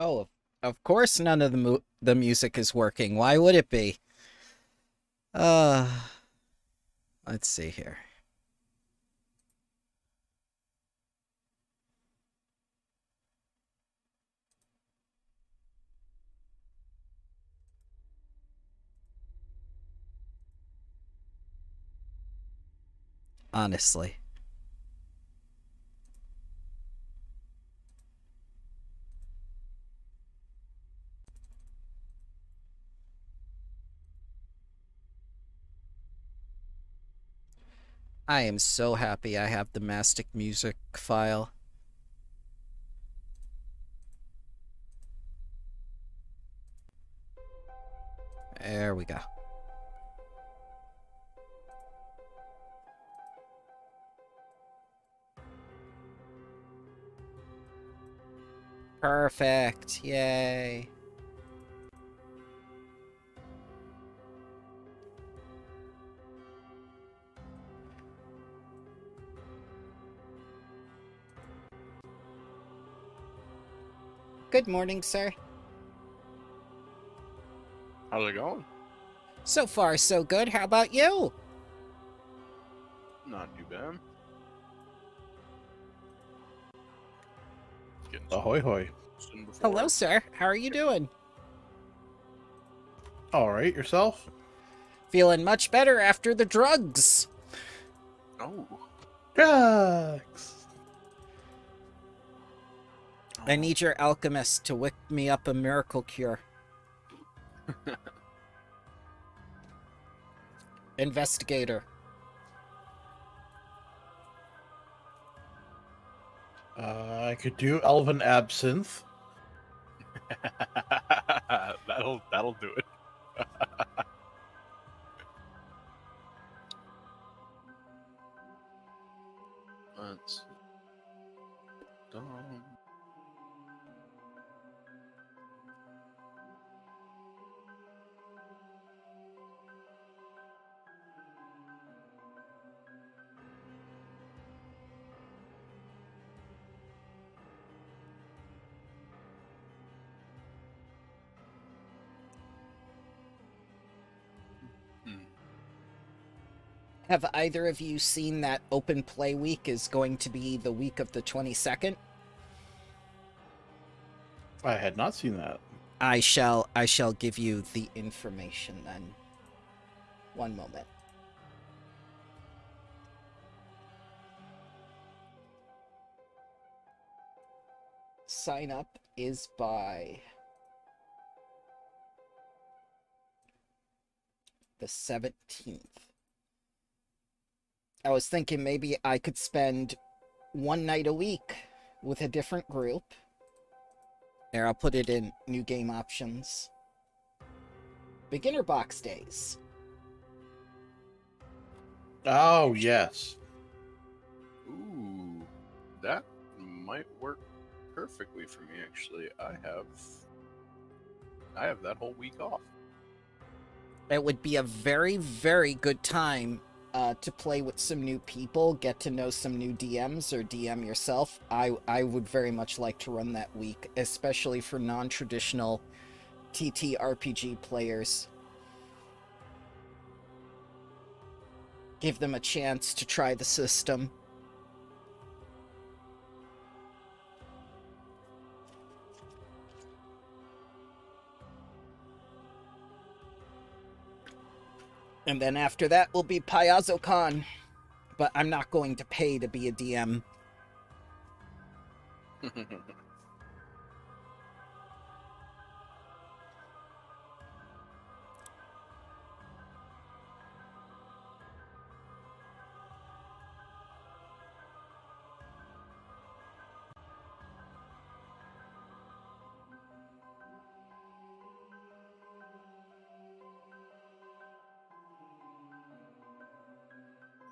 Oh, of course none of the music is working. Why would it be? Uh, let's see here. Honestly. I am so happy I have the mastic music file. There we go. Perfect. Yay. Good morning, sir. How's it going? So far, so good. How about you? Not too bad. Getting Ahoy hoy. some before. Hello, sir. How are you doing? Alright, yourself? Feeling much better after the drugs. Oh. Drugs! I need your alchemist to whip me up a miracle cure. Investigator. I could do Elven Absinthe. that'll do it. Let's done. Have either of you seen that open play week is going to be the week of the 22nd? I had not seen that. I shall give you the information then. One moment. Sign up is by the 17th. I was thinking maybe I could spend one night a week with a different group. There, I'll put it in new game options. Beginner box days. Oh, yes. Ooh, that might work perfectly for me. Actually, I have that whole week off. It would be a very, very good time to play with some new people, get to know some new DMs or DM yourself. I would very much like to run that week, especially for non-traditional TTRPG players. Give them a chance to try the system. And then after that will be PayazoCon. But I'm not going to pay to be a DM.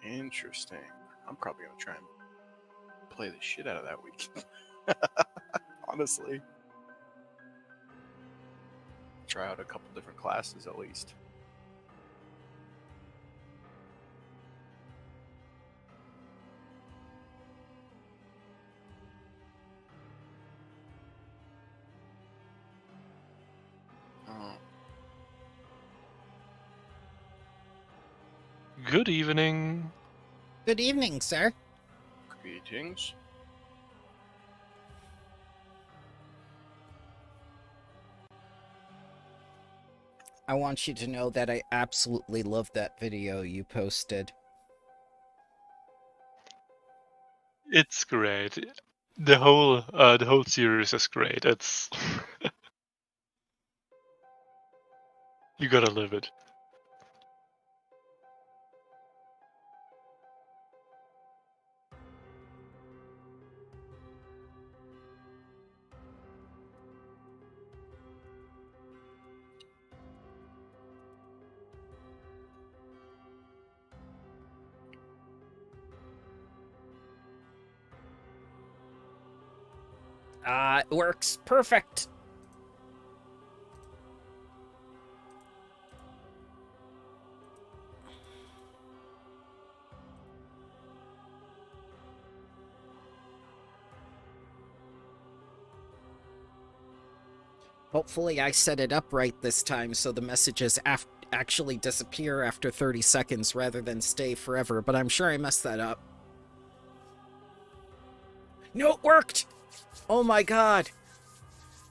Interesting. I'm probably gonna try and play the shit out of that week. Honestly. Try out a couple different classes at least. Good evening. Good evening, sir. Greetings. I want you to know that I absolutely love that video you posted. It's great. The whole series is great. It's you gotta live it. It works perfect. Hopefully I set it up right this time so the messages actually disappear after 30 seconds rather than stay forever, but I'm sure I messed that up. No, it worked! Oh my god.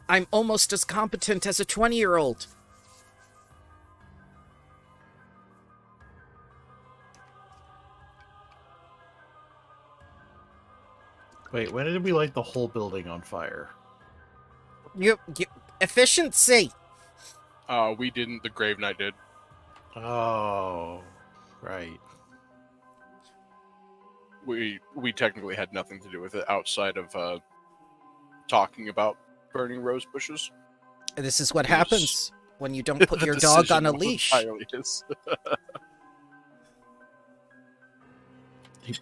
I'm almost as competent as a 20-year-old. Wait, when did we light the whole building on fire? Efficiency! We didn't. The Grave Knight did. Oh, right. We technically had nothing to do with it outside of talking about burning rose bushes. This is what It was- happens when you don't put The your dog decision on a was leash. entirely his.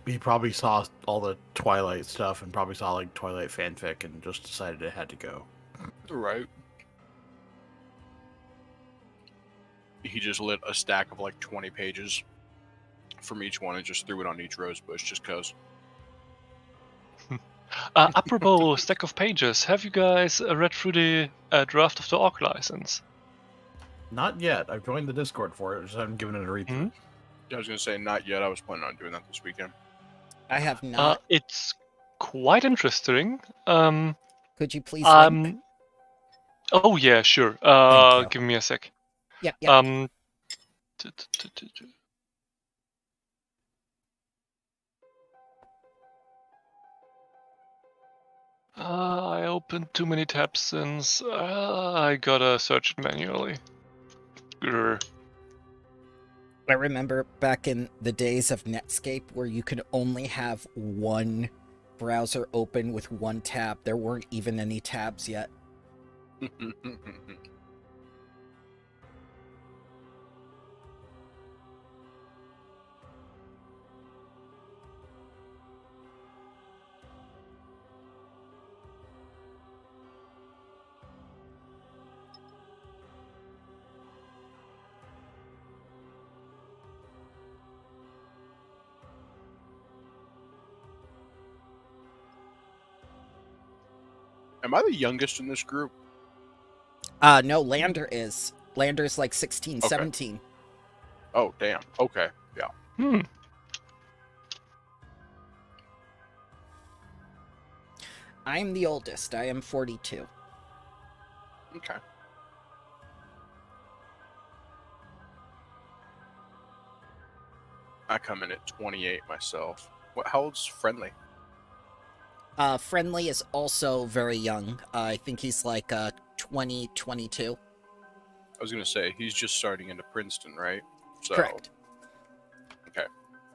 He probably saw all the Twilight stuff and probably saw like Twilight fanfic and just decided it had to go. Right. He just lit a stack of like 20 pages from each one and just threw it on each rose bush just cause. Apropos stack of pages, have you guys read through the draft of the Orc license? Not yet. I've joined the Discord for it. Just haven't given it a read. Hmm? I was gonna say not yet. I was planning on doing that this weekend. I have not. It's quite interesting. Could you please link? Oh yeah, sure. Thank you. Give me a sec. Yeah, yeah. I opened too many tabs since I gotta search it manually. Grr. I remember back in the days of Netscape where you could only have one browser open with one tab. There weren't even any tabs yet. Am I the youngest in this group? No, Lander is. Lander's like 16, Okay. 17. Oh, damn. Okay. Yeah. Hmm. I am the oldest. I am 42. Okay. I come in at 28 myself. How old's Friendly? Friendly is also very young. I think he's like 20, 22. I was gonna say he's just starting into Princeton, right? So, Correct. Okay.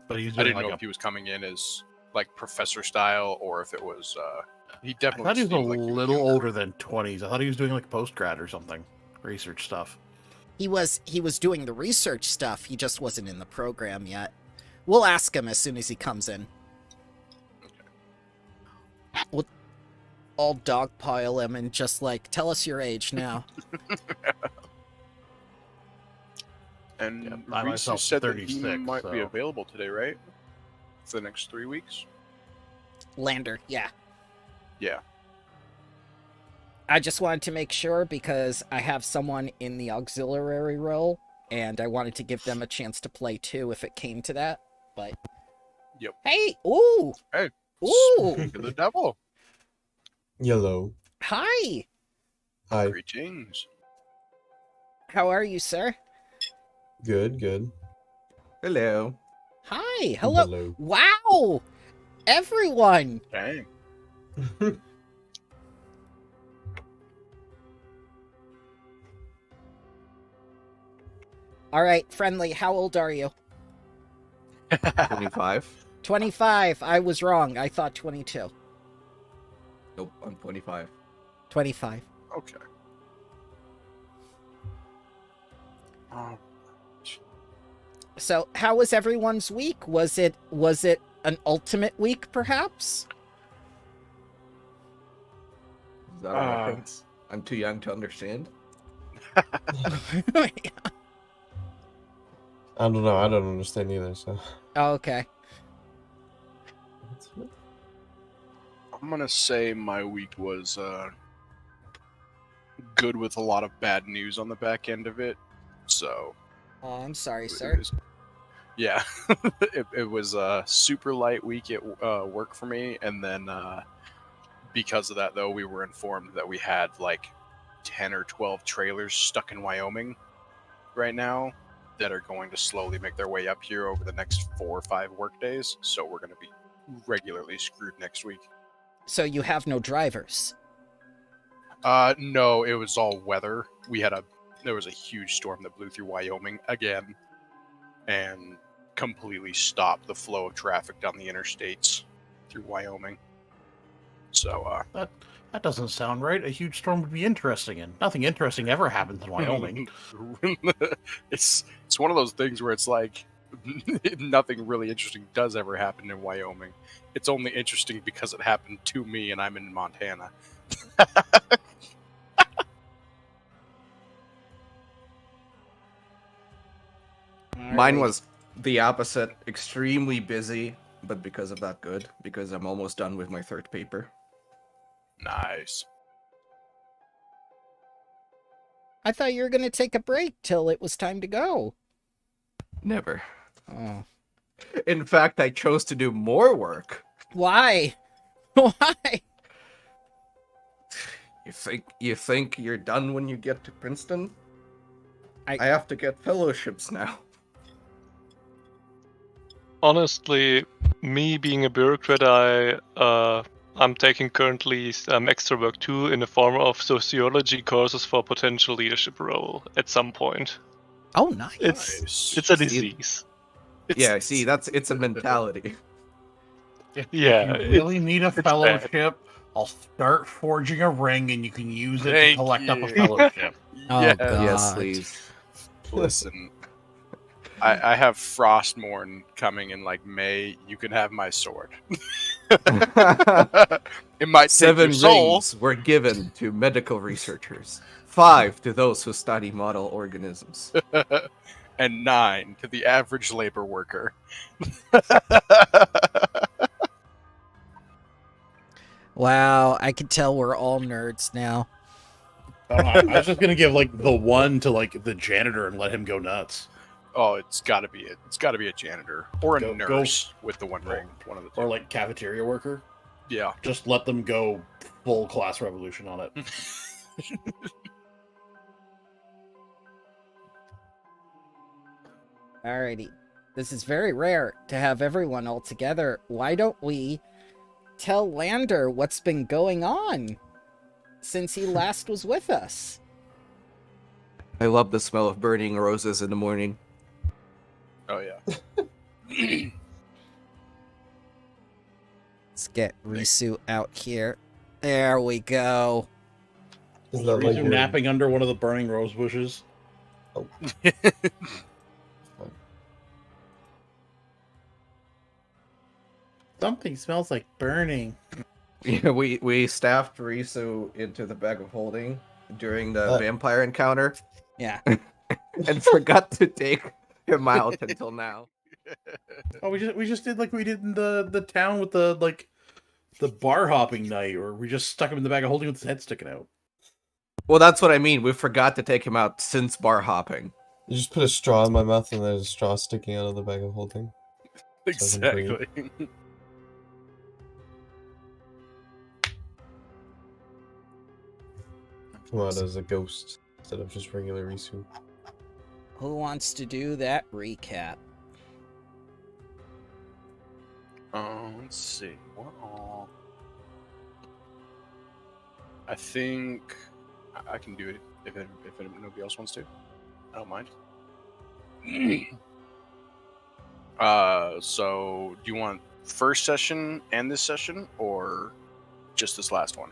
But he's I doing didn't like know if he was coming in as like professor style or if it was. He I definitely. thought he was a seemed like little younger. older than 20s. I thought he was doing like post-grad or something. Research stuff. He was doing the research stuff. He just wasn't in the program yet. We'll ask him as soon as he comes in. We'll all dogpile him and just like, tell us your age now. And Yeah, I Reese myself said that he 36, might be so- available today, right? For the next 3 weeks. Lander, yeah. Yeah. I just wanted to make sure because I have someone in the auxiliary role and I wanted to give them a chance to play too if it came to that. But Yep. hey, ooh, Hey. ooh, Speak of the devil. Yellow. hi. Hi. Greetings. How are you, sir? Good, good. Hello. Hi, hello. Hello. Wow, everyone. Dang. All right, friendly. How old are you? 25. 25. I was wrong. I thought 22. Nope, I'm 25. 25. Okay. So, how was everyone's week? Was it an ultimate week, perhaps? Is that a reference? I'm too young to understand. I don't know. I don't understand either. So. Oh, okay. I'm gonna say my week was good with a lot of bad news on the back end of it. So Oh, I'm sorry, it sir. was- yeah, it was a super light week at work for me, and then because of that, though, we were informed that we had like 10 or 12 trailers stuck in Wyoming right now that are going to slowly make their way up here over the next 4 or 5 work days. So we're going to be regularly screwed next week. So you have no drivers. No, it was all weather. There was a huge storm that blew through Wyoming again and completely stopped the flow of traffic down the interstates through Wyoming. So, That doesn't sound right. A huge storm would be interesting, and nothing interesting ever happens in Wyoming. it's one of those things where it's like nothing really interesting does ever happen in Wyoming. It's only interesting because it happened to me and I'm in Montana. Mine was the opposite. Extremely busy, but because of that, good. Because I'm almost done with my third paper. Nice. I thought you were going to take a break till it was time to go. Never. Oh. In fact, I chose to do more work. Why? Why? You think you're done when you get to Princeton? I- I have to get fellowships now. Honestly, me being a bureaucrat, I'm taking currently extra work too in the form of sociology courses for potential leadership role at some point. Oh, nice. It's a disease. Yeah, see, it's a mentality. Yeah, If you really need a bad. fellowship, I'll start forging a ring, and you can use it Thank to collect up a you. fellowship. Oh, Yes. God. Yes, please. Listen, I have Frostmourne coming in like May. You can have my sword. It might take 7 your soul. rings were given to medical researchers. 5 to those who study model organisms. And 9 to the average labor worker. Wow, I can tell we're all nerds now. I was just gonna give like the 1 to like the janitor and let him go nuts, Oh, it's got to be it. It's got to be a janitor or a Go- nurse with the 1 ring. One of the 2. or like cafeteria worker. Yeah. Just let them go full class revolution on it. Alrighty. This is very rare to have everyone all together. Why don't we tell Lander what's been going on since he last was with us? I love the smell of burning roses in the morning. Oh yeah. Let's get Risu out here. There we go. Is that Are like you your- napping under one of the burning rose bushes? Something smells like burning. Yeah, we staffed Risu into the bag of holding during the vampire encounter Yeah. and forgot to take him out until now. Oh, we just did like we did in the town with the bar hopping night, or we just stuck him in the bag of holding with his head sticking out. Well, that's what I mean. We forgot to take him out since bar hopping. You just put a straw in my mouth and there's a straw sticking out of the bag of holding. Doesn't breathe. Exactly. Come out as a ghost instead of just regular Risu. Who wants to do that recap? Let's see. What all? I think I can do it if nobody else wants to. I don't mind. So do you want first session and this session, or just this last one?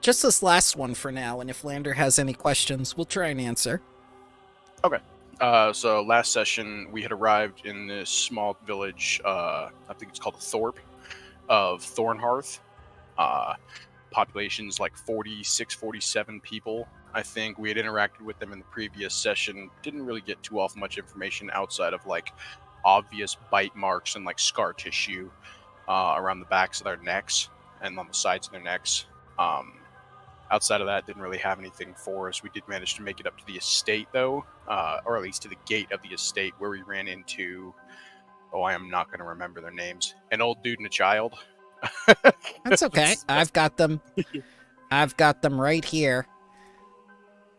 Just this last one for now, and if Lander has any questions, we'll try and answer. So last session we had arrived in this small village. I think it's called Thorpe of Thornhearth. Population's like 46, 47 people. I think we had interacted with them in the previous session. Didn't really get too off much information outside of like obvious bite marks and like scar tissue around the backs of their necks and on the sides of their necks. Outside of that, didn't really have anything for us. We did manage to make it up to the estate, though, or at least to the gate of the estate, where we ran into, I am not going to remember their names, an old dude and a child. That's okay. I've got them. I've got them right here.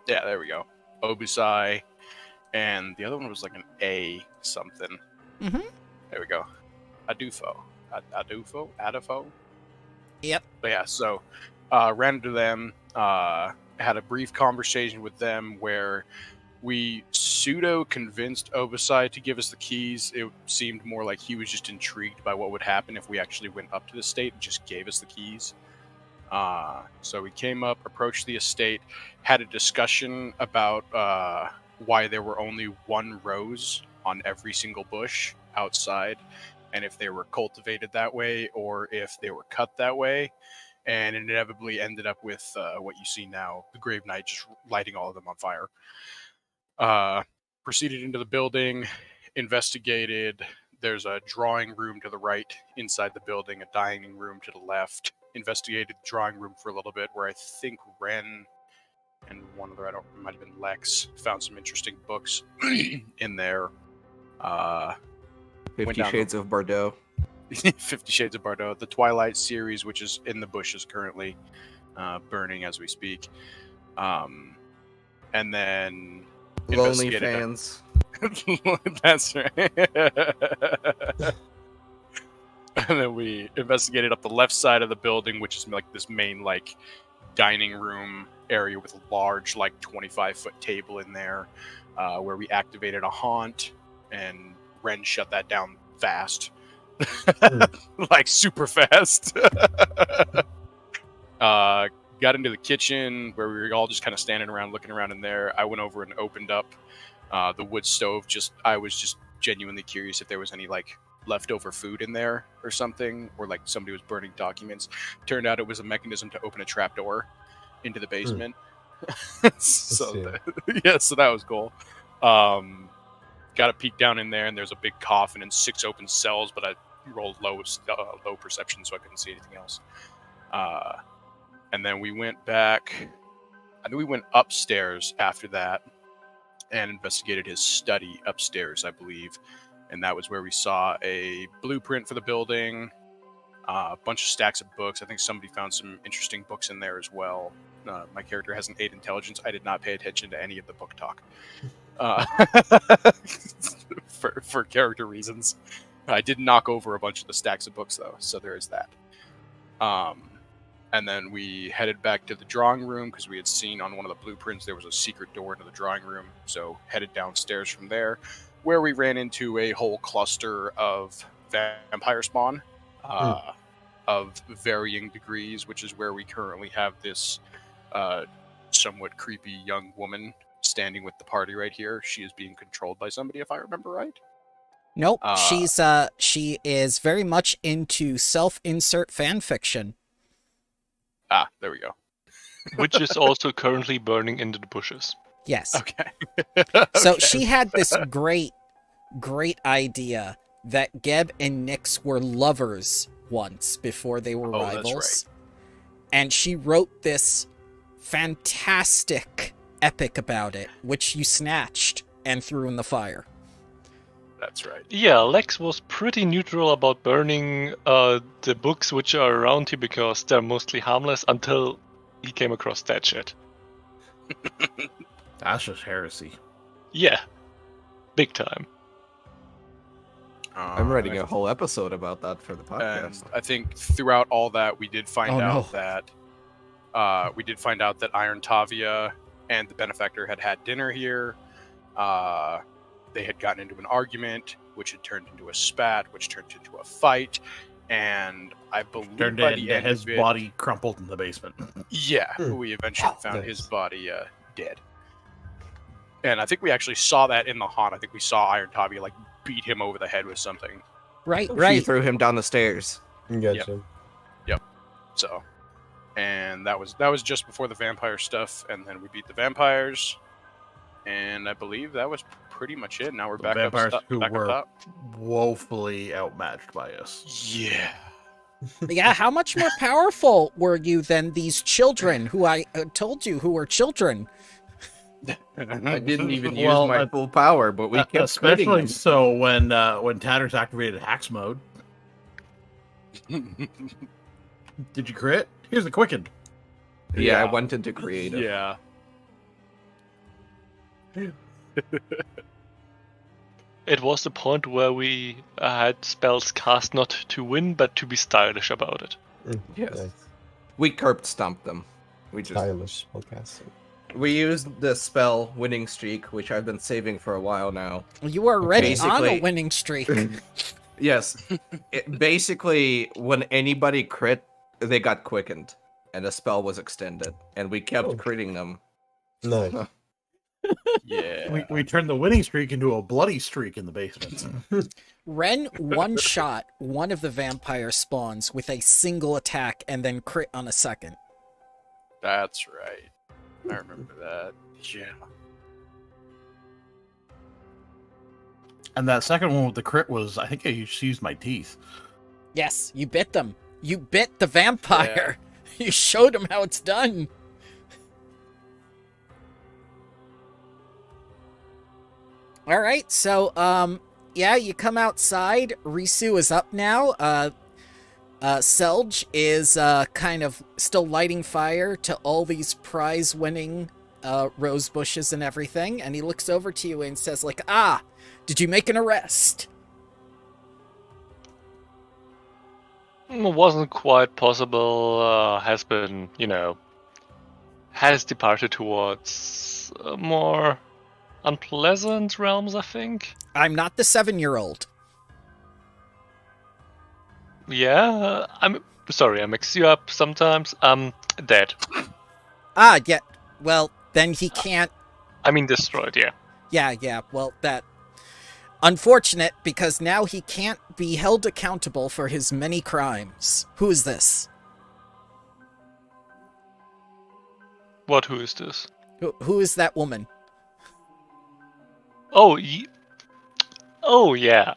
Yeah, there we go. Obusai, and the other one was like an A something. Mm-hmm. There we go. Adufo. Yep. But yeah, so ran into them, had a brief conversation with them where we pseudo-convinced Obusai to give us the keys. It seemed more like he was just intrigued by what would happen if we actually went up to the estate and just gave us the keys. So we came up, approached the estate, had a discussion about why there were only one rose on every single bush outside, and if they were cultivated that way or if they were cut that way. And it inevitably ended up with what you see now, the Grave Knight just lighting all of them on fire. Proceeded into the building, investigated. There's a drawing room to the right inside the building, a dining room to the left. Investigated the drawing room for a little bit, where I think Ren and one other, it might have been Lex, found some interesting books in there. 50 Shades of Bordeaux. 50 Shades of Bordeaux, the Twilight series, which is in the bushes currently, burning as we speak. And then Lonely fans. That's right. And then we investigated up the left side of the building, which is like this main like dining room area with a large like 25-foot table in there, where we activated a haunt, and Ren shut that down fast. Like super fast. Got into the kitchen where we were all just kind of standing around looking around in there. I went over and opened up the wood stove. I was just genuinely curious if there was any like leftover food in there or something, or like somebody was burning documents. Turned out it was a mechanism to open a trapdoor into the basement. So that was cool. Got a peek down in there, and there's a big coffin and 6 open cells, but I rolled low perception, so I couldn't see anything else. And then we went back. I think we went upstairs after that and investigated his study upstairs, I believe. And that was where we saw a blueprint for the building, a bunch of stacks of books. I think somebody found some interesting books in there as well. My character has an 8 intelligence. I did not pay attention to any of the book talk. For character reasons. I did knock over a bunch of the stacks of books, though, so there is that. And then we headed back to the drawing room because we had seen on one of the blueprints there was a secret door into the drawing room, so headed downstairs from there, where we ran into a whole cluster of vampire spawn of varying degrees, which is where we currently have this somewhat creepy young woman standing with the party right here. She is being controlled by somebody, if I remember right. Nope, she is very much into self-insert fan fiction. Ah, there we go. Which is also currently burning into the bushes. Yes. Okay. So Okay. she had this great idea that Geb and Nyx were lovers once before they were rivals. That's right. And she wrote this fantastic epic about it, which you snatched and threw in the fire. That's right. Yeah, Lex was pretty neutral about burning the books which are around here because they're mostly harmless until he came across that shit. That's just heresy. Yeah, big time. I'm writing a whole episode about that for the And podcast. I think throughout all that, we did find Oh, no. out that Iron Taviah and the benefactor had dinner here. They had gotten into an argument, which had turned into a spat, which turned into a fight, and I believe Turned by into the end his of it, body crumpled in the basement. yeah, Hmm. we eventually found Nice. his body dead. And I think we actually saw that in the haunt. I think we saw Iron Taviah like beat him over the head with something. Right, She right. threw him down the stairs. Gotcha. So, and that was just before the vampire stuff, and then we beat the vampires, and I believe that was pretty much it. Now we're The back up, vampires who back up were top. woefully outmatched by us. Yeah. Yeah, how much more powerful were you than these children who I told you who were children? I didn't even use Well, my full power, but we kept Especially critting them. so when Tatter's activated hacks mode. Did you crit? Here's the quicken. Yeah, I Yeah. went into creative. Yeah. It was the point where we had spells cast not to win, but to be stylish about it. Yes. Nice. We curb stomped them. We just Stylish podcast. we used the spell winning streak, which I've been saving for a while now. You were already on a Basically- winning streak. Yes. Basically, when anybody crit, they got quickened, and the spell was extended, and we kept Oh. critting them. Nice. Yeah. We turned the winning streak into a bloody streak in the basement. Ren one-shot one of the vampire spawns with a single attack and then crit on a second. That's right. I remember that. Yeah. And that second one with the crit was, I think I just used my teeth. Yes, you bit them. You bit the vampire. You showed him how it's done. All right, so yeah, you come outside. Risu is up now. Selge is kind of still lighting fire to all these prize-winning rose bushes and everything, and he looks over to you and says, like, "Ah, did you make an arrest?" Wasn't quite possible. Has been, has departed towards more unpleasant realms, I think. I'm not the 7-year-old. Yeah, I'm sorry, I mix you up sometimes. Dead. Ah, yeah. Well, then he can't. I mean destroyed, yeah. Yeah. Well, that. Unfortunate, because now he can't be held accountable for his many crimes. Who is this? What, who is this? Who is that woman? Oh, oh yeah.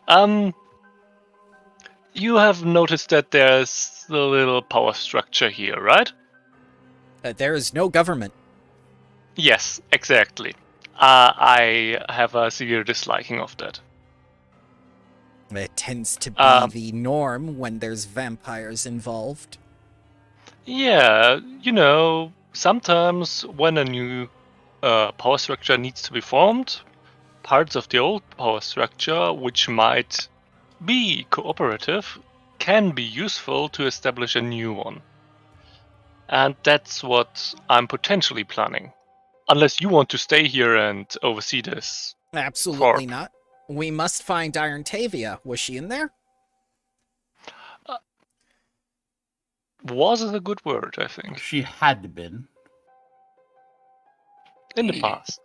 You have noticed that there's a little power structure here, right? There is no government. Yes, exactly. I have a severe disliking of that. It tends to be the norm when there's vampires involved. Yeah, sometimes when a new power structure needs to be formed, parts of the old power structure, which might be cooperative, can be useful to establish a new one. And that's what I'm potentially planning. Unless you want to stay here and oversee this. Absolutely Corp. not. We must find Iron Taviah. Was she in there? Was it a good word, I think, She had to been. in the past.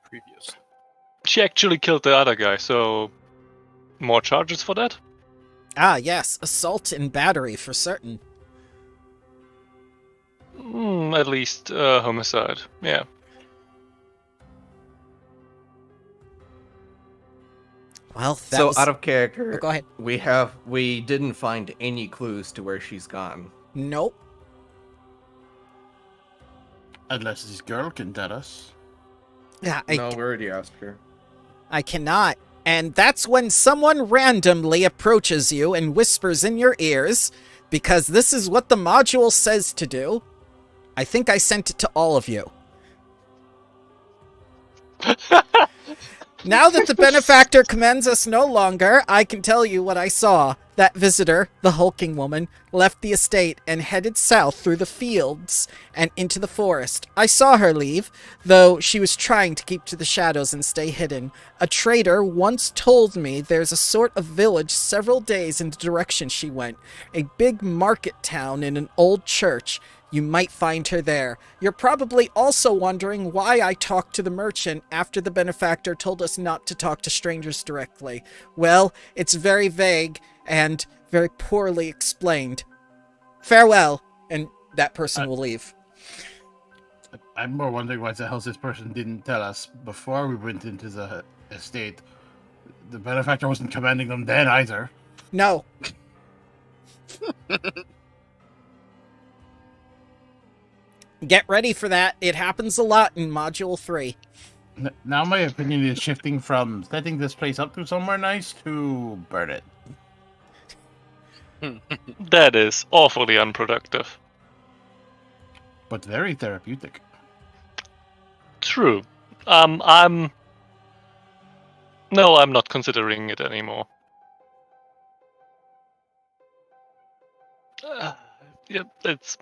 Previous. She actually killed the other guy, so more charges for that? Ah, yes. Assault and battery for certain. At least homicide, yeah. Well, that So was... out of character, Oh, go ahead. we didn't find any clues to where she's gone. Nope. Unless this girl can tell us. Yeah, No, we already asked her. I cannot. And that's when someone randomly approaches you and whispers in your ears, because this is what the module says to do. I think I sent it to all of you. Now that the benefactor commends us no longer, I can tell you what I saw. That visitor, the hulking woman, left the estate and headed south through the fields and into the forest. I saw her leave, though she was trying to keep to the shadows and stay hidden. A trader once told me there's a sort of village several days in the direction she went. A big market town in an old church. You might find her there. You're probably also wondering why I talked to the merchant after the benefactor told us not to talk to strangers directly. Well, it's very vague and very poorly explained. Farewell, and that person will leave. I'm more wondering why the hell this person didn't tell us before we went into the estate. The benefactor wasn't commanding them then either. No. Get ready for that. It happens a lot in Module 3. Now my opinion is shifting from setting this place up to somewhere nice to burn it. That is awfully unproductive. But very therapeutic. True. I'm not considering it anymore. Yeah, it's.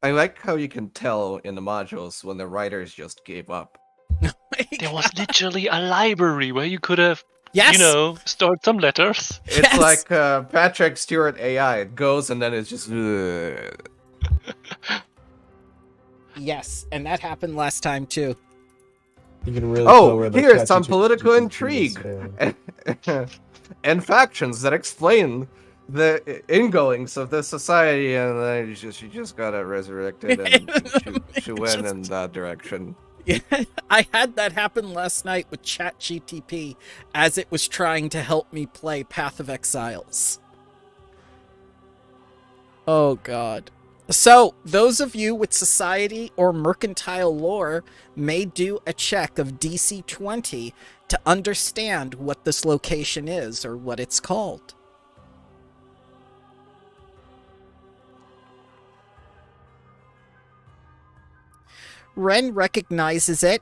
I like how you can tell in the modules when the writers just gave up. There was literally a library where you could have, Yes! stored some letters. It's Yes! like Patrick Stewart AI. It goes and then it's just. Yes, and that happened last time too. You can really tell where Oh, the here's some ChatGPT political is intrigue failing. and factions that explain the ingoings of the society, and then you just got it resurrected and she went in that direction. Yeah, I had that happen last night with ChatGTP as it was trying to help me play Path of Exiles. Oh god. So, those of you with society or mercantile lore may do a check of DC 20 to understand what this location is or what it's called. Ren recognizes it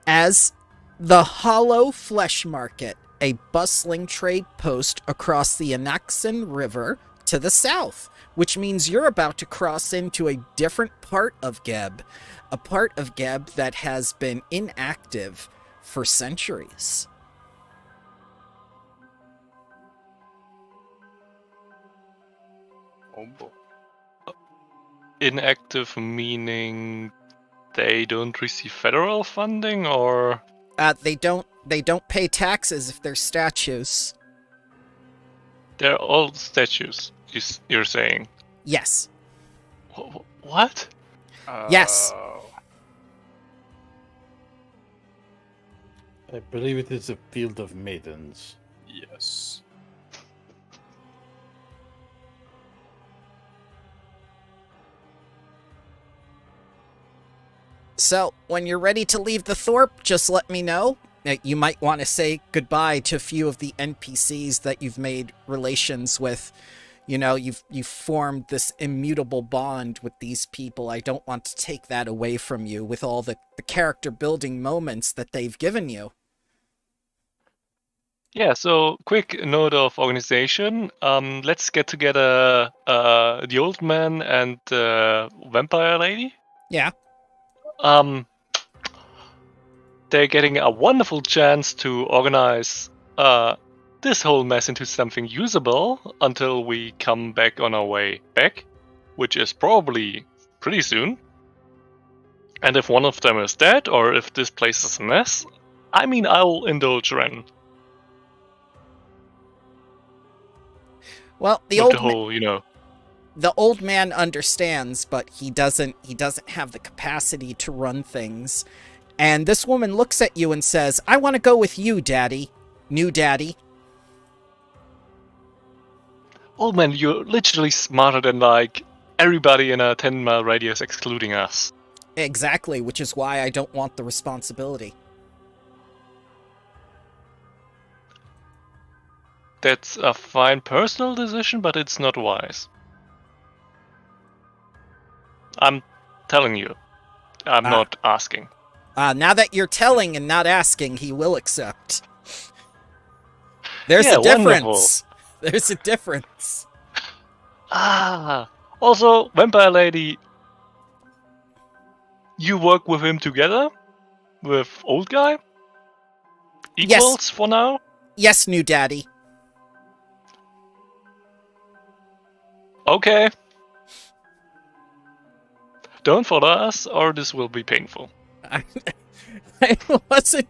as the Hollow Flesh Market, a bustling trade post across the Anaxen River to the south, which means you're about to cross into a different part of Geb, a part of Geb that has been inactive for centuries. Oh boy. Inactive meaning they don't receive federal funding, or They don't pay taxes if they're statues. they're all statues? You're saying? Yes. What? Yes. I believe it is a field of maidens. Yes. So, when you're ready to leave the Thorpe, just let me know. You might want to say goodbye to a few of the NPCs that you've made relations with. You know, you've formed this immutable bond with these people. I don't want to take that away from you with all the character building moments that they've given you. Yeah, so quick note of organization. Let's get together the old man and the vampire lady. Yeah. They're getting a wonderful chance to organize this whole mess into something usable until we come back on our way back, which is probably pretty soon. And if one of them is dead, or if this place is a mess, I mean, I'll indulge Ren. Well, the With old the whole, the old man understands, but he doesn't have the capacity to run things. And this woman looks at you and says, "I want to go with you, Daddy. New Daddy." Old man, you're literally smarter than like everybody in a 10-mile radius excluding us. Exactly, which is why I don't want the responsibility. That's a fine personal decision, but it's not wise. I'm telling you. I'm not asking. Now that you're telling and not asking, he will accept. There's Yeah, a difference. wonderful. There's a difference. Also, Vampire Lady, you work with him together? With old guy? Equals for now? Yes, new daddy. Okay. Don't follow us, or this will be painful. I wasn't.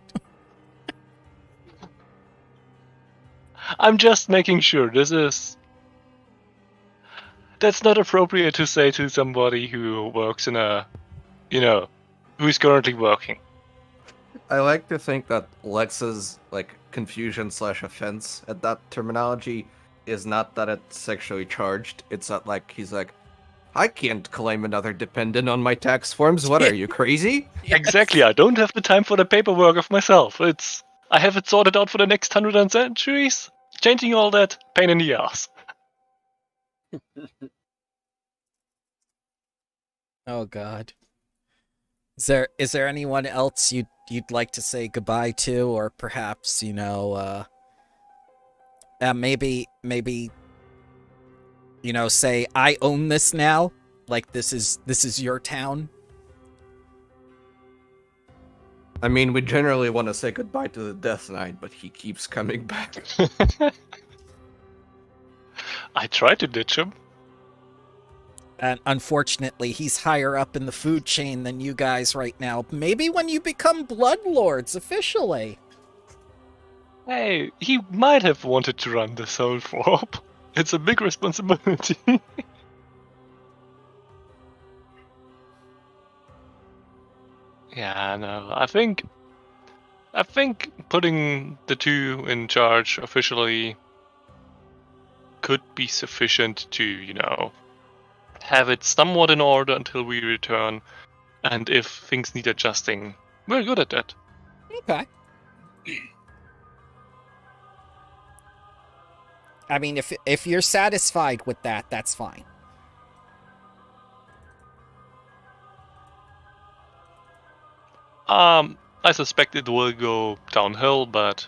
I'm just making sure that's not appropriate to say to somebody who works in a, who's currently working. I like to think that Lex's confusion / offense at that terminology is not that it's sexually charged. It's that he's like, I can't claim another dependent on my tax forms. What are you, crazy? Yes. Exactly. I don't have the time for the paperwork of myself. I have it sorted out for the next 100 centuries. Changing all that, pain in the ass. Oh God. Is there anyone else you'd like to say goodbye to, or perhaps maybe say I own this now, like this is your town? I mean, we generally want to say goodbye to the Death Knight, but he keeps coming back. I tried to ditch him. And unfortunately, he's higher up in the food chain than you guys right now. Maybe when you become Bloodlords officially. Hey, he might have wanted to run the Soul Forb. It's a big responsibility. Yeah, no, I think putting the two in charge officially could be sufficient to, have it somewhat in order until we return, and if things need adjusting, we're good at that. Okay. I mean, if you're satisfied with that, that's fine. I suspect it will go downhill, but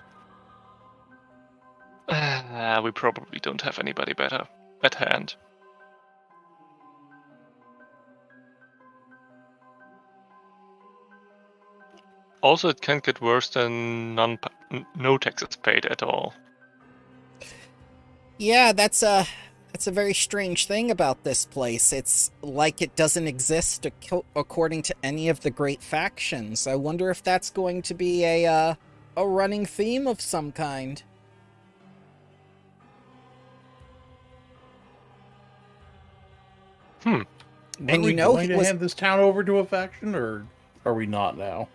we probably don't have anybody better at hand. Also, it can't get worse than no taxes paid at all. Yeah, that's a very strange thing about this place. It's like it doesn't exist according to any of the great factions. I wonder if that's going to be a running theme of some kind. And And we you know going he to was hand this town over to a faction, or are we not now?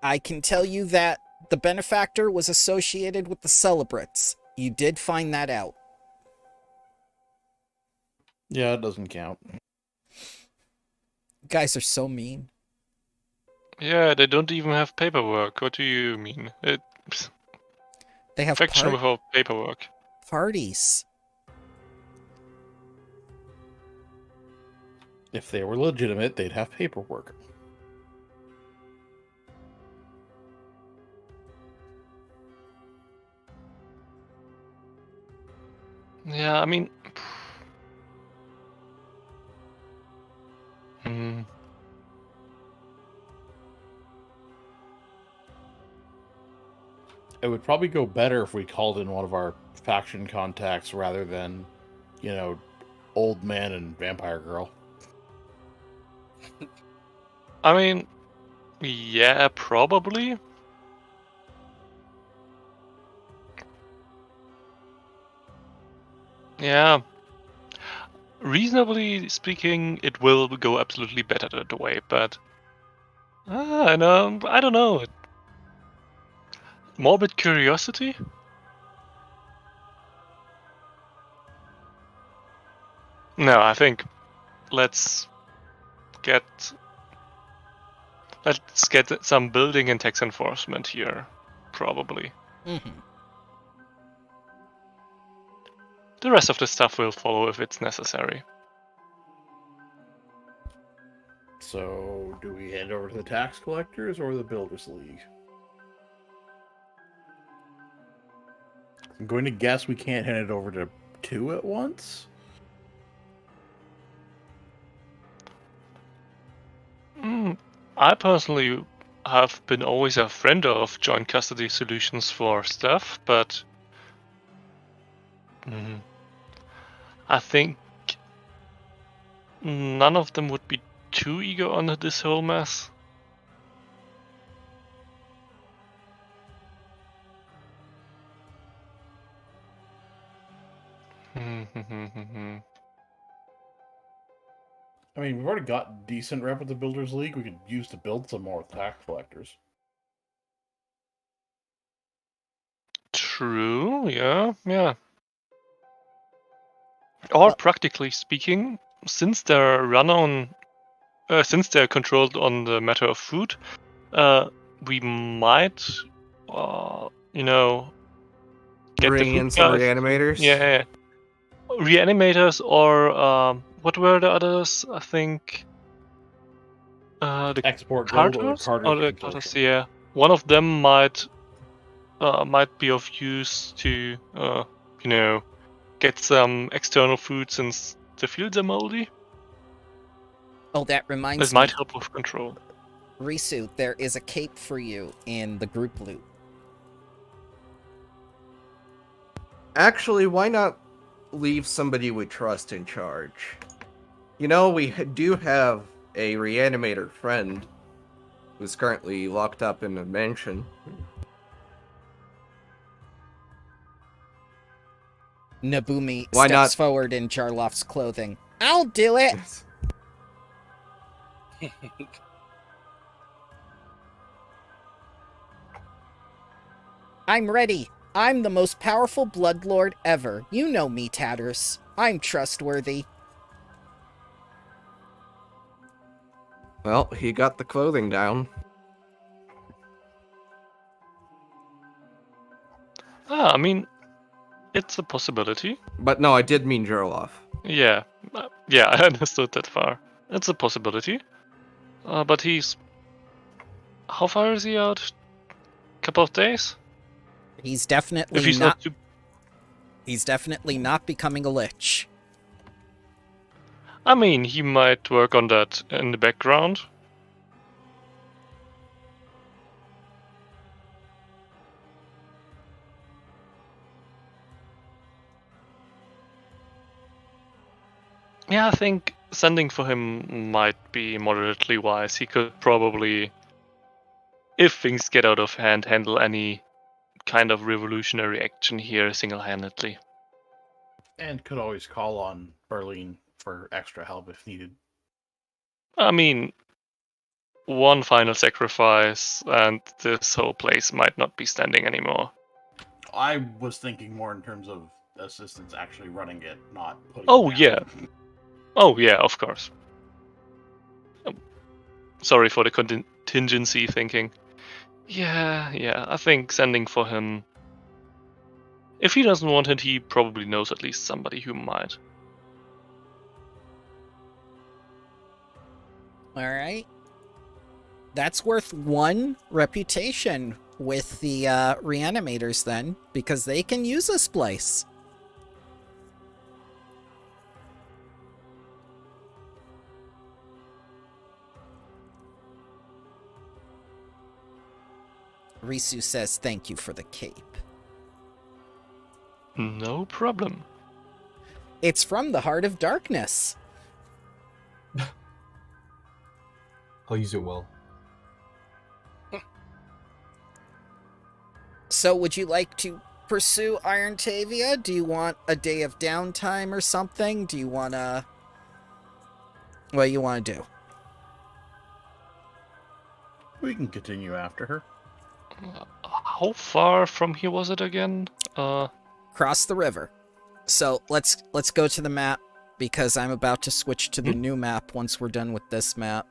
I can tell you that the benefactor was associated with the celebrates. You did find that out. Yeah, it doesn't count. You guys are so mean. Yeah, they don't even have paperwork. What do you mean? They have Faction without paperwork. parties. If they were legitimate, they'd have paperwork. Yeah, I mean... It would probably go better if we called in one of our faction contacts rather than, old man and vampire girl. I mean, yeah, probably. Yeah. Reasonably speaking, it will go absolutely better that way, but I don't know. Morbid curiosity? No, I think let's get some building and tax enforcement here, probably. Mm-hmm. The rest of the stuff will follow if it's necessary. So, do we hand over to the tax collectors or the Builders League? I'm going to guess we can't hand it over to two at once. I personally have been always a friend of joint custody solutions for stuff, but I think none of them would be too eager on this whole mess. I mean, we've already got decent rep with the Builders League. We could use to build some more tax collectors. True, yeah. Or practically speaking, since they're since they're controlled on the matter of food, we might, get Bring the in food some guys. reanimators. Yeah, reanimators or what were the others? I think the Export gold or carters. Carter's The carters. Yeah, one of them might be of use to get some external food since the fields are moldy. Oh, that reminds This me. might help with control. Risu, there is a cape for you in the group loot. Actually, why not leave somebody we trust in charge? You know, we do have a reanimator friend who's currently locked up in a mansion. Nabumi Why steps not? forward in Jarloff's clothing. I'll do it! I'm ready. I'm the most powerful Bloodlord ever. You know me, Tatters. I'm trustworthy. Well, he got the clothing down. I mean, it's a possibility. But no, I did mean Jarloff. Yeah, I understood that far. It's a possibility. But he's... How far is he out? Couple of days? He's If definitely he's not. not too... He's definitely not becoming a lich. I mean, he might work on that in the background. Yeah, I think sending for him might be moderately wise. He could probably, if things get out of hand, handle any kind of revolutionary action here single-handedly. And could always call on Berlin for extra help if needed. I mean, one final sacrifice and this whole place might not be standing anymore. I was thinking more in terms of assistants actually running it, not putting Oh, it yeah. down. Oh, yeah, of course. Sorry for the contingency thinking. Yeah, I think sending for him... If he doesn't want it, he probably knows at least somebody who might. Alright. That's worth 1 reputation with the reanimators then, because they can use this place. Risu says thank you for the cape. No problem. It's from the Heart of Darkness. I'll use it well. So would you like to pursue Iron Taviah? Do you want a day of downtime or something? Do you want to... What do you want to do? We can continue after her. How How far from here was it again? Cross the river. So let's go to the map, because I'm about to switch to the new map once we're done with this map.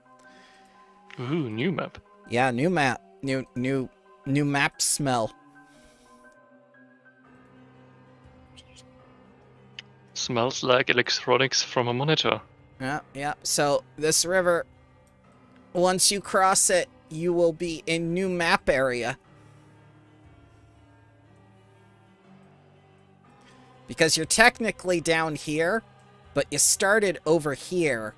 Ooh, new map. Yeah, new map. New map smell. Smells like electronics from a monitor. Yeah. So this river, once you cross it, you will be in new map area. Because you're technically down here, but you started over here,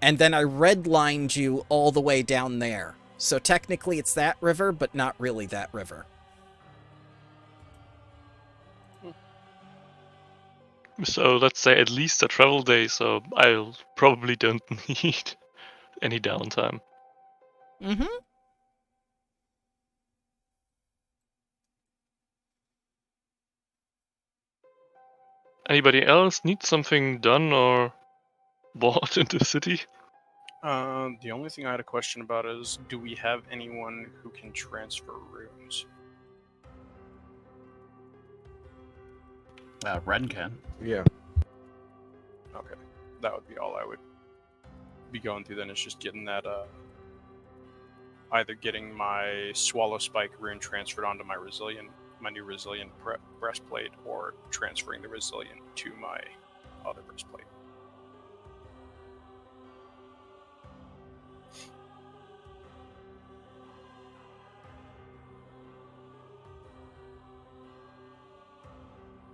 and then I redlined you all the way down there. So technically it's that river, but not really that river. So let's say at least a travel day, so I probably don't need any downtime. Mm-hmm. Anybody else need something done or bought in the city? The only thing I had a question about is, do we have anyone who can transfer runes? Ren can. Yeah. Okay, that would be all I would be going through then, is just getting that, either getting my Swallow Spike rune transferred onto my new Resilient breastplate, or transferring the Resilient to my other breastplate.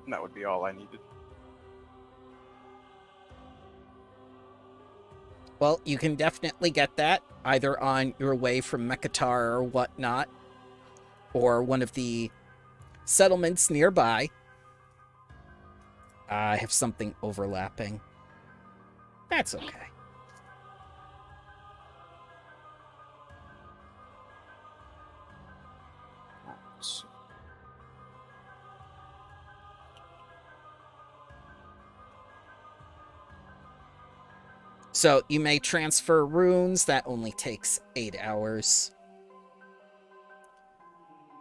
And that would be all I needed. Well, you can definitely get that, either on your way from Mekatar or whatnot, or one of the settlements nearby. I have something overlapping. That's okay. So you may transfer runes. That only takes 8 hours.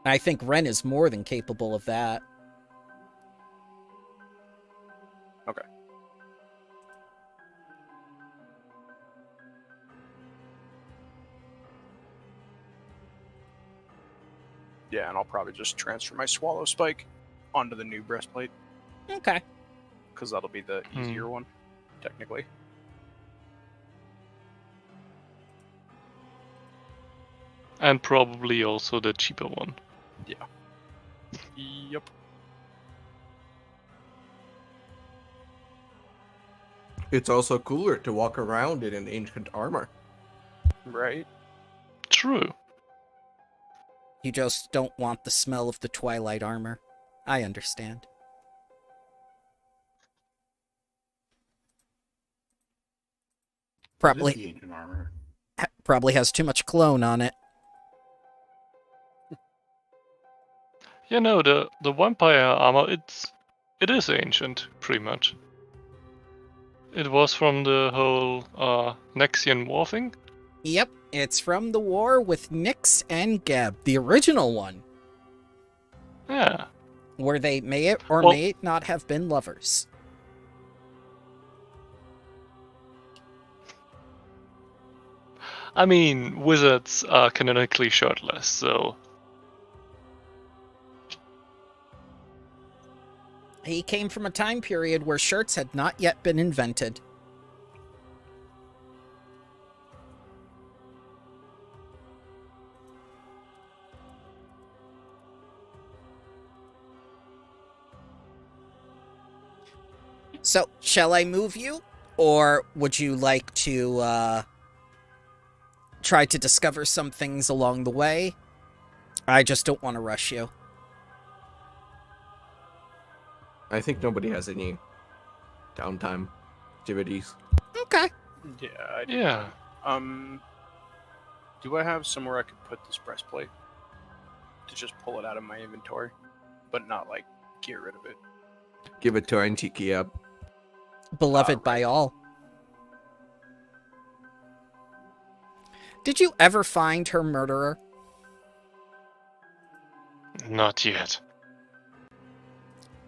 I think Ren is more than capable of that. Okay. Yeah, and I'll probably just transfer my Swallow Spike onto the new breastplate, Okay. because that'll be the easier one, technically. And probably also the cheaper one. Yeah. Yep. It's also cooler to walk around in an ancient armor. Right. True. You just don't want the smell of the Twilight armor. I understand. What is Probably, the ancient armor? probably has too much cologne on it. Yeah, no, the vampire armor, it is ancient, pretty much. It was from the whole Nexian war thing. Yep, it's from the war with Nyx and Geb, the original one, Yeah. where they may or Well- may not have been lovers. I mean, wizards are canonically shirtless, so He came from a time period where shirts had not yet been invented. So, shall I move you? Or would you like to, try to discover some things along the way? I just don't want to rush you. I think nobody has any downtime activities. Okay. Yeah. I do. yeah. Do I have somewhere I could put this breastplate to just pull it out of my inventory, but not like get rid of it? Give it to Antiki up. Beloved by all. Did you ever find her murderer? Not yet.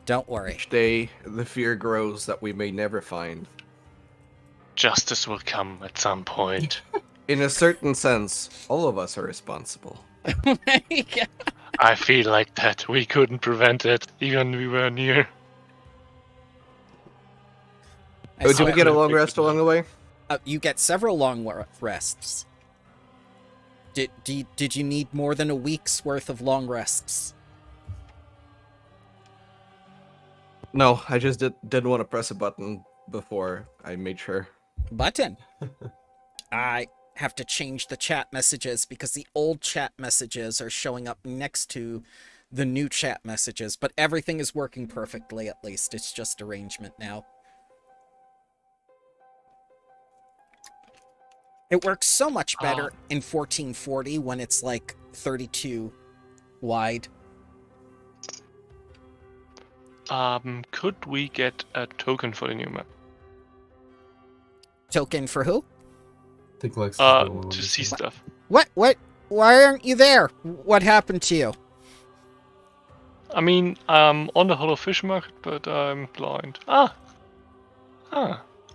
Don't worry. Each day, the fear grows that we may never find. Justice will come at some point. In a certain sense, all of us are responsible. I feel like that we couldn't prevent it, even we were near. I Did we swear- get a long rest along the way? You get several long rests. Did you need more than a week's worth of long rests? No, I just didn't want to press a button before I made sure. Button. I have to change the chat messages because the old chat messages are showing up next to the new chat messages, but everything is working perfectly at least. It's just arrangement now. It works so much better in 1440 when it's like 32 wide. Could we get a token for the new map? Token for who? I think Lex is the only one To who see can- stuff. What? Why aren't you there? What happened to you? I mean, I'm on the Hollow Fish Market, but I'm blind.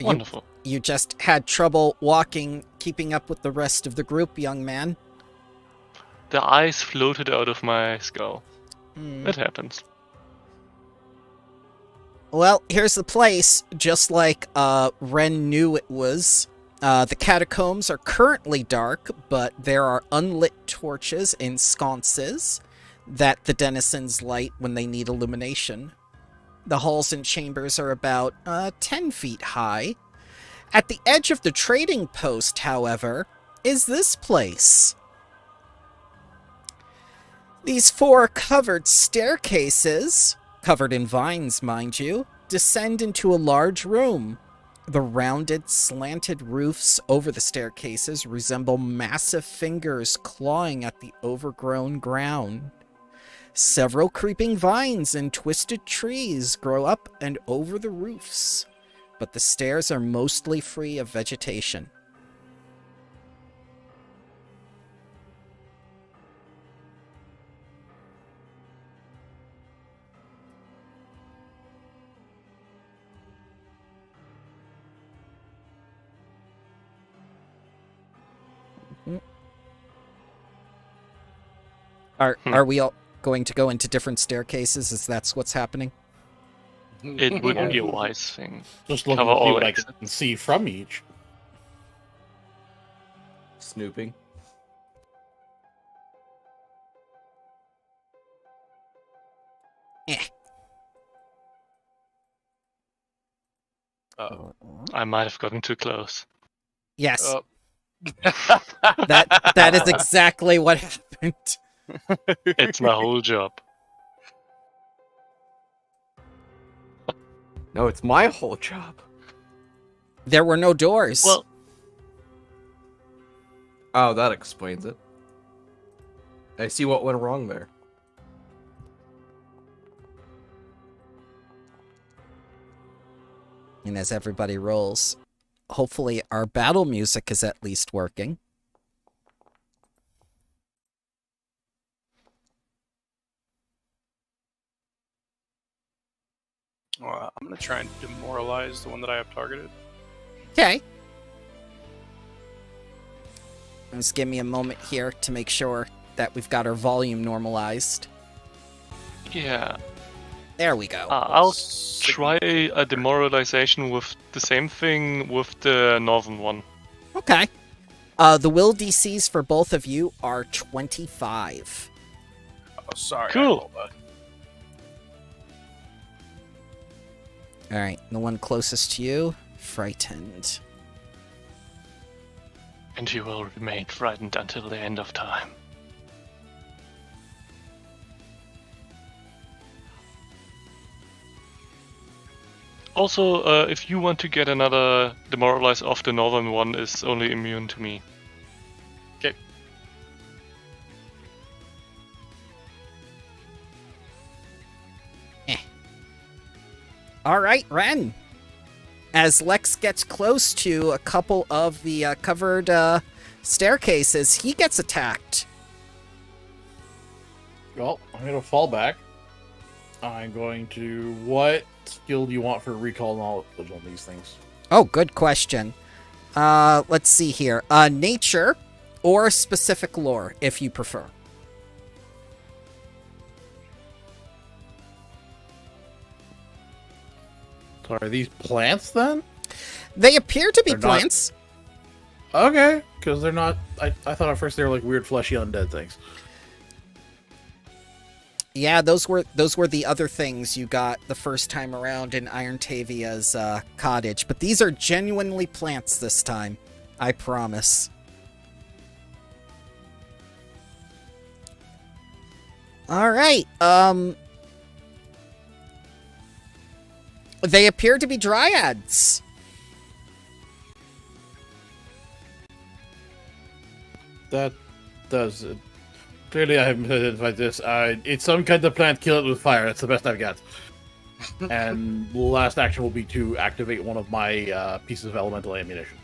Wonderful. You just had trouble keeping up with the rest of the group, young man. The eyes floated out of my skull. It happens. Well, here's the place, just like Ren knew it was. The catacombs are currently dark, but there are unlit torches in sconces that the denizens light when they need illumination. The halls and chambers are about 10 feet high. At the edge of the trading post, however, is this place. These 4 covered staircases, covered in vines, mind you, descend into a large room. The rounded, slanted roofs over the staircases resemble massive fingers clawing at the overgrown ground. Several creeping vines and twisted trees grow up and over the roofs, but the stairs are mostly free of vegetation. Are we all going to go into different staircases? Is that's what's happening? It wouldn't be a wise thing. Just looking Cover to see all what I exits. can see from each. Snooping. Eh. I might have gotten too close. Yes, Oh. that is exactly what happened. It's my whole job. No, it's my whole job. There were no doors. Well, Oh, that explains it. I see what went wrong there. and as everybody rolls, hopefully our battle music is at least working. I'm going to try and demoralize the one that I have targeted. Okay. Just give me a moment here to make sure that we've got our volume normalized. yeah. There we go. I'll try a demoralization with the same thing with the northern one. Okay. The will DCs for both of you are 25. Oh, sorry. Cool. Alright, the one closest to you, frightened. And you will remain frightened until the end of time. Also, if you want to get another demoralize off, the northern one is only immune to me. Okay. Alright, Ren. As Lex gets close to a couple of the covered staircases, he gets attacked. Well, I'm going to fall back. I'm going to... What skill do you want for recall knowledge on these things? Oh, good question. Let's see here. Nature or specific lore, if you prefer. So are these plants, then? They appear to be They're not- plants. Okay, because they're not... I thought at first they were like weird fleshy undead things. Yeah, those were the other things you got the first time around in Iron Taviah's cottage. But these are genuinely plants this time. I promise. Alright, they appear to be dryads. That does it. Clearly I haven't identified this. It's some kind of plant, kill it with fire. That's the best I've got. And last action will be to activate one of my pieces of elemental ammunition.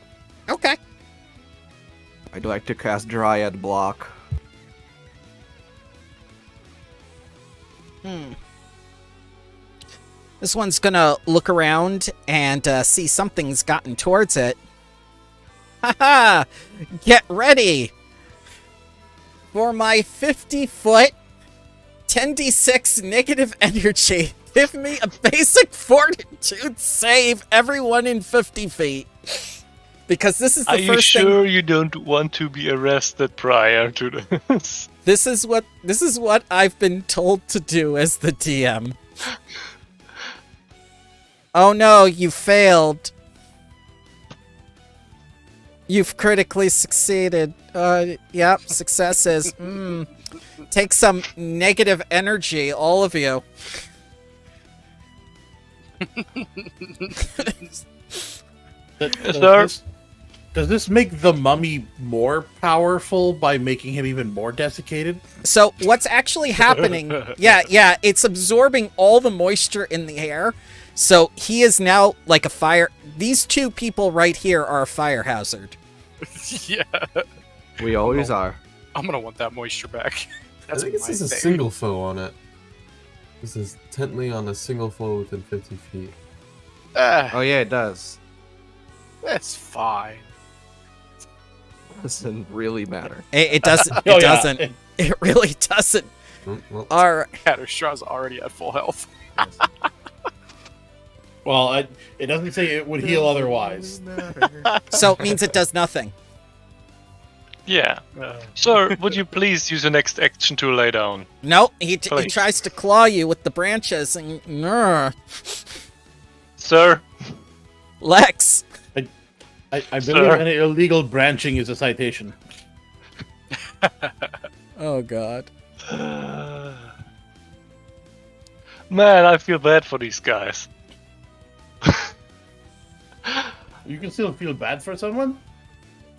Okay. I'd like to cast Dryad Block. This one's gonna look around and see something's gotten towards it. Haha! Get ready! For my 50-foot, 10d6 negative energy, give me a basic fortitude save, everyone in 50 feet. Because this is the Are you first sure thing... you don't want to be arrested prior to this? This is what I've been told to do as the DM. Oh no, you failed. You've critically succeeded. Yep, successes. Take some negative energy, all of you. Does this make the mummy more powerful by making him even more desiccated? So what's actually happening? Yeah, it's absorbing all the moisture in the air. So he is now like a fire. These two people right here are a fire hazard. Yeah. We always are. I'm gonna want that moisture back. I think it my says a thing. single foe on it. This is intently on a single foe within 50 feet. Oh yeah, it does. That's fine. Doesn't really matter. It doesn't. It Oh, yeah. doesn't. It really doesn't. Well, All right. Catastraw's already at full health. Well, it doesn't say it would heal otherwise. So it means it does nothing. Yeah. Sir, would you please use your next action to lay down? No, he Please. tries to claw you with the branches and... Sir, Lex. I believe Sir? any illegal branching is a citation. Oh, God. man, I feel bad for these guys. You can still feel bad for someone?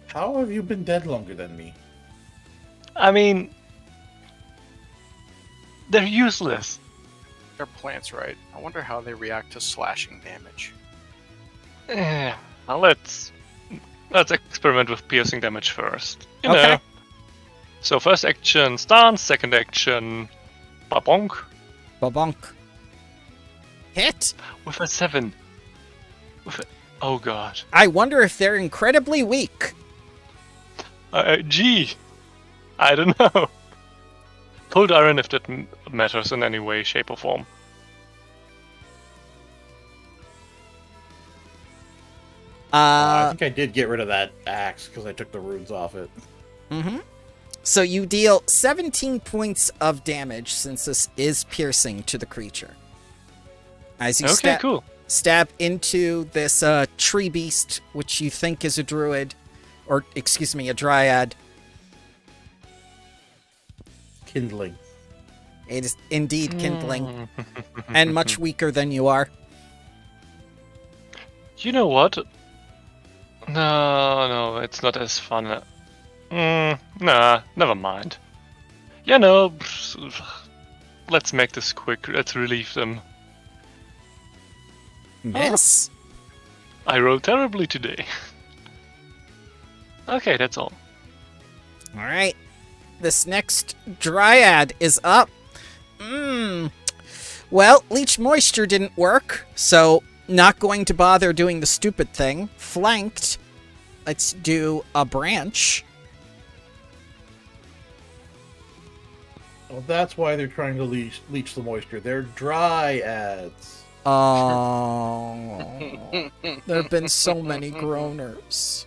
How have you been dead longer than me? I mean, they're useless. They're plants, right? I wonder how they react to slashing damage. Now let's experiment with piercing damage first. You Okay. know. So first action stance, second action babonk Babonk. Hit? with a 7. Oh god. I wonder if they're incredibly weak. Gee, I don't know. Cold iron if that matters in any way, shape, or form. I think I did get rid of that axe because I took the runes off it. So you deal 17 points of damage since this is piercing to the creature. As you Okay, cool. stab into this tree beast, which you think is a druid, or excuse me, a dryad. Kindling. It is indeed kindling, and much weaker than you are. You know what? No, it's not as fun. Nah, never mind. You know, let's make this quick. Let's relieve them. Miss. I rolled terribly today. Okay, that's all. All right. This next dryad is up. Well, Leech Moisture didn't work, so not going to bother doing the stupid thing. Flanked. Let's do a branch. Well, that's why they're trying to leech the moisture. They're dryads. Oh, there have been so many groaners.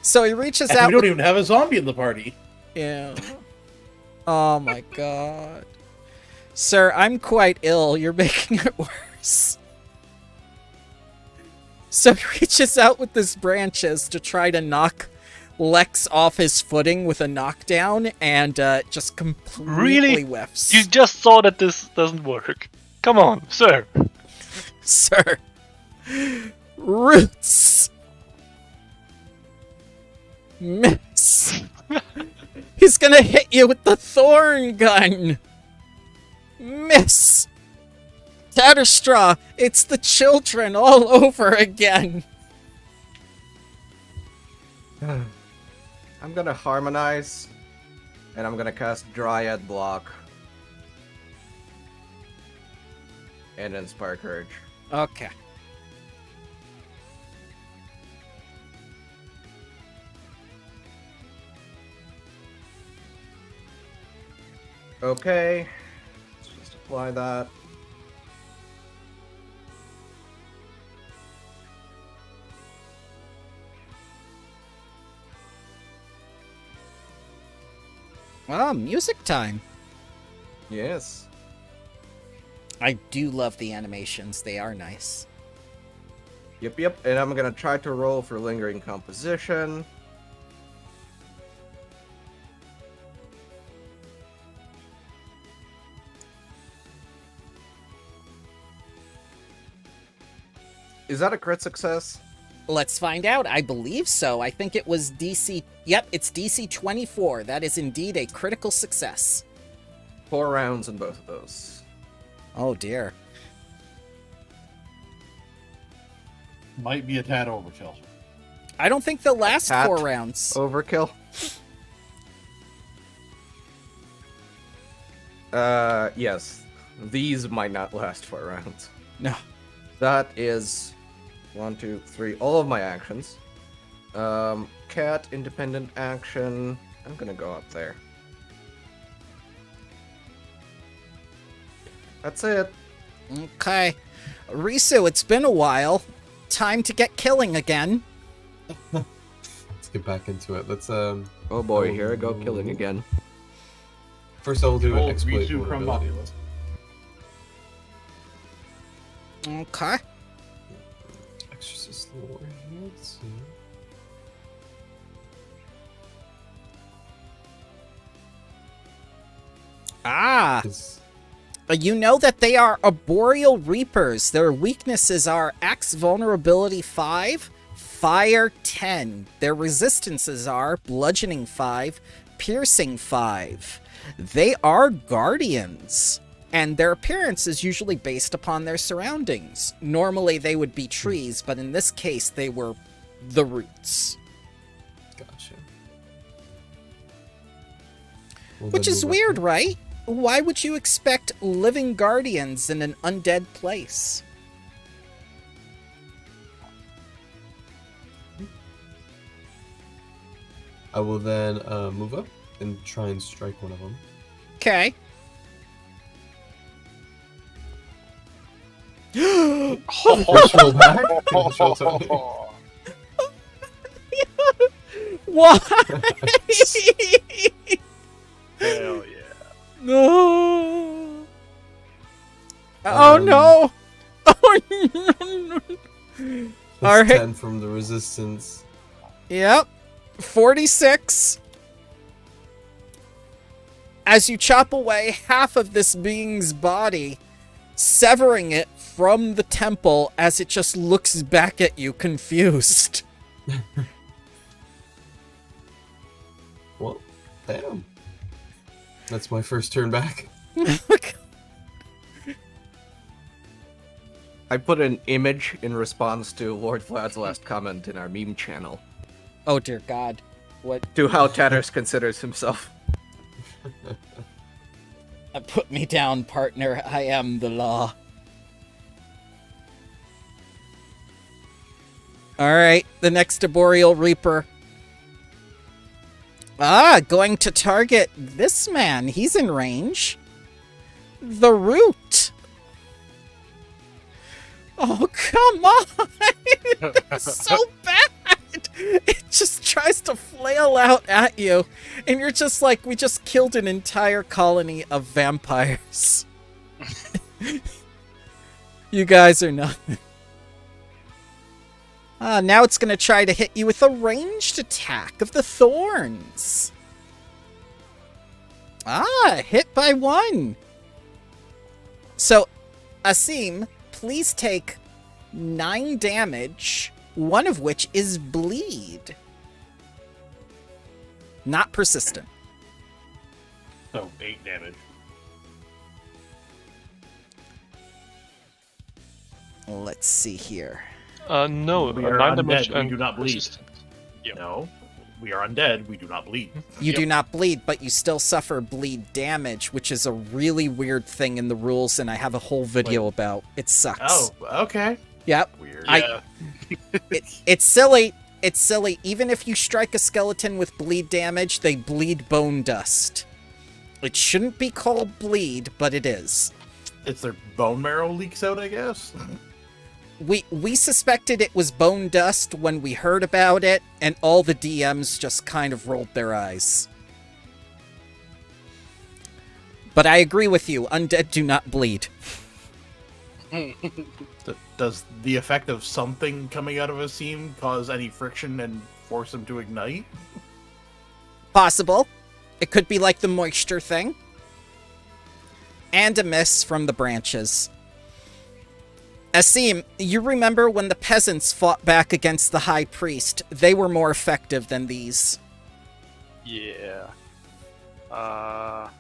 So he reaches And out. we don't even have a zombie in the party. Yeah. Oh my god. Sir, I'm quite ill. You're making it worse. So he reaches out with his branches to try to knock Lex off his footing with a knockdown, and just completely Really? whiffs. You just saw that this doesn't work. Come on, sir. Sir. Roots. Miss. He's gonna hit you with the thorn gun. Miss. Tatterstraw, it's the children all over again. I'm gonna harmonize, and I'm gonna cast Dryad Block. And Inspire Courage. Okay. Okay. Let's just apply that. Oh, music time. Yes. I do love the animations. They are nice. Yep. And I'm gonna try to roll for Lingering Composition. Is that a crit success? Let's find out. I believe so. I think it was DC... Yep, it's DC 24. That is indeed a critical success. 4 rounds in both of those. Oh, dear. Might be a tad overkill. I don't think they'll last Tat 4 rounds. Overkill. Yes. These might not last 4 rounds. No. That is 1, 2, 3. All of my actions. Cat, independent action. I'm gonna go up there. That's it. Okay. Risu, it's been a while. Time to get killing again. Let's get back into it. Let's Oh boy, here I go killing again. First, I will do an Old exploit Risu vulnerability. Crumbopulous. Okay. Exorcist lore here. Let's see. Ah. 'Cause- You know that they are arboreal reapers. Their weaknesses are Axe Vulnerability 5, Fire 10. Their resistances are Bludgeoning 5, Piercing 5. They are guardians, and their appearance is usually based upon their surroundings. Normally they would be trees, but in this case they were the roots. Gotcha. We'll Which then is move up weird, here. right? Why would you expect living guardians in an undead place? I will then move up and try and strike one of them. Okay. First roll back. First roll to- Why? Hell yeah. No. Oh no. Oh no. That's Our hit- 10 from the resistance. Yep. 46. As you chop away half of this being's body, severing it from the temple as it just looks back at you confused. Well, damn. That's my first turn back. I put an image in response to Lord Vlad's last comment in our meme channel. Oh dear God. What? To how Tatters considers himself. Put me down, partner. I am the law. Alright, the next Arboreal Reaper. Going to target this man. He's in range. The Root. Oh, come on! It's so bad! It just tries to flail out at you, and you're just like, we just killed an entire colony of vampires. You guys are nothing. Now it's gonna try to hit you with a ranged attack of the Thorns. Hit by 1. So, Asim, please take 9 damage, one of which is bleed. Not persistent. So 8 damage. Let's see here. No, We are 9 damage undead, we and do not bleed. persistent. Yep. No, we are undead. We do not bleed. You Yep. do not bleed, but you still suffer bleed damage, which is a really weird thing in the rules, and I have a whole video about. It sucks. Oh, okay. Yep. Weird. Yeah. It's silly. It's silly. Even if you strike a skeleton with bleed damage, they bleed bone dust. It shouldn't be called bleed, but it is. It's their bone marrow leaks out, I guess. We suspected it was bone dust when we heard about it, and all the DMs just kind of rolled their eyes. But I agree with you. Undead do not bleed. Does the effect of something coming out of a seam cause any friction and force him to ignite? Possible. It could be like the moisture thing. And a miss from the branches. Asim, you remember when the peasants fought back against the high priest? They were more effective than these. Yeah. So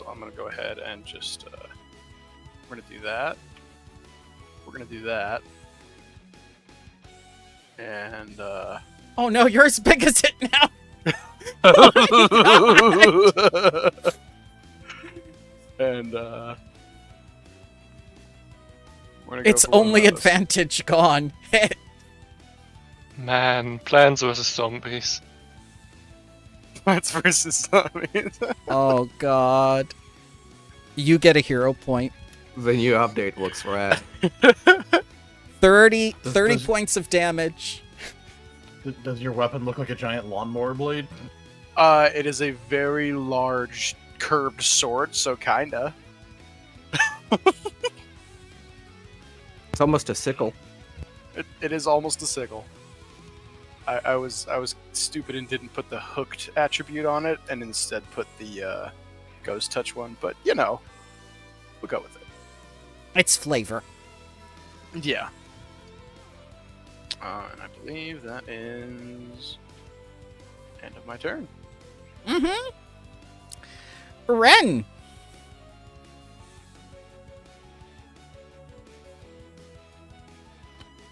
I'm gonna go ahead and just we're gonna do that. We're gonna do that. And Oh no, you're as big as it now! and we're gonna go It's for one of only those. advantage gone. Man, Plants vs. Zombies. Plants versus zombies. Oh god. You get a hero point. The new update looks rad. 30 Does- points of damage. Does your weapon look like a giant lawnmower blade? It is a very large curved sword, so kinda. It's almost a sickle. It is almost a sickle. I was stupid and didn't put the hooked attribute on it, and instead put the ghost touch one. But you know, we'll go with it. It's flavor. Yeah. And I believe that is end of my turn. Mm-hmm. Ren.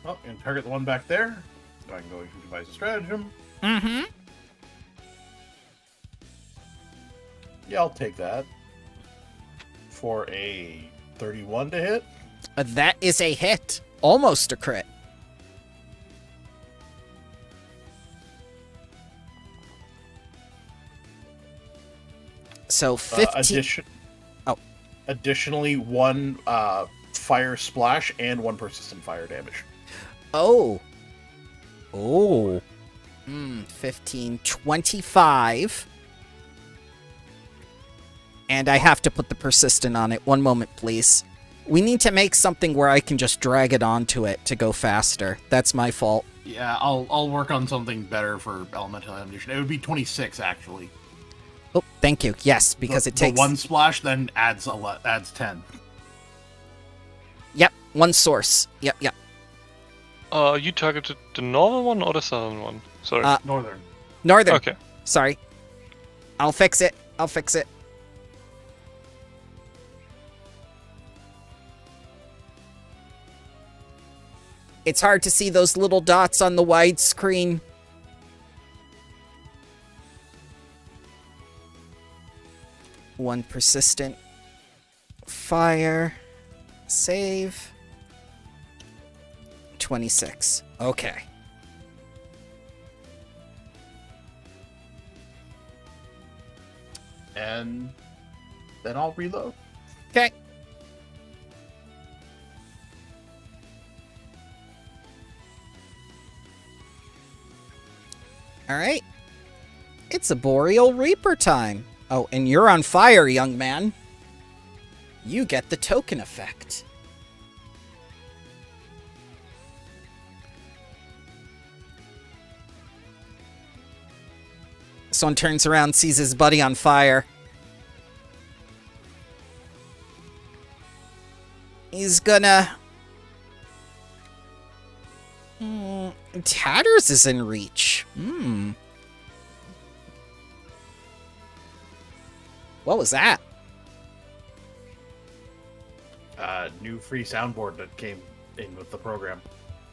Oh, and target the one back there. So I'm going to devise a stratagem. Mm-hmm. Yeah, I'll take that. For a 31 to hit. That is a hit. Almost a crit. So 15. Oh. Additionally, 1 fire splash and 1 persistent fire damage. Oh. 15, 25. And I have to put the persistent on it. One moment, please. We need to make something where I can just drag it onto it to go faster. That's my fault. Yeah, I'll work on something better for elemental ammunition. It would be 26 actually. Oh, thank you. Yes, because it takes... the 1 splash then adds 10. Yep, 1 source. Yep. You targeted the northern one or the southern one? Sorry. Northern. Northern. Okay. Sorry. I'll fix it. It's hard to see those little dots on the wide screen. One persistent. fire. Save. 26. Okay. And then I'll reload. Okay. Alright. It's a Boreal Reaper time. Oh, and you're on fire, young man. You get the token effect. Someone turns around, sees his buddy on fire. He's gonna... Tatters is in reach. What was that? New free soundboard that came in with the program.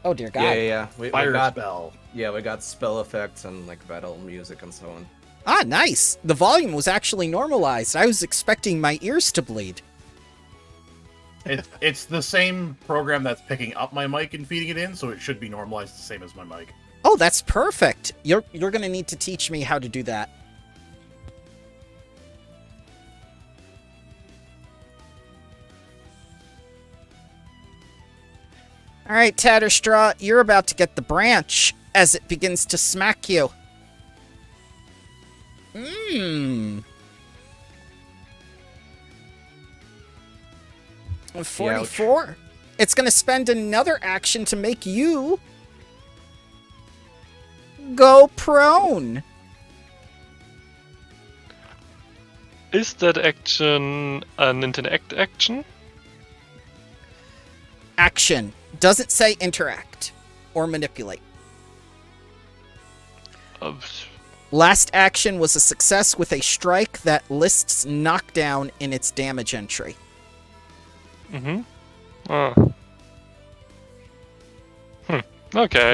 Oh dear God. Yeah. We Fire got, spell. yeah, we got spell effects and like battle music and so on. Ah, nice. The volume was actually normalized. I was expecting my ears to bleed. It's the same program that's picking up my mic and feeding it in, so it should be normalized the same as my mic. Oh, that's perfect. You're gonna need to teach me how to do that. All right, Tatterstraw, you're about to get the branch as it begins to smack you. 44. It's going to spend another action to make you go prone. Is that action an interact action? Action. Doesn't say interact or manipulate. Last action was a success with a strike that lists knockdown in its damage entry. Okay.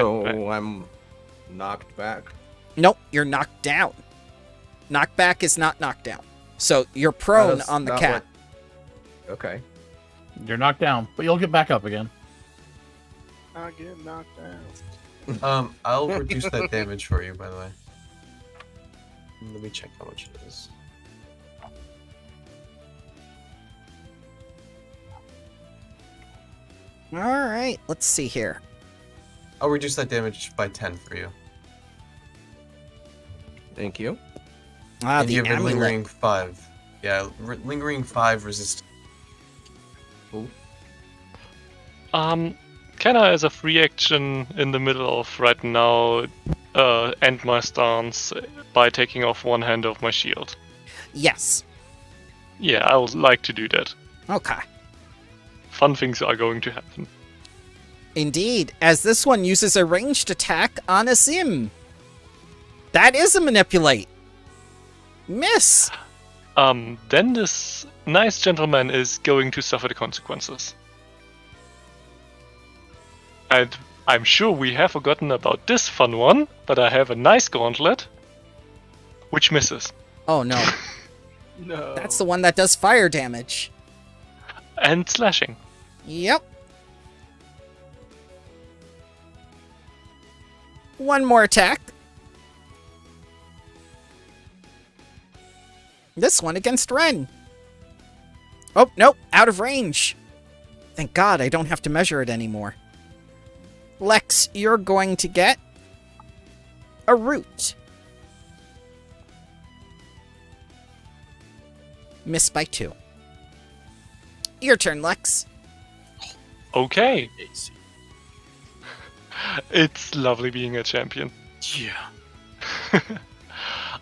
So I'm knocked back. Nope, you're knocked down. Knockback is not knockdown. So you're prone That's on the not cat. Okay. You're knocked down, but you'll get back up again. I get knocked down. I'll reduce that damage for you, by the way. Let me check how much it is. Alright, let's see here. I'll reduce that damage by 10 for you. Thank you. Ah, And the you have a amulet. lingering 5. Yeah, lingering 5 resist. Can I, as a free action in the middle of right now, end my stance by taking off one hand of my shield? Yes. Yeah, I would like to do that. Okay. Fun things are going to happen. Indeed, as this one uses a ranged attack on a Zim. That is a manipulate. Miss. Then this nice gentleman is going to suffer the consequences. And I'm sure we have forgotten about this fun one, but I have a nice gauntlet, which misses. Oh no. No. That's the one that does fire damage. And slashing. Yep. One more attack. This one against Ren. Oh, nope, out of range. Thank God I don't have to measure it anymore. Lex, you're going to get a root. Miss by 2. Your turn, Lex. Okay. AC. It's lovely being a champion. Yeah.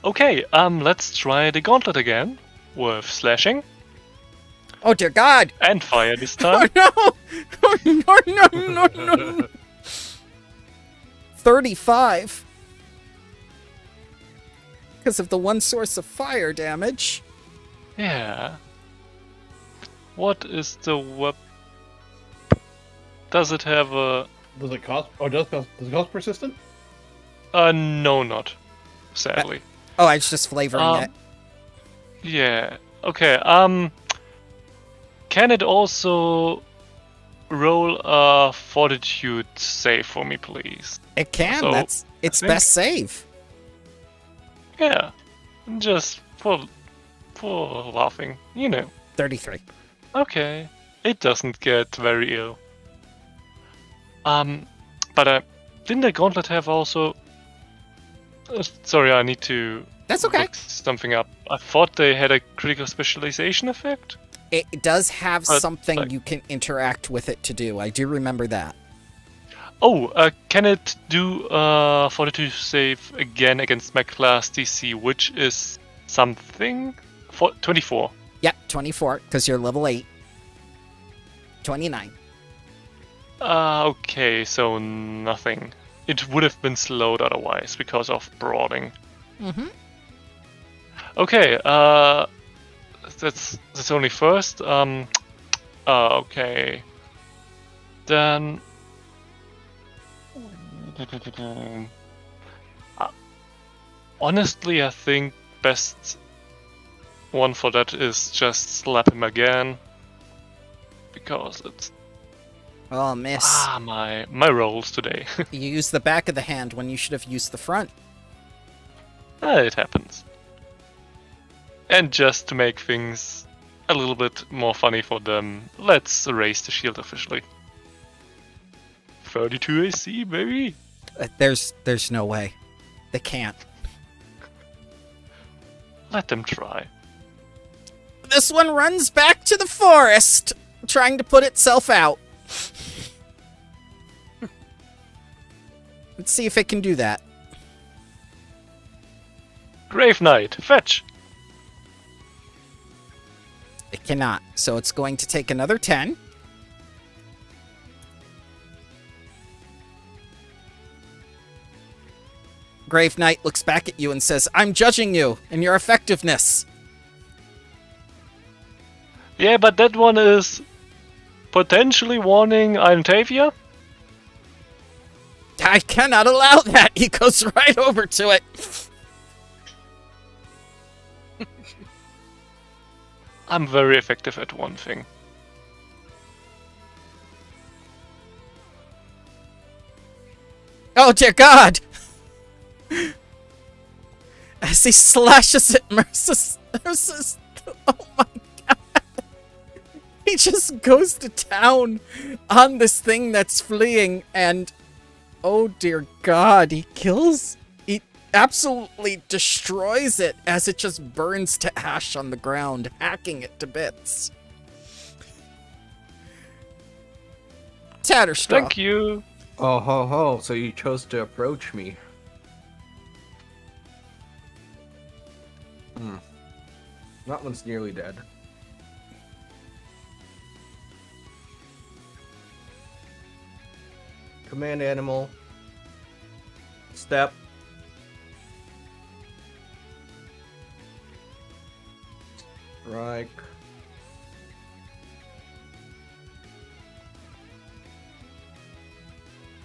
Okay, let's try the gauntlet again with slashing Oh dear God! and fire this Oh time. no! Oh, no! 35. Because of the one source of fire damage. Yeah. What is the weapon? Does it have a? Does it cost? Oh, does it cost persistent? No, not. Sadly. Oh, I was just flavoring it. Yeah. Okay. can it also roll a fortitude save for me, please? It can. So, That's its think- best save. Yeah, just for laughing, 33. Okay, it doesn't get very ill. But didn't the gauntlet have also? Sorry, I need to That's okay. look something up. I thought they had a critical specialization effect. It does have But, something like- you can interact with it to do. I do remember that. Oh, can it do fortitude save again against my class DC, which is something? 24. Yep, 24, because you're level 8. 29. Okay, so nothing. It would have been slowed otherwise because of brawling. Mm-hmm. Okay, that's only first. Okay. Then honestly, I think best one for that is just slap him again. Because it's Oh, miss. my rolls today. You used the back of the hand when you should have used the front. It happens. And just to make things a little bit more funny for them, let's raise the shield officially. 32 AC, baby. There's no way. They can't. Let them try. This one runs back to the forest, trying to put itself out. Let's see if it can do that. Grave Knight, fetch! It cannot, so it's going to take another 10. Grave Knight looks back at you and says, I'm judging you and your effectiveness. Yeah, but that one is potentially warning Iron Taviah. I cannot allow that. He goes right over to it. I'm very effective at one thing. Oh, dear God. As he slashes at Mercis. Oh my God. He just goes to town on this thing that's fleeing and oh dear God, he absolutely destroys it as it just burns to ash on the ground, hacking it to bits. Tatterstraw. Thank you. Oh ho ho! So you chose to approach me. That one's nearly dead. Command animal. Step. Strike.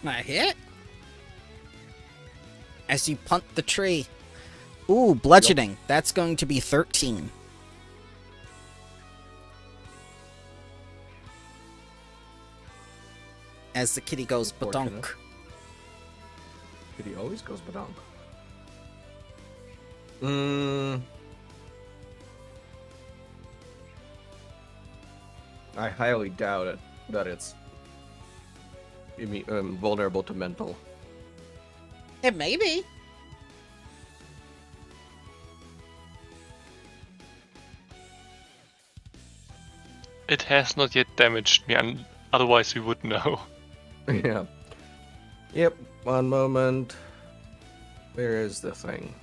A hit? As you punt the tree. Ooh, bludgeoning. That's going to be 13. As the kitty goes Unfortunate. badonk. He always goes badonk. I highly doubt it that it's vulnerable to mental. It may be. It has not yet damaged me, and otherwise we would know. Yeah. Yep. One moment. Where is the thing?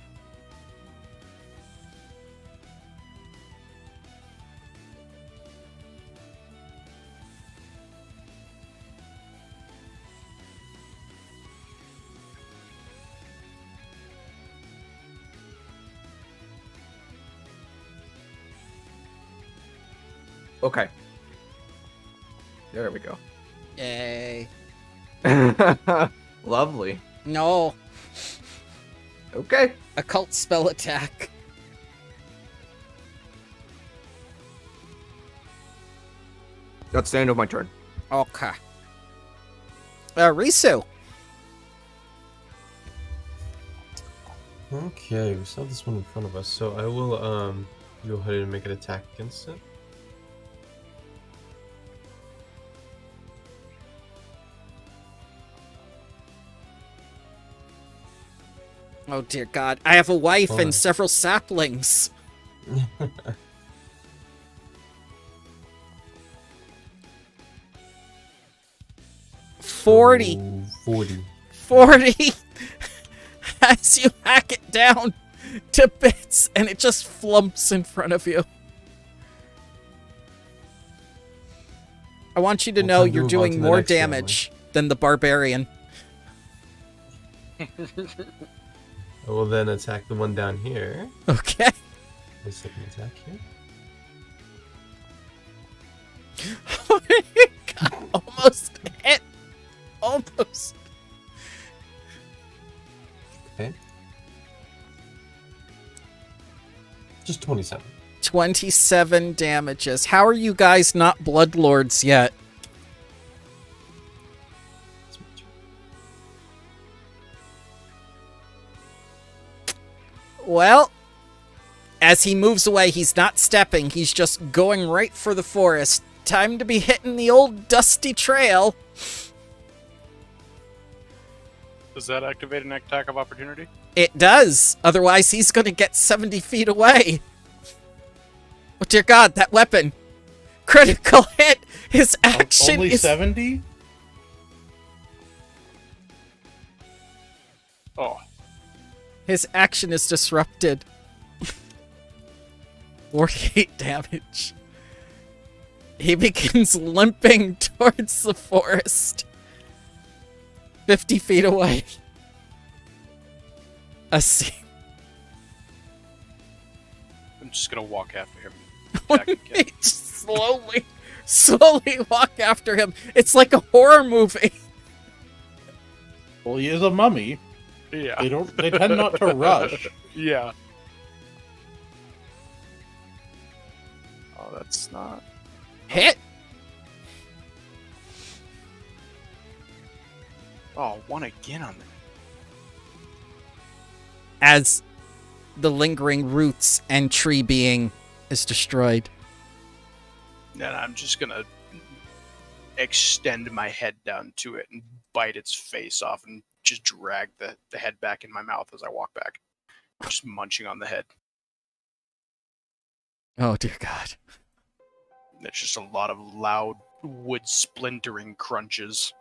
Okay. There we go. Yay. Lovely. No. Okay. Occult spell attack. That's the end of my turn. Okay. Risu. Okay, we saw this one in front of us, so I will go ahead and make an attack against it. Oh dear God! I have a wife Hold and on. several saplings. 40. Oh, 40. 40 as you hack it down to bits and it just flumps in front of you. I want you to What know can I you're do about doing the more next family? damage than the barbarian. I will then attack the one down here. Okay. My second attack here. Oh my God, almost hit. Almost. Okay. Just 27. 27 damages. How are you guys not Bloodlords yet? That's my turn. Well, as he moves away, he's not stepping. He's just going right for the forest. Time to be hitting the old dusty trail. Does that activate an attack of opportunity? It does. Otherwise, he's going to get 70 feet away. Oh, dear God, that weapon. Critical hit. His action Only is... 70? Oh, His action is disrupted. 48 damage. He begins limping towards the forest. 50 feet away. A scene. I'm just gonna walk after him. And attack again. Just slowly walk after him. It's like a horror movie. Well, he is a mummy. Yeah. They tend not to rush. Yeah. Oh, that's not. Hit. Oh, one again on the. As the lingering roots and tree being is destroyed. Then I'm just gonna extend my head down to it and bite its face off and just drag the head back in my mouth as I walk back. Just munching on the head. Oh, dear God. It's just a lot of loud wood splintering crunches.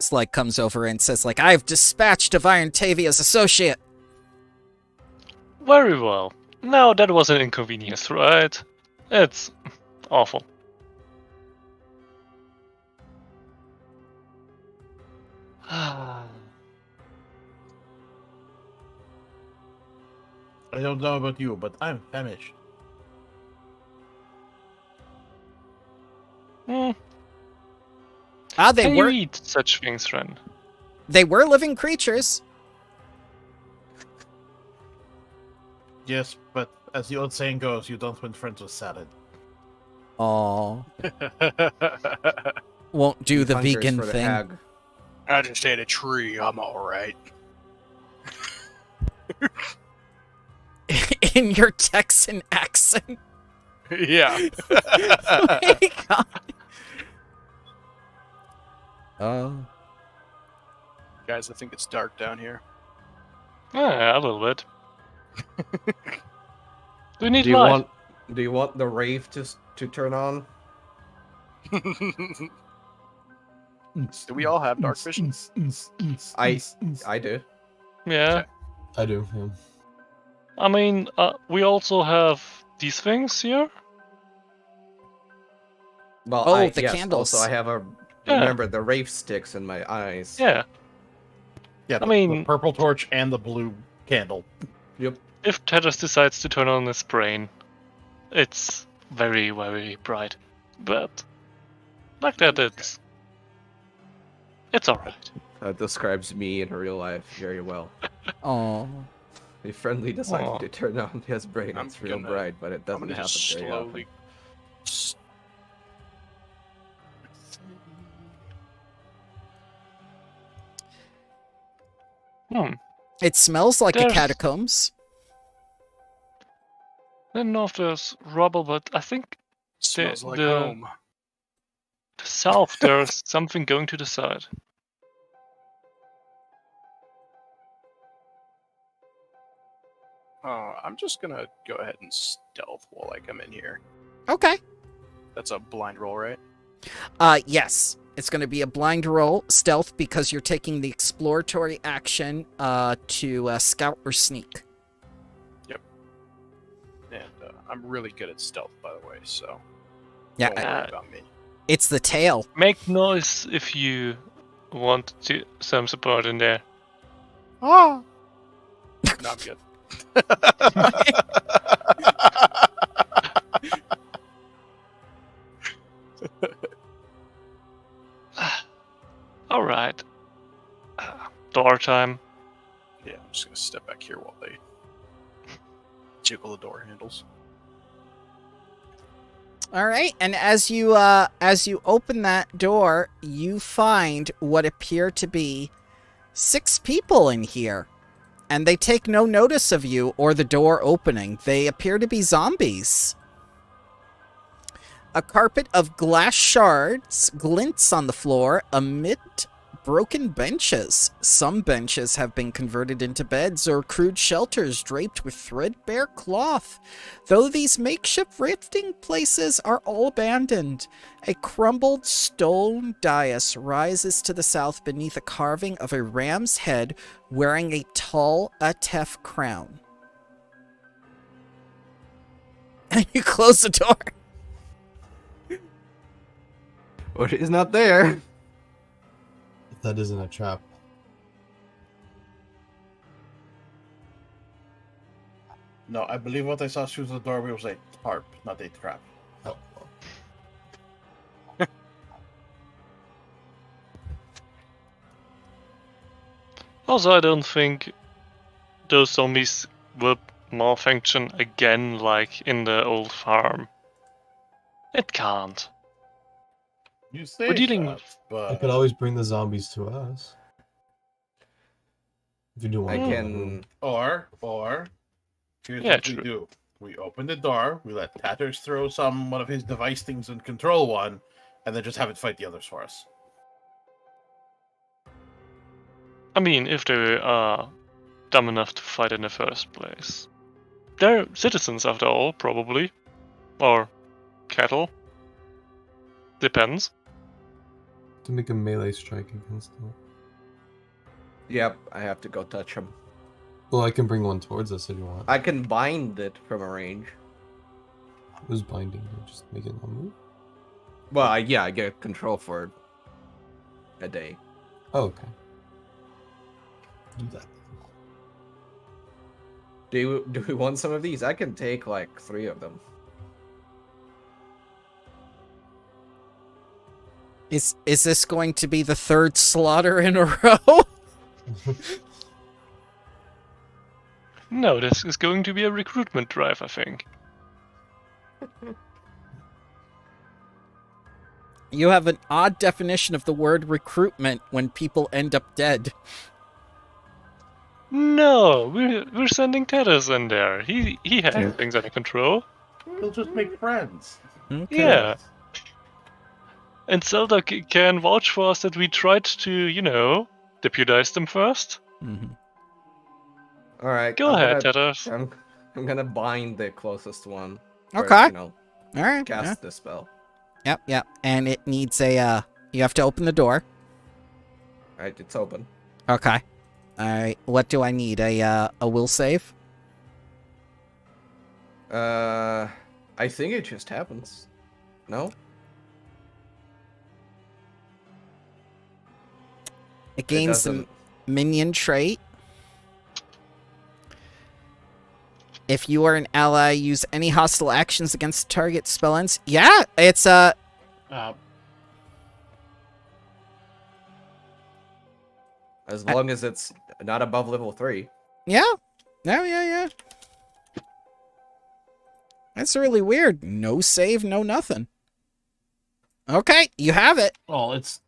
Slug comes over and says, like, I've dispatched of Iron Taviah's associate. Very well. Now that was an inconvenience, right? It's awful. I don't know about you, but I'm famished. Hmm. They Can were you eat such things, Ren? they were living creatures. Yes, but as the old saying goes, you don't win friends with salad. Aw. Won't do the Hunters vegan for the thing. hag. I just ate a tree. I'm alright. In your Texan accent. Yeah. Oh my God. Oh. Guys, I think it's dark down here. Yeah, a little bit. Do you need Do you light? want the rave to turn on? Do we all have dark vision? I do. Yeah. I do, yeah. I mean, we also have these things here. Well, Oh, the candles. Also, I have a Yeah. remember the rave sticks in my eyes. Yeah. Yeah, I mean- the purple torch and the blue candle. Yep. If Tedros decides to turn on his brain, it's very, very bright. But like that, it's alright. That describes me in real life very well. Oh. A friendly decided Aw. to turn on his brain. I'm It's real gonna- bright, but it I'm doesn't gonna happen just very often. It smells like a There's- catacombs. I don't know if there's rubble, but I think Smells like the- home. to the south there's something going to the side. I'm just gonna go ahead and stealth while I come in here. Okay. That's a blind roll, right? Yes. It's going to be a blind roll, stealth, because you're taking the exploratory action to scout or sneak. And I'm really good at stealth, by the way, so Yeah, don't worry about me. it's the tail. Make noise if you want some support in there. No, I'm good. All right. Door time. Yeah, I'm just gonna step back here while they jiggle the door handles. All right, and as you open that door, you find what appear to be 6 people in here, and they take no notice of you or the door opening. They appear to be zombies. A carpet of glass shards glints on the floor amid broken benches. Some benches have been converted into beds or crude shelters draped with threadbare cloth, though these makeshift resting places are all abandoned. A crumbled stone dais rises to the south beneath a carving of a ram's head wearing a tall Atef crown. And you close the door. But he's not there. That isn't a trap. No, I believe what I saw through the doorway was a tarp, not a trap. Oh, well. Also, I don't think those zombies will malfunction again like in the old farm. It can't. You say We're dealing that, with- I but could always bring the zombies to us. If you do want I to. can. or here's Yeah, what true. we do. We open the door, we let Tatters throw one of his device things and control one, and then just have it fight the others for us. I mean, if they are dumb enough to fight in the first place. They're citizens after all, probably. Or cattle. Depends. To make a melee strike against them. Yep, I have to go touch him. Well, I can bring one towards us if you want. I can bind it from a range. Who's binding? Just make it not move? Well, I get control for a day. Oh, okay. Do that. Do we want some of these? I can take like 3 of them. Is this going to be the 3rd slaughter in a row? No, this is going to be a recruitment drive, I think. You have an odd definition of the word recruitment when people end up dead. No, we're sending Tedders in there. He has things under control. We'll just make friends. Okay. Yeah. And Zelda can vouch for us that we tried to, deputize them first. Mhm. All right. Go ahead, Tedders. I'm gonna bind the closest one. first, Okay. You know, All right. cast Yeah. the spell. Yep. And it needs a, you have to open the door. All right, it's open. Okay. All right. What do I need? A will save? I think it just happens. No? It gains the doesn't. minion trait. If you are an ally, use any hostile actions against target spell ends. Yeah, it's Uh, As long as it's not above level 3. yeah. No, yeah. That's really weird. No save, no nothing. Okay, you have it. well, it's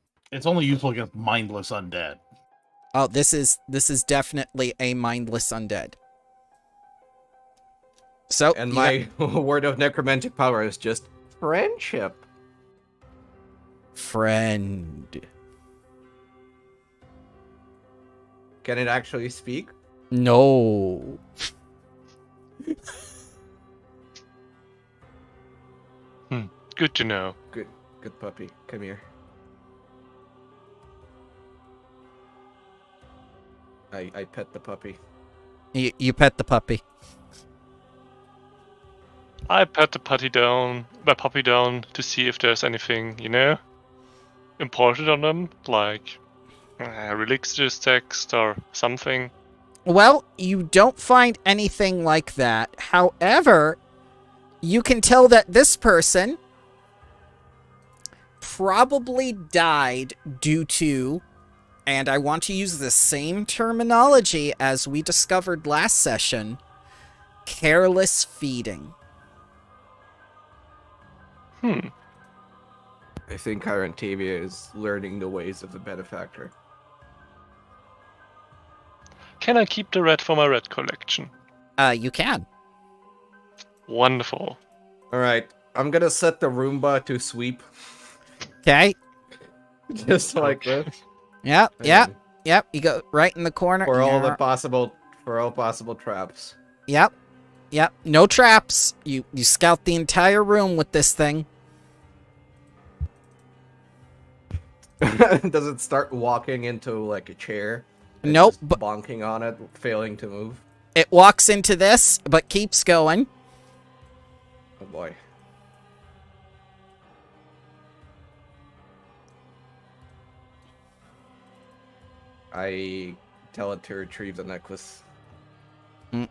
only useful against mindless undead. Oh, this is definitely a mindless undead. So, And you got my word of necromantic power is just friendship. friend. Can it actually speak? No. Good to know. Good puppy. Come here. I pet the puppy. You pet the puppy. I pat the puppy down to see if there's anything, important on them, like religious text or something. Well, you don't find anything like that. However, you can tell that this person probably died due to, and I want to use the same terminology as we discovered last session, careless feeding. I think Iron Taviah is learning the ways of the benefactor. Can I keep the red for my red collection? You can. Wonderful. Alright, I'm gonna set the Roomba to sweep. Okay. Just like this. Yep. And You go right in the corner. For all Yeah. possible traps. Yep. No traps. You scout the entire room with this thing. Does it start walking into like a chair? and Nope, just but bonking on it, failing to move. it walks into this, but keeps going. Oh boy. I tell it to retrieve the necklace.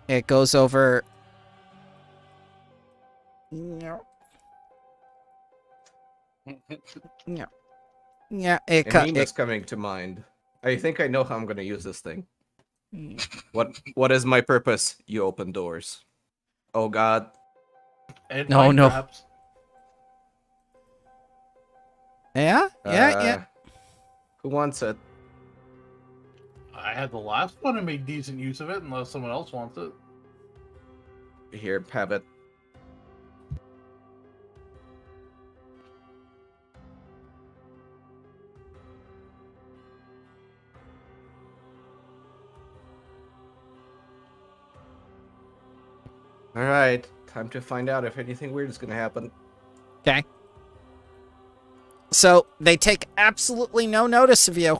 It goes over. No. No. Yeah, A meme is coming to mind. I think I know how I'm gonna use this thing. What is my purpose? You open doors. Oh god. And No, mine, no. perhaps. Yeah. Who wants it? I had the last one and made decent use of it, unless someone else wants it. Here, have it. Alright, time to find out if anything weird is gonna happen. Okay. So they take absolutely no notice of you.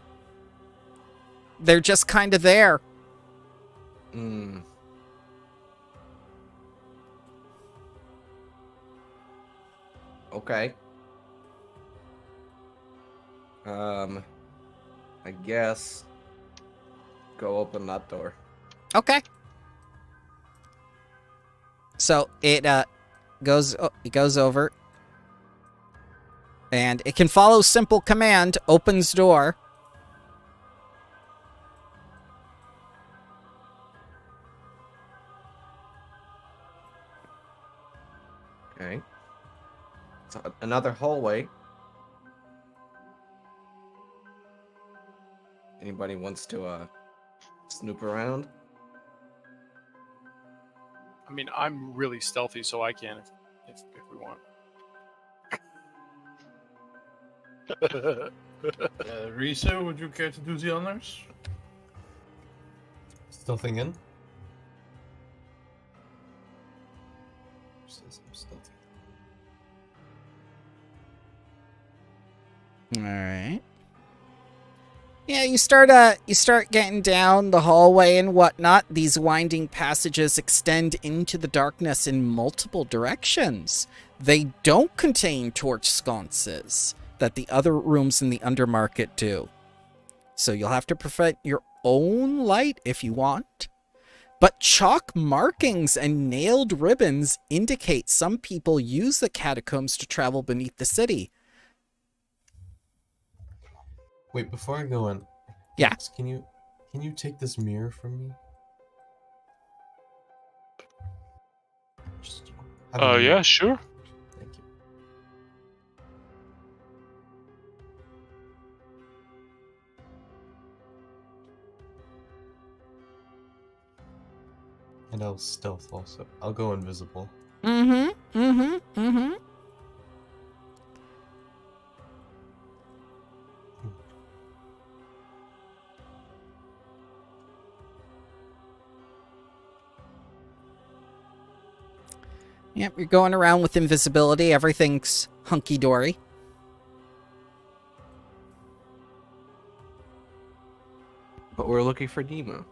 They're just kind of there. Okay. I guess go open that door. Okay. So it goes over, and it can follow simple command. Opens door. Okay. So another hallway. Anybody wants to snoop around? I mean, I'm really stealthy, so I can if we want. Risa, would you care to do the honors? Stealthing in? Says I'm stealthy. All right. Yeah, you start getting down the hallway and whatnot. These winding passages extend into the darkness in multiple directions. They don't contain torch sconces that the other rooms in the undermarket do. So you'll have to prevent your own light if you want. But chalk markings and nailed ribbons indicate some people use the catacombs to travel beneath the city. Wait, before I go in, Yeah. Max, can you take this mirror from me? Just have a Yeah, mirror. sure. Thank you. And I'll stealth also. I'll go invisible. Mm-hmm. Mm-hmm. Mm-hmm. Yep, you're going around with invisibility. Everything's hunky-dory. But we're looking for Nemo.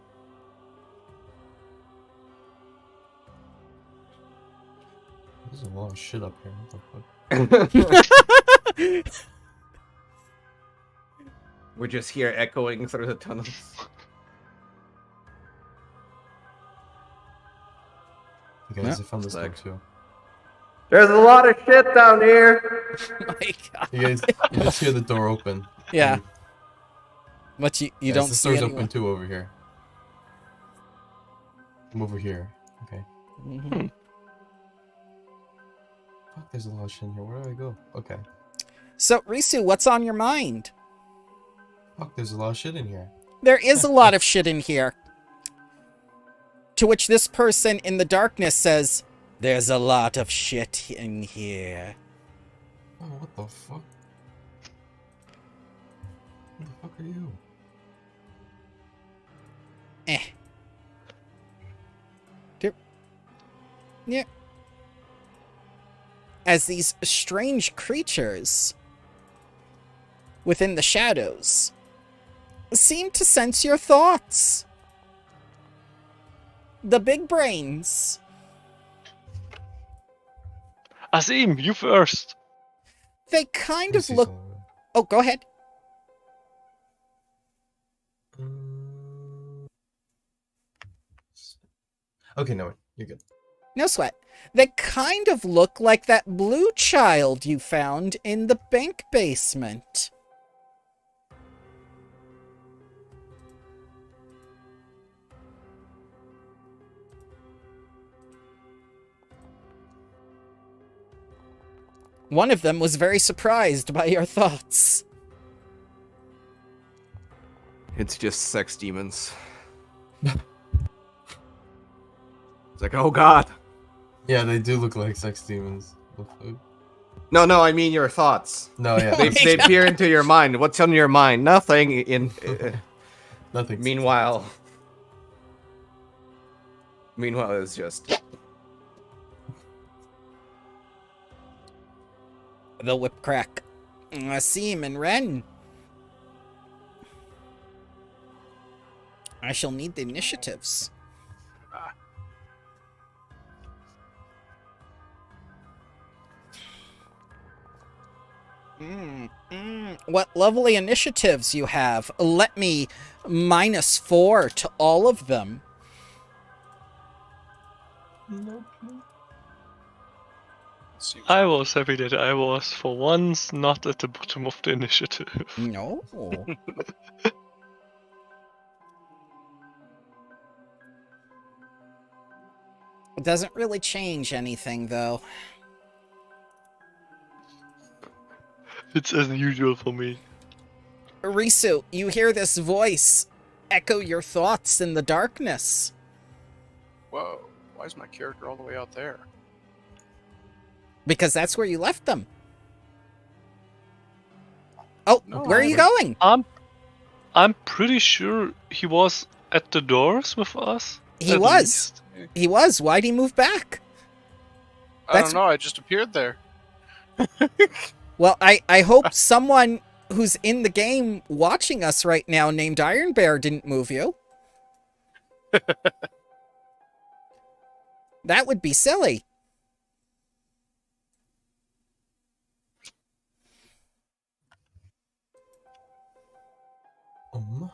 There's a lot of shit up here. What the fuck? We're just here echoing through the tunnels. You guys, Yeah. I found this Like- book too. There's a lot of shit down here. My God. You guys, you just hear the door open. Yeah. and- But you Guys, don't the see door's anyone. open too over here. I'm over here. Okay. Mhm. Fuck, there's a lot of shit in here. Where do I go? Okay. So, Risu, what's on your mind? Fuck, there's a lot of shit in here. There is a lot of shit in here. To which this person in the darkness says, "There's a lot of shit in here." Oh, what the fuck? Who the fuck are you? Yeah. As these strange creatures within the shadows seem to sense your thoughts. The big brains. Azim, you first. They kind Let me of see look. something. Oh, go ahead. Okay, no, you're good. No sweat. They kind of look like that blue child you found in the bank basement. One of them was very surprised by your thoughts. It's just sex demons. It's like, oh god. Yeah, they do look like sex demons. The fuck? No, I mean your thoughts. No, yeah, They peer into your mind. What's on your mind? Nothing. nothing. Meanwhile, it's just The whip crack. Asim and Ren. I shall need the initiatives. What lovely initiatives you have. Let me -4 to all of them. Nope. Seems I was happy that I was, for once, not at the bottom of the initiative. No. It doesn't really change anything, though. It's as usual for me. Risu, you hear this voice echo your thoughts in the darkness. Whoa, why is my character all the way out there? Because that's where you left them. Oh, No, where are you I going? I'm pretty sure he was at the doors with us. He at was. least. He was. Why'd he move back? I That's- don't know, I just appeared there. Well, I hope someone who's in the game watching us right now named Iron Bear didn't move you. That would be silly.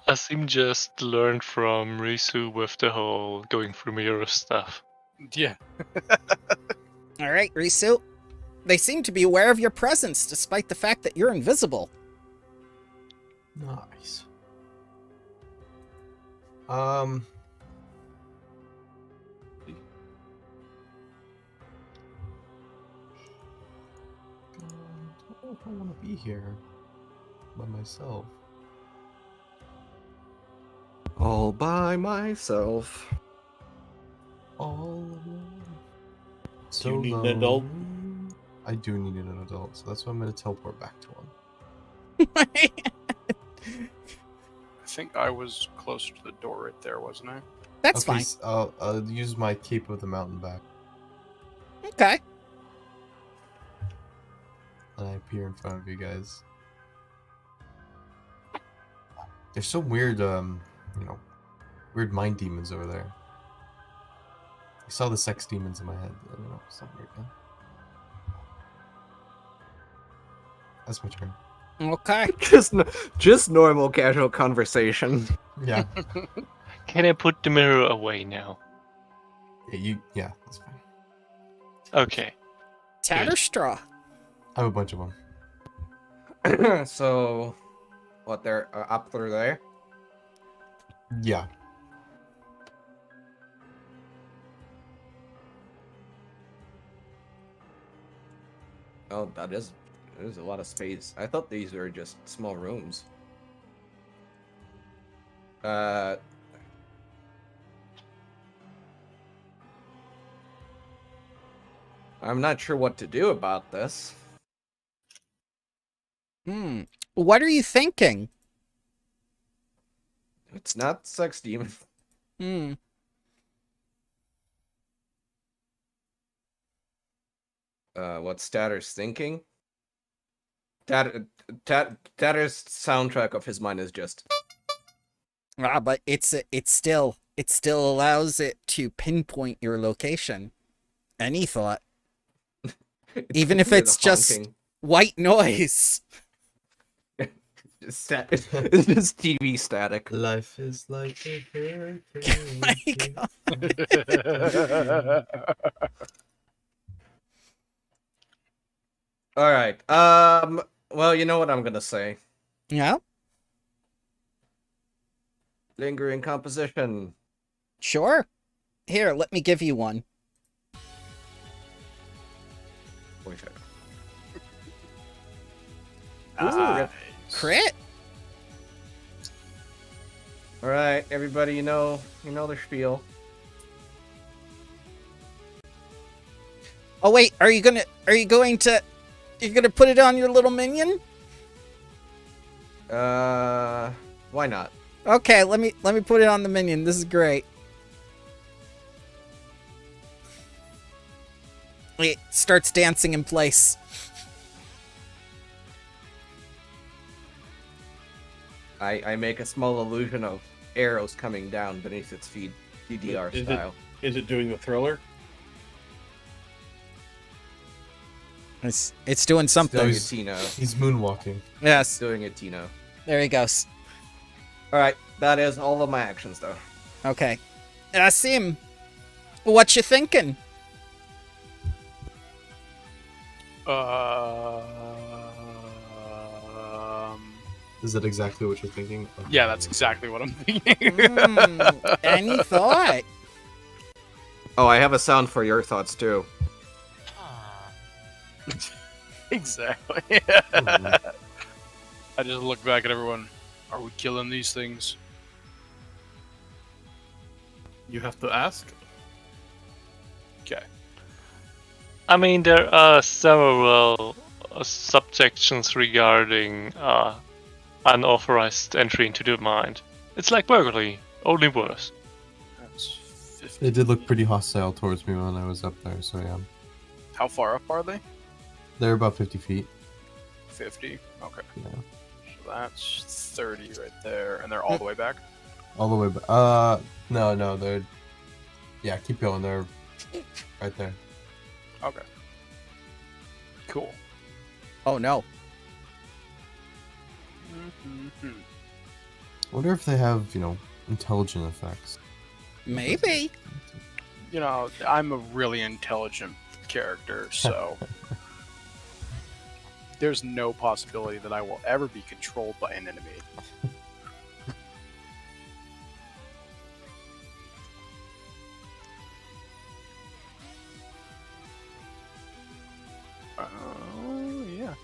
Asim just learned from Risu with the whole going through mirrors stuff. Yeah. All right, Risu. They seem to be aware of your presence, despite the fact that you're invisible. Nice. I don't know if I want to be here by myself. all by myself. All alone. Do you need an adult? lonely. I do need an adult, so that's why I'm gonna teleport back to one. I think I was closer to the door right there, wasn't I? That's Okay, fine. I'll use my Cape of the Mountain back, Okay. and I appear in front of you guys. There's some weird, weird mind demons over there. I saw the sex demons in my head. I don't know, something weird. Man. That's my turn. Okay. Just normal casual conversation. Yeah, Can I put the mirror away now? yeah, that's fine. Okay. Tatterstraw. I have a bunch of them. So, what, they're up through there? Yeah. Oh, there's a lot of space. I thought these were just small rooms. I'm not sure what to do about this. What are you thinking? It's not sex demon. What Statter's thinking? Tatter's soundtrack of his mind is just... But it still allows it to pinpoint your location. Any thought, even if it's just haunting. white noise. It's just TV static. Life is like a Oh hurricane. my God. All right. Well, you know what I'm gonna say. Yeah, Lingering composition. sure. Here, let me give you one. Crit. All right, everybody. You know the spiel. Oh wait, you're gonna put it on your little minion? Why not? Okay, let me put it on the minion. This is great. It starts dancing in place. I make a small illusion of arrows coming down beneath its feet, DDR style. Is it doing the thriller? It's doing something. Doing it, Tino. He's moonwalking. Yes, Doing it, Tino. there he goes. All right, that is all of my actions, though. Okay. Sim, what you thinking? Is that exactly what you're thinking? Okay. Yeah, that's exactly what I'm thinking. Any thought? Oh, I have a sound for your thoughts too. Exactly. Mhm. I just look back at everyone. Are we killing these things? You have to ask. Okay. I mean, there are several subsections regarding unauthorized entry into the mind. It's like burglary, only worse. That's 50. They did look pretty hostile towards me when I was up there, so yeah. How far up are they? They're about 50 feet. 50. Okay. Yeah. So that's 30 right there, and they're all the way back. All the way back. No, they're... Yeah, keep going. They're right there. Okay. Cool. Oh no. Mm-hmm. I wonder if they have, intelligent effects. Maybe. You know, I'm a really intelligent character, so there's no possibility that I will ever be controlled by an enemy. Oh, yeah.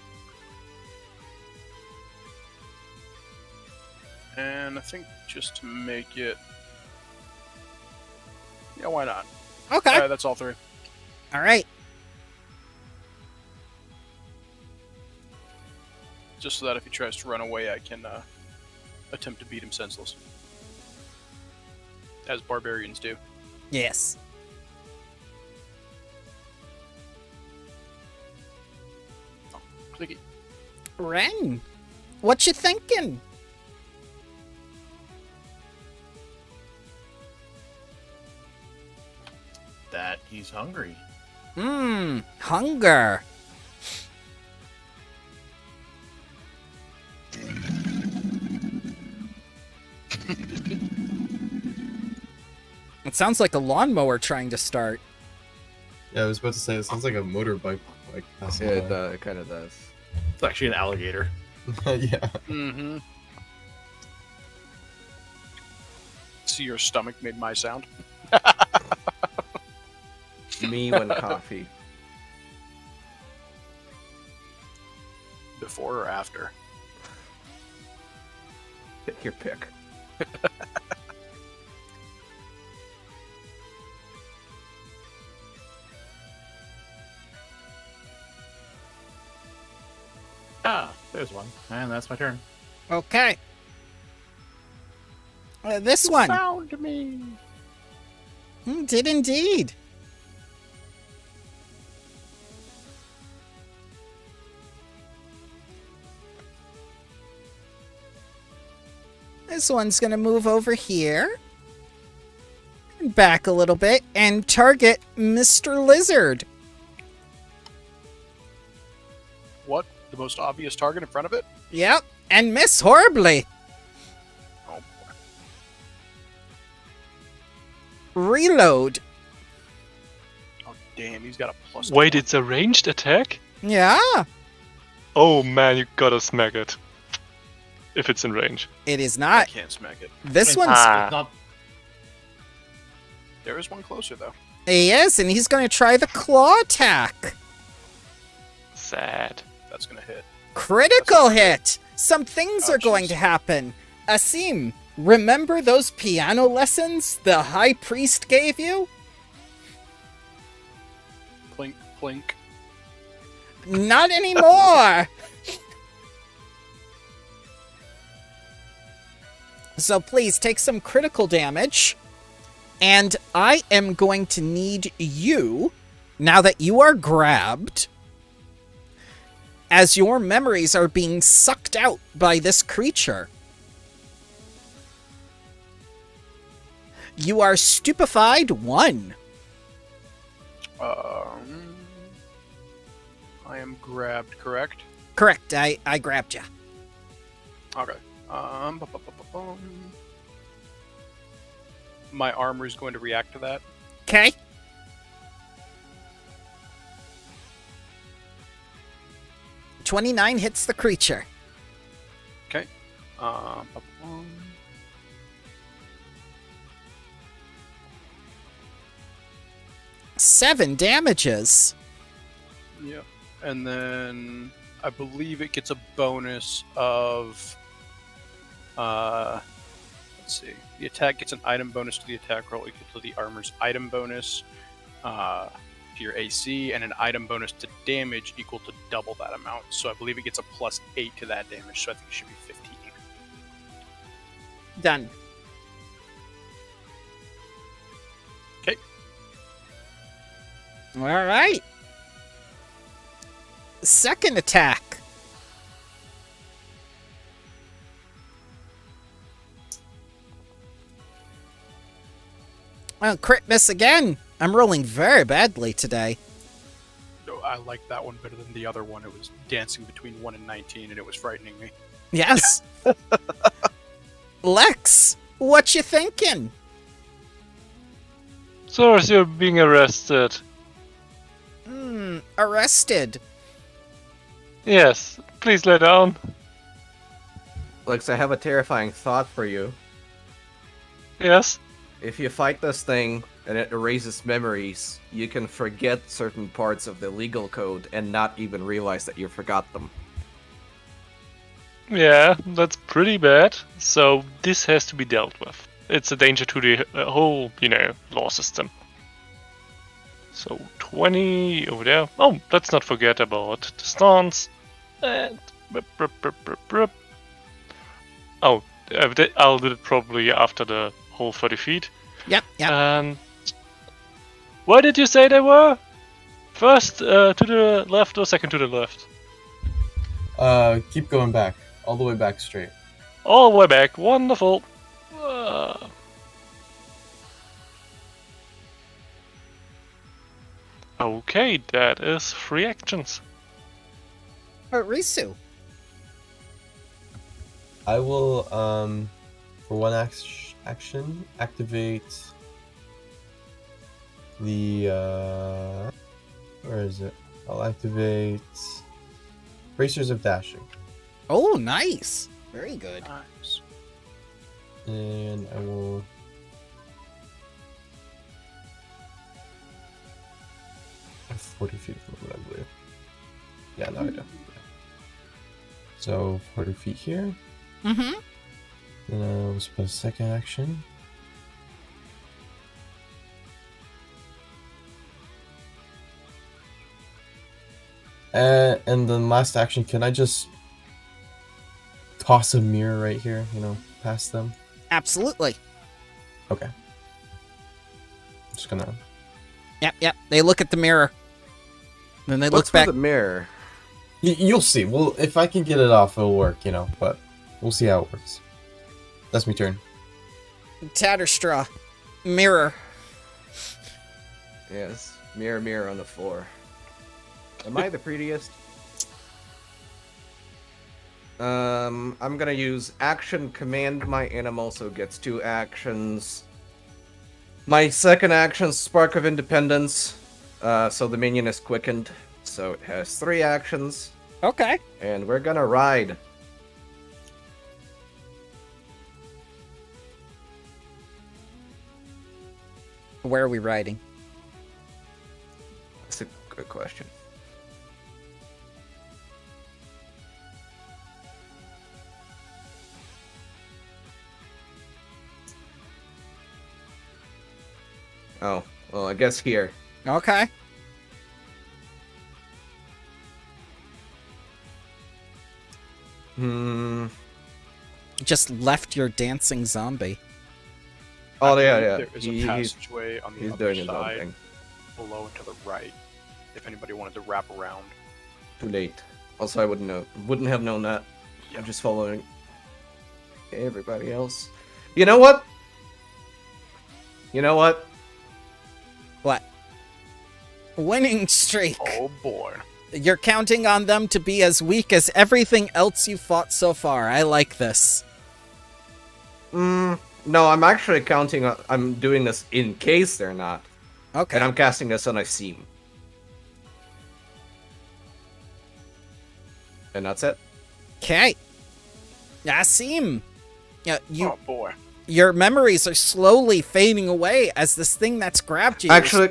And I think just to make it... Yeah, why not? Okay. Alright, that's all 3. All right. Just so that if he tries to run away, I can attempt to beat him senseless. As barbarians do. Yes. Clicky. Ren, what you thinking? That he's hungry. Hunger. It sounds like a lawnmower trying to start. Yeah, I was about to say, it sounds like a motorbike. Like, passing Yeah, by. it kind of does. It's actually an alligator. Yeah. Mm-hmm. See, your stomach made my sound. Me when coffee. Before or after? Pick your pick. Ah, there's one. And that's my turn. Okay. This one. Found me. Did indeed. This one's gonna move over here. And back a little bit and target Mr. Lizard. What? The most obvious target in front of it? Yep. And miss horribly. Oh boy. Reload. Oh damn, he's got a plus. Wait, 1. it's a ranged attack? Yeah. Oh man, you gotta smack it. If it's in range. It is I not. can't smack it. This one's. Ah. It's not. There is one closer though. He is, and he's gonna try the claw attack. Sad. That's gonna hit. Critical hit! Some things Oh, are going jeez. to happen. Asim, remember those piano lessons the high priest gave you? Plink, plink. Not anymore! So please take some critical damage. And I am going to need you, now that you are grabbed, as your memories are being sucked out by this creature. You are stupefied 1. I am grabbed, correct? Correct, I grabbed you. Okay. My armor is going to react to that. Okay. $29 hits the creature. Okay. 7 damages. Yeah. And then I believe it gets a bonus of let's see. The attack gets an item bonus to the attack roll equal to the armor's item bonus to your AC, and an item bonus to damage equal to double that amount. So I believe it gets a plus 8 to that damage, so I think it should be 15. Done. Okay. Alright. Second attack. Well, crit miss again. I'm rolling very badly today. No, I like that one better than the other one. It was dancing between 1 and 19, and it was frightening me. Yes. Lex, what you thinking? So as you're being arrested. Arrested. Yes, please lay down. Lex, I have a terrifying thought for you. Yes? If you fight this thing and it erases memories, you can forget certain parts of the legal code and not even realize that you forgot them. Yeah, that's pretty bad. So this has to be dealt with. It's a danger to the whole, law system. So 20 over there. Oh, let's not forget about the stance. And oh, I'll do it probably after the whole 30 feet. Yep. And where did you say they were? First to the left or second to the left? Keep going back. All the way back straight. All the way back. Wonderful. Okay, that is 3 actions. Risu. I will, for one action, activate the, where is it? I'll activate Bracers of Dashing. Oh, nice. Very good. Nice. And I will... I have 40 feet from what I believe. Yeah, no, I don't. So, 40 feet here. Mm-hmm. Then I'll just put a second action. And then last action, can I just toss a mirror right here, past them? Absolutely. Okay. Just gonna... Yep. They look at the mirror. Then they What's look back. with the mirror? You'll see. Well, if I can get it off, it'll work, but we'll see how it works. That's my turn. Tatterstraw. Mirror. Yes. Mirror on the floor. Am I the prettiest? I'm gonna use action command my animal, so it gets 2 actions. My second action, Spark of Independence. So the minion is quickened, so it has 3 actions. Okay. And we're gonna ride. Where are we riding? That's a good question. Oh, well, I guess here. Okay. Just left your dancing zombie. Oh, I yeah. believe There is a He's passageway on the he's other doing his own side, thing. below and to the right. If anybody wanted to wrap around. Too late. Also, I wouldn't have known that. Yeah. I'm just following everybody else. You know what? What? Winning streak. Oh boy. You're counting on them to be as weak as everything else you fought so far. I like this. No, I'm actually counting on... I'm doing this in case they're not. Okay. And I'm casting this on Asim. And that's it. Okay. Asim. Yeah, Oh boy. your memories are slowly fading away as this thing that's grabbed you. Actually,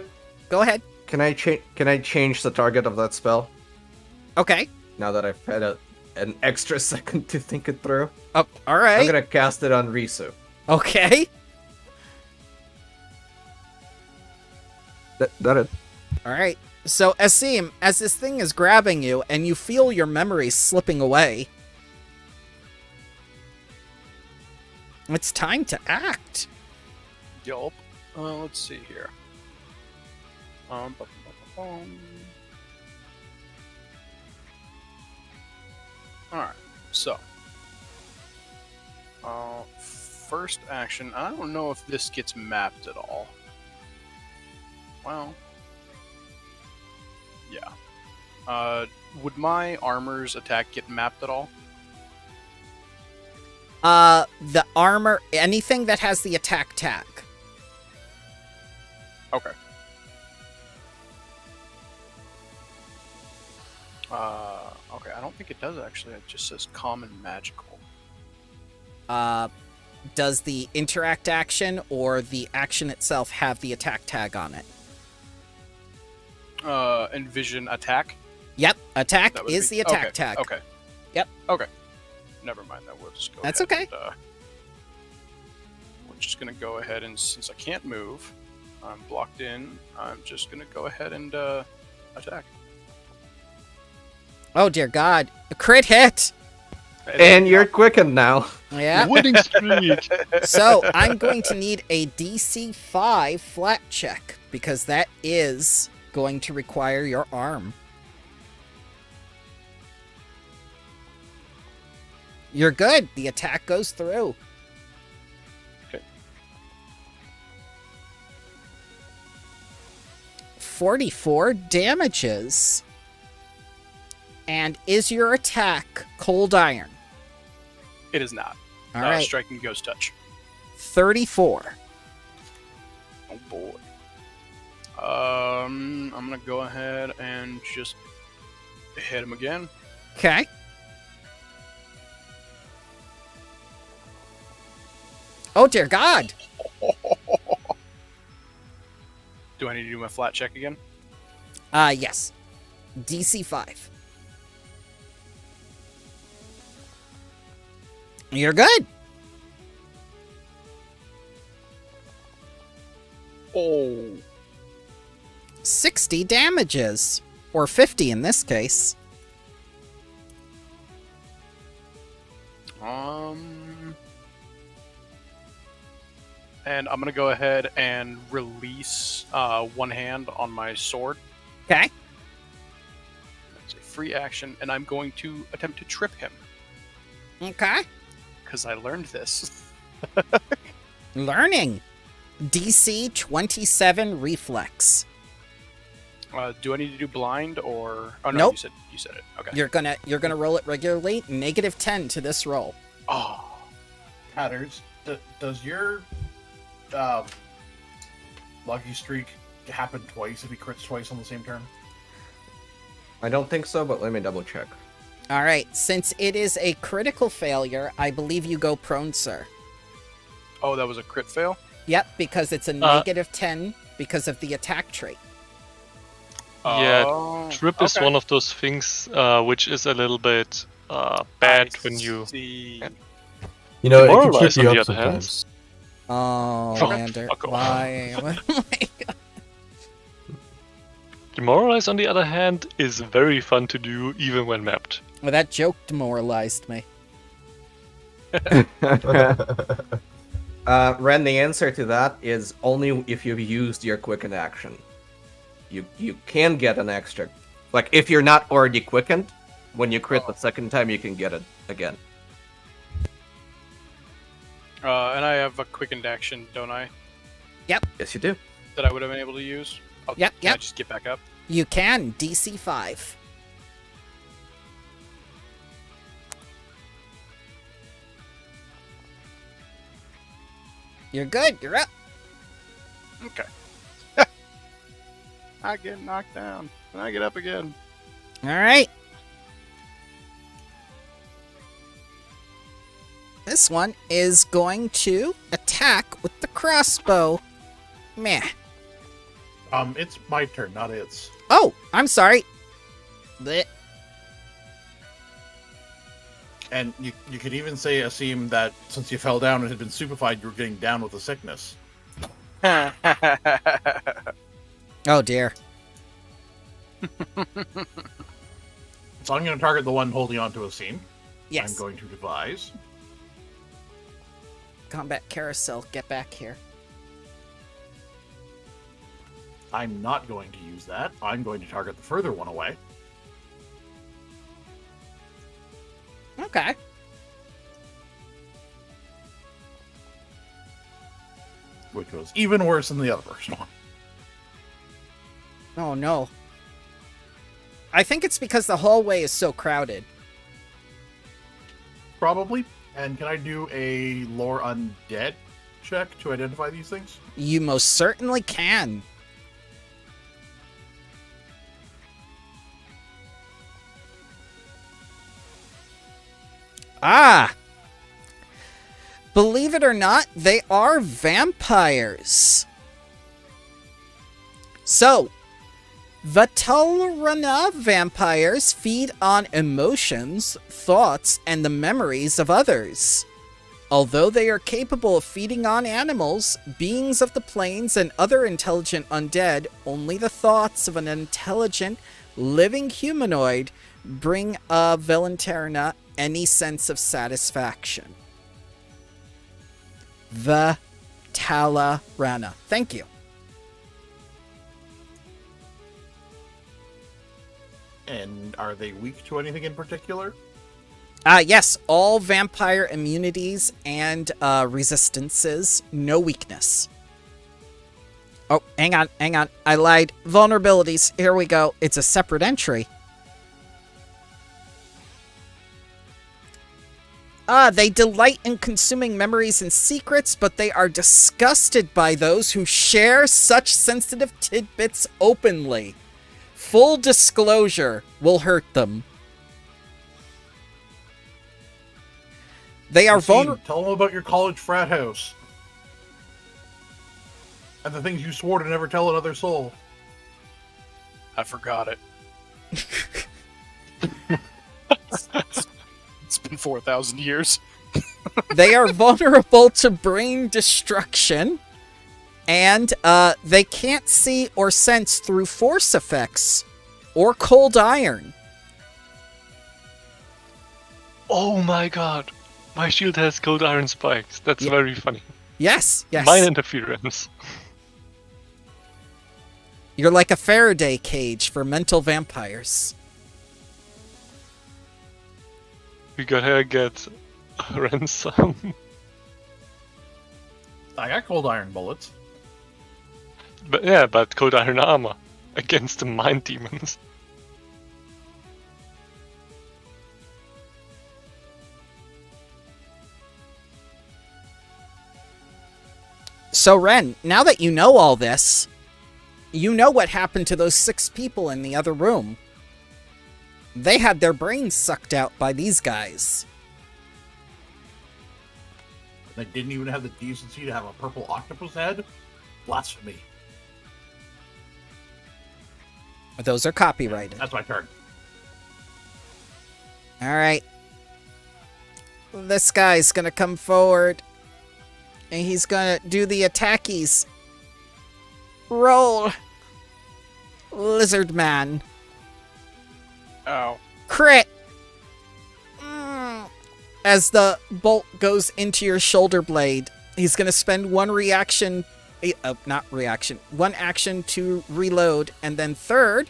Go ahead. can I change the target of that spell? Okay. Now that I've had an extra second to think it through. Oh, all right. I'm gonna cast it on Risu. Okay. That it. All right. So, Asim, as this thing is grabbing you and you feel your memories slipping away, it's time to act. Yup. Let's see here. Alright, so. First action, I don't know if this gets mapped at all. Well. Yeah. Would my armor's attack get mapped at all? The armor, anything that has the attack tag. Okay. Okay, I don't think it does actually. It just says common magical. Does the interact action or the action itself have the attack tag on it? Envision attack? Yep, attack That would is be- the attack okay, tag. Okay. Yep. Okay. Never mind that. We'll just go That's ahead okay. and, we're just gonna go ahead and, since I can't move, I'm blocked in. I'm just gonna go ahead and attack. Oh dear God! A crit hit. And you're quickened now. Yeah. Winning streak. So I'm going to need a DC 5 flat check because that is going to require your arm. You're good. The attack goes through. Okay. 44 damages. And is your attack cold iron? It is not. All right. Striking ghost touch. 34. Oh boy. I'm gonna go ahead and just hit him again. Okay. Oh dear God. Do I need to do my flat check again? Yes. DC 5. You're good. Oh. 60 damages. Or 50 in this case. And I'm gonna go ahead and release one hand on my sword. Okay. It's a free action, and I'm going to attempt to trip him Okay. because I learned this. Learning. DC 27 reflex. Do I need to do blind or? Oh no, Nope. you said it. Okay. You're gonna roll it regularly. -10 to this roll. Oh. Hatters, does your lucky streak happen twice if he crits twice on the same turn? I don't think so, but let me double check. All right. Since it is a critical failure, I believe you go prone, sir. Oh, that was a crit fail. Yep, because it's a -10 because of the attack trait. Yeah, Oh, Trip is okay. one of those things which is a little bit bad when you. See. You know, it can Demoralized, trip you on the up other hand. sometimes. Oh, Fuck- Lander. fuck off. Why? Oh my God. Demoralize, on the other hand, is very fun to do even when mapped. Well, that joke demoralized me. Ren, the answer to that is only if you've used your quicken action. You can get an extra. Like, if you're not already quickened, when you crit the second time, you can get it again. And I have a quickened action, don't I? Yes, you do. That I would have been able to use. Oh, Yep, can I yep. just get back up? You can. DC 5. You're good. You're up. Okay. I get knocked down, and I get up again. All right. This one is going to attack with the crossbow. Meh. It's my turn, not its. Oh, I'm sorry. Blech. And you could even say, Asim, that since you fell down and had been stupefied, you were getting down with a sickness. Oh dear. So I'm going to target the one holding onto Asim. Yes. I'm going to devise. Combat carousel, get back here. I'm not going to use that. I'm going to target the further one away. Okay. Which was even worse than the other first one. Oh no. I think it's because the hallway is so crowded. Probably. And can I do a lore undead check to identify these things? You most certainly can. Ah! Believe it or not, they are vampires. So, Vatalrana vampires feed on emotions, thoughts, and the memories of others. Although they are capable of feeding on animals, beings of the plains, and other intelligent undead, only the thoughts of an intelligent, living humanoid bring Velanterna any sense of satisfaction. The Talarana. Thank you. And are they weak to anything in particular? Yes, all vampire immunities and resistances, no weakness. Oh, hang on. I lied. Vulnerabilities. Here we go. It's a separate entry. They delight in consuming memories and secrets, but they are disgusted by those who share such sensitive tidbits openly. Full disclosure will hurt them. They are vulnerable. Tell them about your college frat house. And the things you swore to never tell another soul. I forgot it. It's been 4,000 years. They are vulnerable to brain destruction. And they can't see or sense through force effects or cold iron. Oh my god. My shield has cold iron spikes. That's very funny. Yes. Mine interference. You're like a Faraday cage for mental vampires. We gotta get ransom. I got cold iron bullets. But cold iron armor against the mind demons. So, Ren, now that you know all this, you know what happened to those 6 people in the other room. They had their brains sucked out by these guys. They didn't even have the decency to have a purple octopus head? Blasphemy. Those are copyrighted. That's my turn. Alright. This guy's gonna come forward. And he's gonna do the attackies. Roll. Lizard man. Ow. Crit! As the bolt goes into your shoulder blade, he's gonna spend one action to reload, and then third,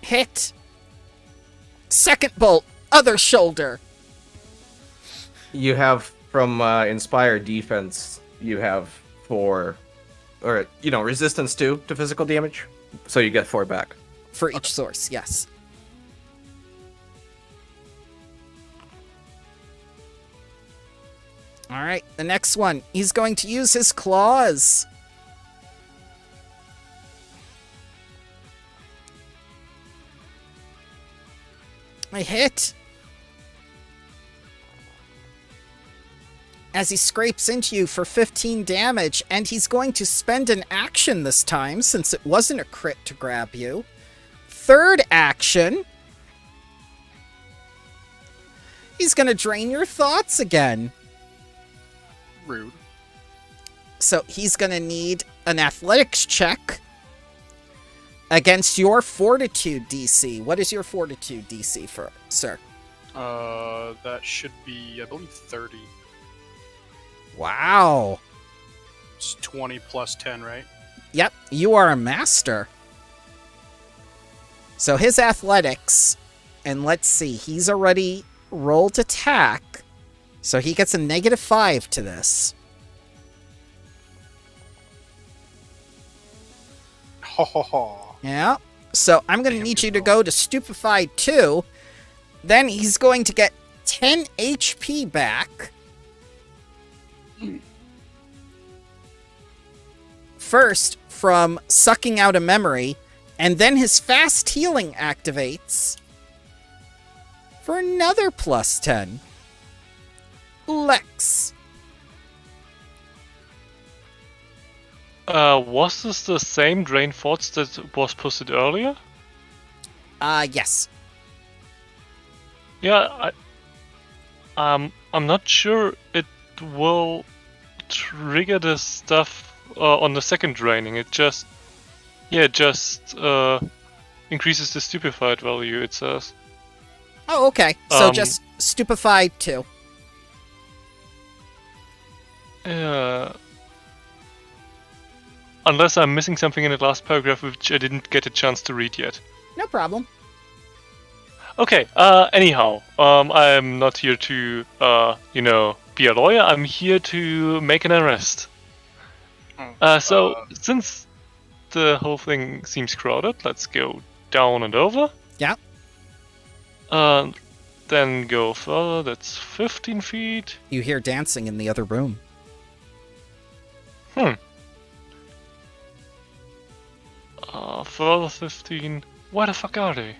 hit. Second bolt, other shoulder. You have from Inspire Defense, you have 4, or, resistance 2 to physical damage. So you get 4 back. For each source, yes. Alright, the next one. He's going to use his claws. I hit. As he scrapes into you for 15 damage, and he's going to spend an action this time, since it wasn't a crit to grab you. Third action. He's going to drain your thoughts again. Rude. So he's going to need an athletics check against your fortitude DC. What is your fortitude DC, sir? That should be, I believe, 30. Wow. It's 20 plus 10, right? Yep, you are a master. So his athletics, and let's see, he's already rolled attack, so he gets a -5 to this. Ho ho ho. Yeah. So I'm going to need you to go to Stupefied 2. Then he's going to get 10 HP back. First, from sucking out a memory, and then his fast healing activates for another +10. Lex. Was this the same drain thoughts that was posted earlier? Yes. Yeah, I'm not sure it will trigger the stuff on the second draining. It just increases the stupefied value, it says. Oh, okay. So just stupefied too. Yeah. Unless I'm missing something in the last paragraph which I didn't get a chance to read yet. No problem. Okay, anyhow, I'm not here to, be a lawyer. I'm here to make an arrest. Since the whole thing seems crowded, let's go down and over. Yeah. Then go further, that's 15 feet. You hear dancing in the other room. Further 15. Where the fuck are they?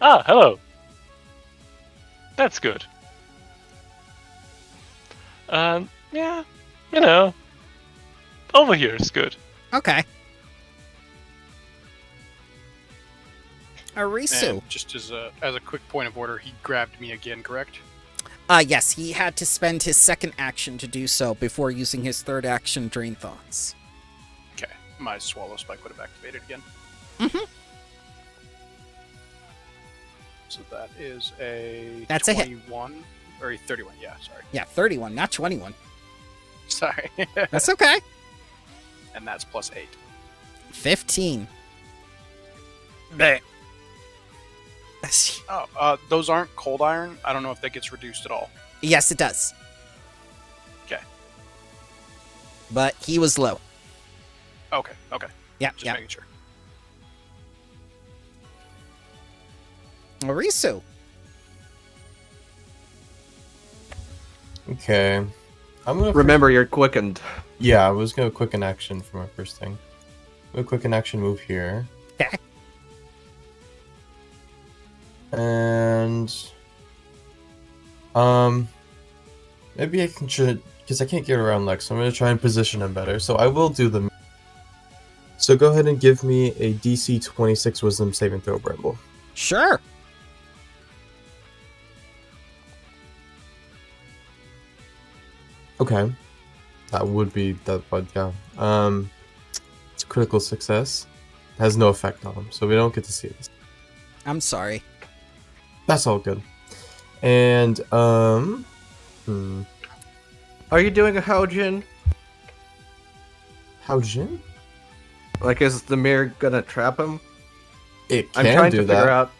Hello. That's good. Yeah, over here is good. Okay. Arisu. And just as a quick point of order, he grabbed me again, correct? Yes, he had to spend his second action to do so before using his third action, Drain Thoughts. Okay, my swallow spike would have activated again. Mm-hmm. So that is a That's a hit. 21 or a 31. Yeah, sorry. Yeah, 31, not 21. Sorry. That's okay. And that's plus 8. 15. Bleh. Oh, those aren't cold iron. I don't know if that gets reduced at all. Yes, it does. Okay. But he was low. Okay. Yeah, Just yeah. making sure. Arisu. Okay. I'm gonna Remember, you're quickened. Yeah, I was gonna quicken action for my first thing. I'm gonna quicken action move here. Okay. And maybe I can try, because I can't get around Lex, so I'm gonna try and position him better. So I will do the. So go ahead and give me a DC 26 Wisdom saving throw, Bramble. Sure. Okay, that would be that, but yeah. It's a critical success. Has no effect on him, so we don't get to see this. I'm sorry. That's all good. And Are you doing a Haojin? Haojin? Like, is the mirror gonna trap him? It I'm can trying do to that. figure out.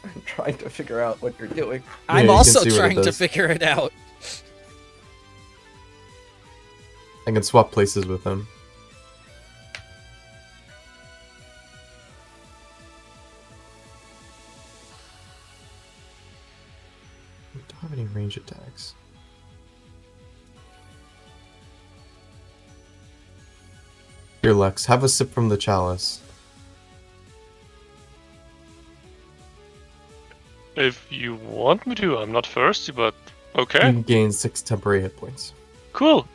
I'm trying to figure out what you're doing. I'm you can also see what it trying to does. figure it out. I can swap places with him. I don't have any range attacks. Here, Lex, have a sip from the chalice. If you want me to, I'm not thirsty, but You okay. can gain 6 temporary hit points. Cool.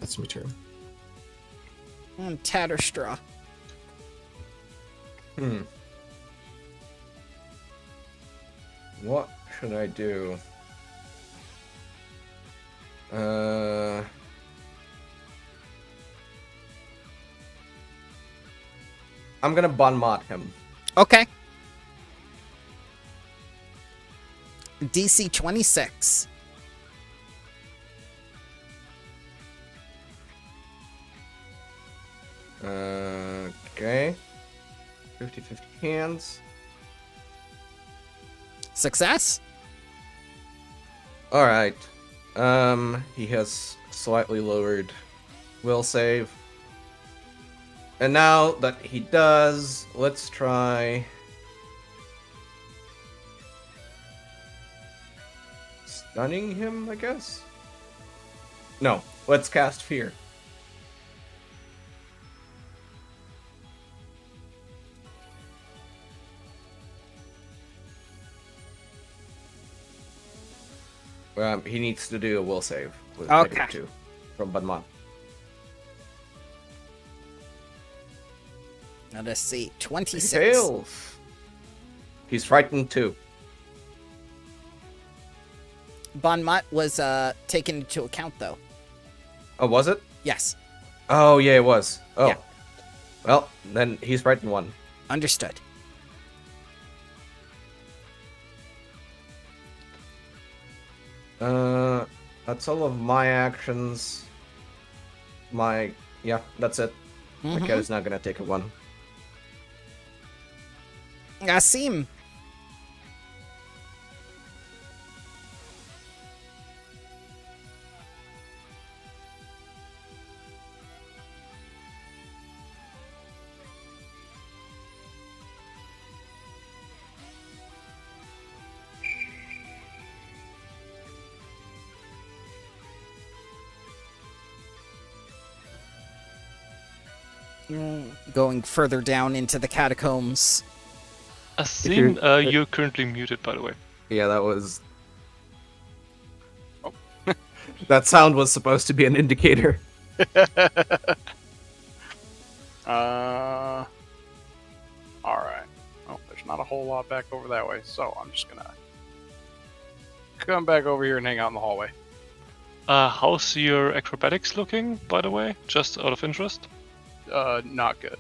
That's my turn. Tatterstraw. What should I do? I'm gonna Bon Mot him. Okay. DC 26. Okay. 50-50 hands. Success? Alright. He has slightly lowered will save. And now that he does, let's try stunning him, I guess? No, let's cast Fear. He needs to do a will save with Okay. -2 from Badman. Let us see. 26. Fails. He's frightened too. Bon Mott was taken into account, though. Oh, was it? Yes. Oh, yeah, it was. Oh. Yeah. Well, then he's frightened 1. Understood. That's all of my actions. Yeah, that's it. My cat is not gonna take a 1. Asim. Going further down into the catacombs. Asim, you're currently muted, by the way. Yeah, that was... that sound was supposed to be an indicator. Alright. Well, there's not a whole lot back over that way, so I'm just gonna come back over here and hang out in the hallway. How's your acrobatics looking, by the way? Just out of interest? Not good.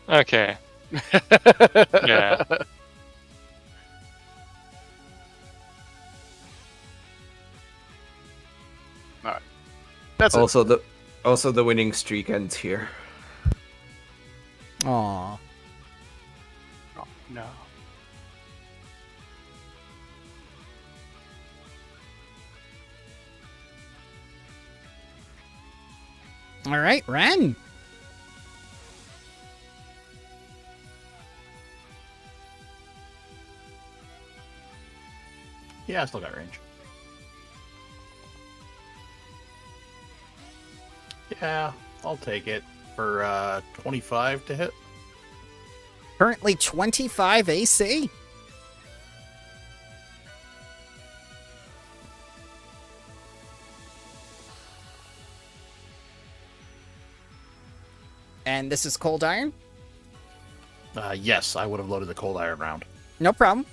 Okay. Yeah. Alright. That's it. Also the winning streak ends here. Aw. Oh, no. All right, Ren. Yeah, I still got range. Yeah, I'll take it for 25 to hit. Currently 25 AC. And this is cold iron? Yes, I would have loaded the cold iron round. No problem.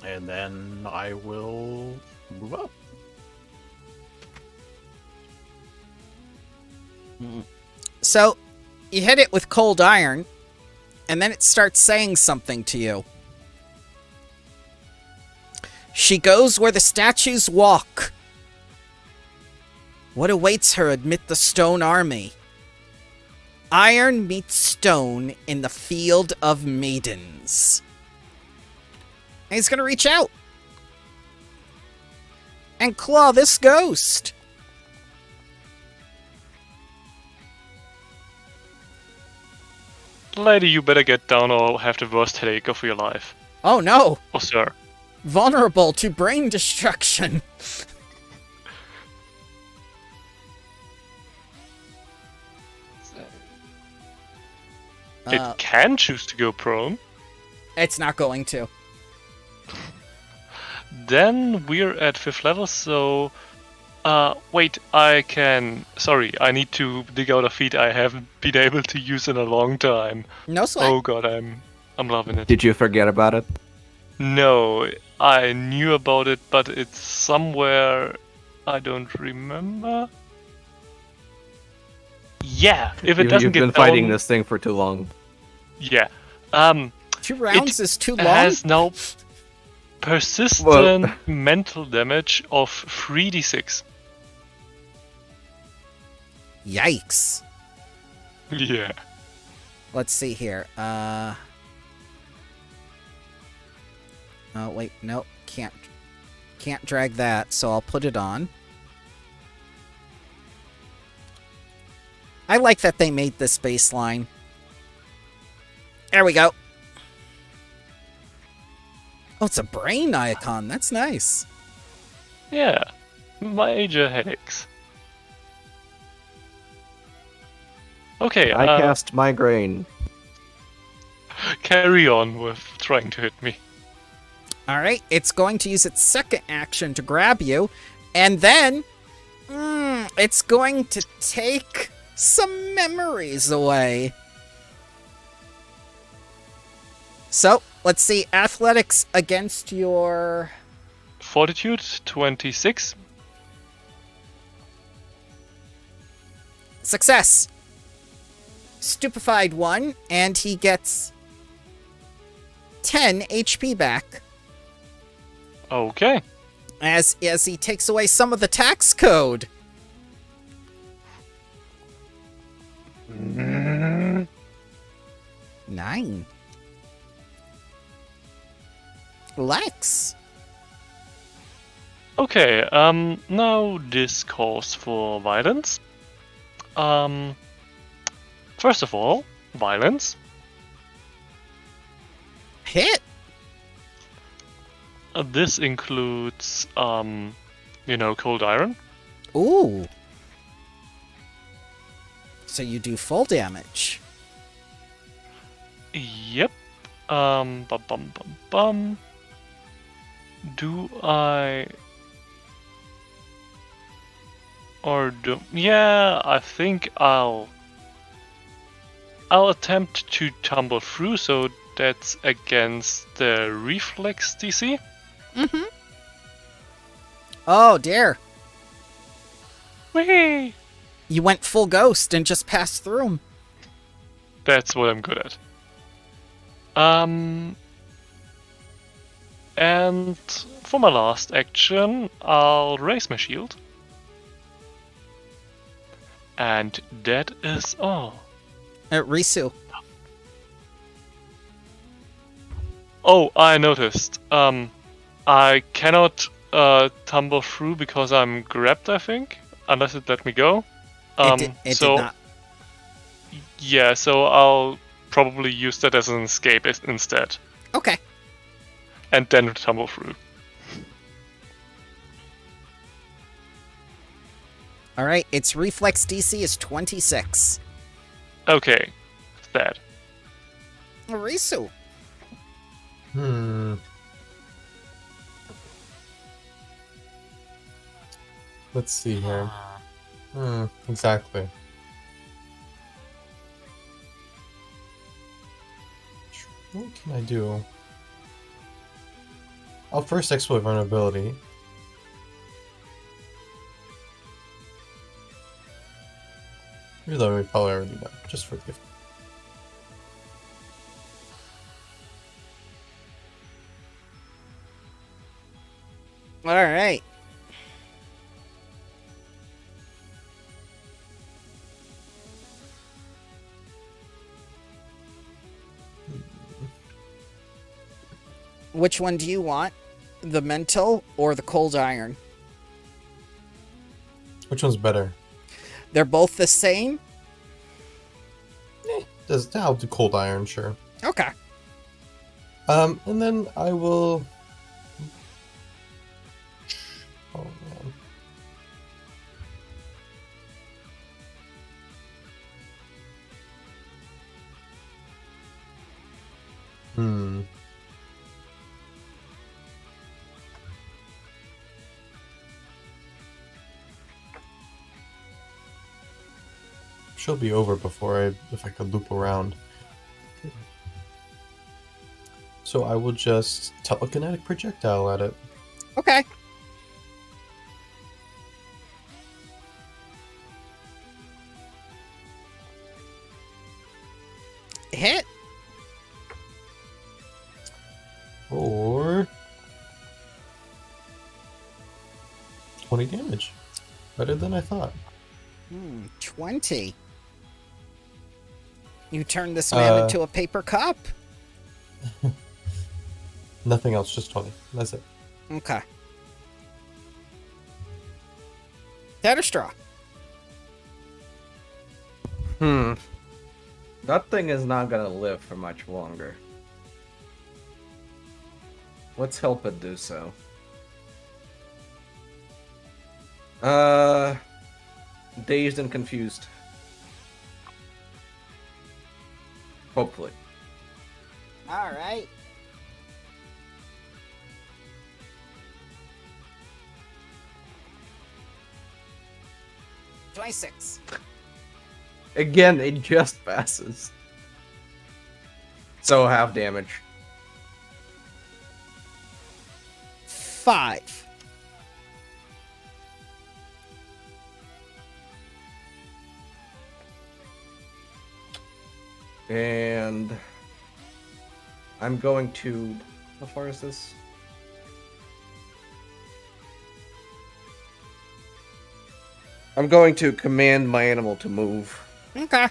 And then I will move up. So, you hit it with cold iron, and then it starts saying something to you. She goes where the statues walk. What awaits her amid the stone army? Iron meets stone in the field of maidens. And he's gonna reach out and claw this ghost. Lady, you better get down or have the worst headache of your life. Oh no! Oh, sir. Vulnerable to brain destruction. It can choose to go prone. It's not going to. Then we're at 5th level, so... wait, Sorry, I need to dig out a feat I haven't been able to use in a long time. No sweat. Oh god, I'm loving it. Did you forget about it? No, I knew about it, but it's somewhere I don't remember. Yeah, if it doesn't You've get been down, fighting this thing for too long. Yeah. 2 rounds is too long? It has now persistent mental damage of 3d6. Yikes. Yeah. Let's see here. Oh, wait, nope. Can't drag that, so I'll put it on. I like that they made this baseline. There we go. Oh, it's a brain icon. That's nice. Yeah. Major headaches. Okay, I cast migraine. carry on with trying to hit me. All right, it's going to use its second action to grab you, and then It's going to take some memories away. So, let's see. Athletics against your... Fortitude 26. Success. Stupefied 1, and he gets 10 HP back. Okay. As he takes away some of the tax code. Mm. 9. Lex. Okay, now this calls for violence. First of all, violence. Hit. This includes, cold iron. Ooh. So you do full damage. Yep. Bum bum bum bum. Do I... Or do... Yeah, I think I'll attempt to tumble through, so that's against the reflex DC. Mm-hmm. Oh, dear. Whee! You went full ghost and just passed through him. That's what I'm good at. And for my last action, I'll raise my shield. And that is all. Risu. Oh, I noticed. I cannot tumble through because I'm grabbed, I think, unless it let me go. It did not. Yeah, so I'll probably use that as an escape instead, Okay. and then tumble through. Alright, its reflex DC is 26. Okay, that. Risu. Let's see here. Exactly. What can I do? I'll first exploit vulnerability. Even though we probably already know, just for the... Alright. Which one do you want? The mental or the cold iron? Which one's better? They're both the same? I'll do cold iron, sure. Okay. And then I will... Oh, man. She'll be over before if I could loop around. So I will just telekinetic projectile at it. Okay. Hit. Or 20 damage. Better than I thought. 20. You turn this man into a paper cup? Nothing else, just 20. That's it. Okay. Tatterstraw. That thing is not gonna live for much longer. Let's help it do so. Dazed and confused. Hopefully. Alright. 26. Again, it just passes. So half damage. 5. And I'm going to... How far is this? I'm going to command my animal to move. Okay.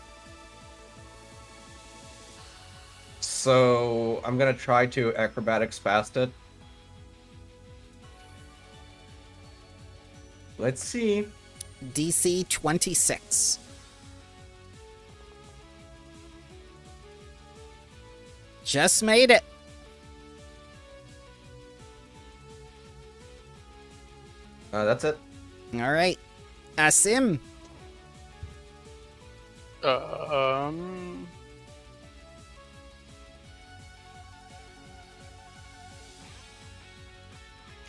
So I'm gonna try to acrobatics past it. Let's see. DC 26. Just made it. That's it. All right. Asim.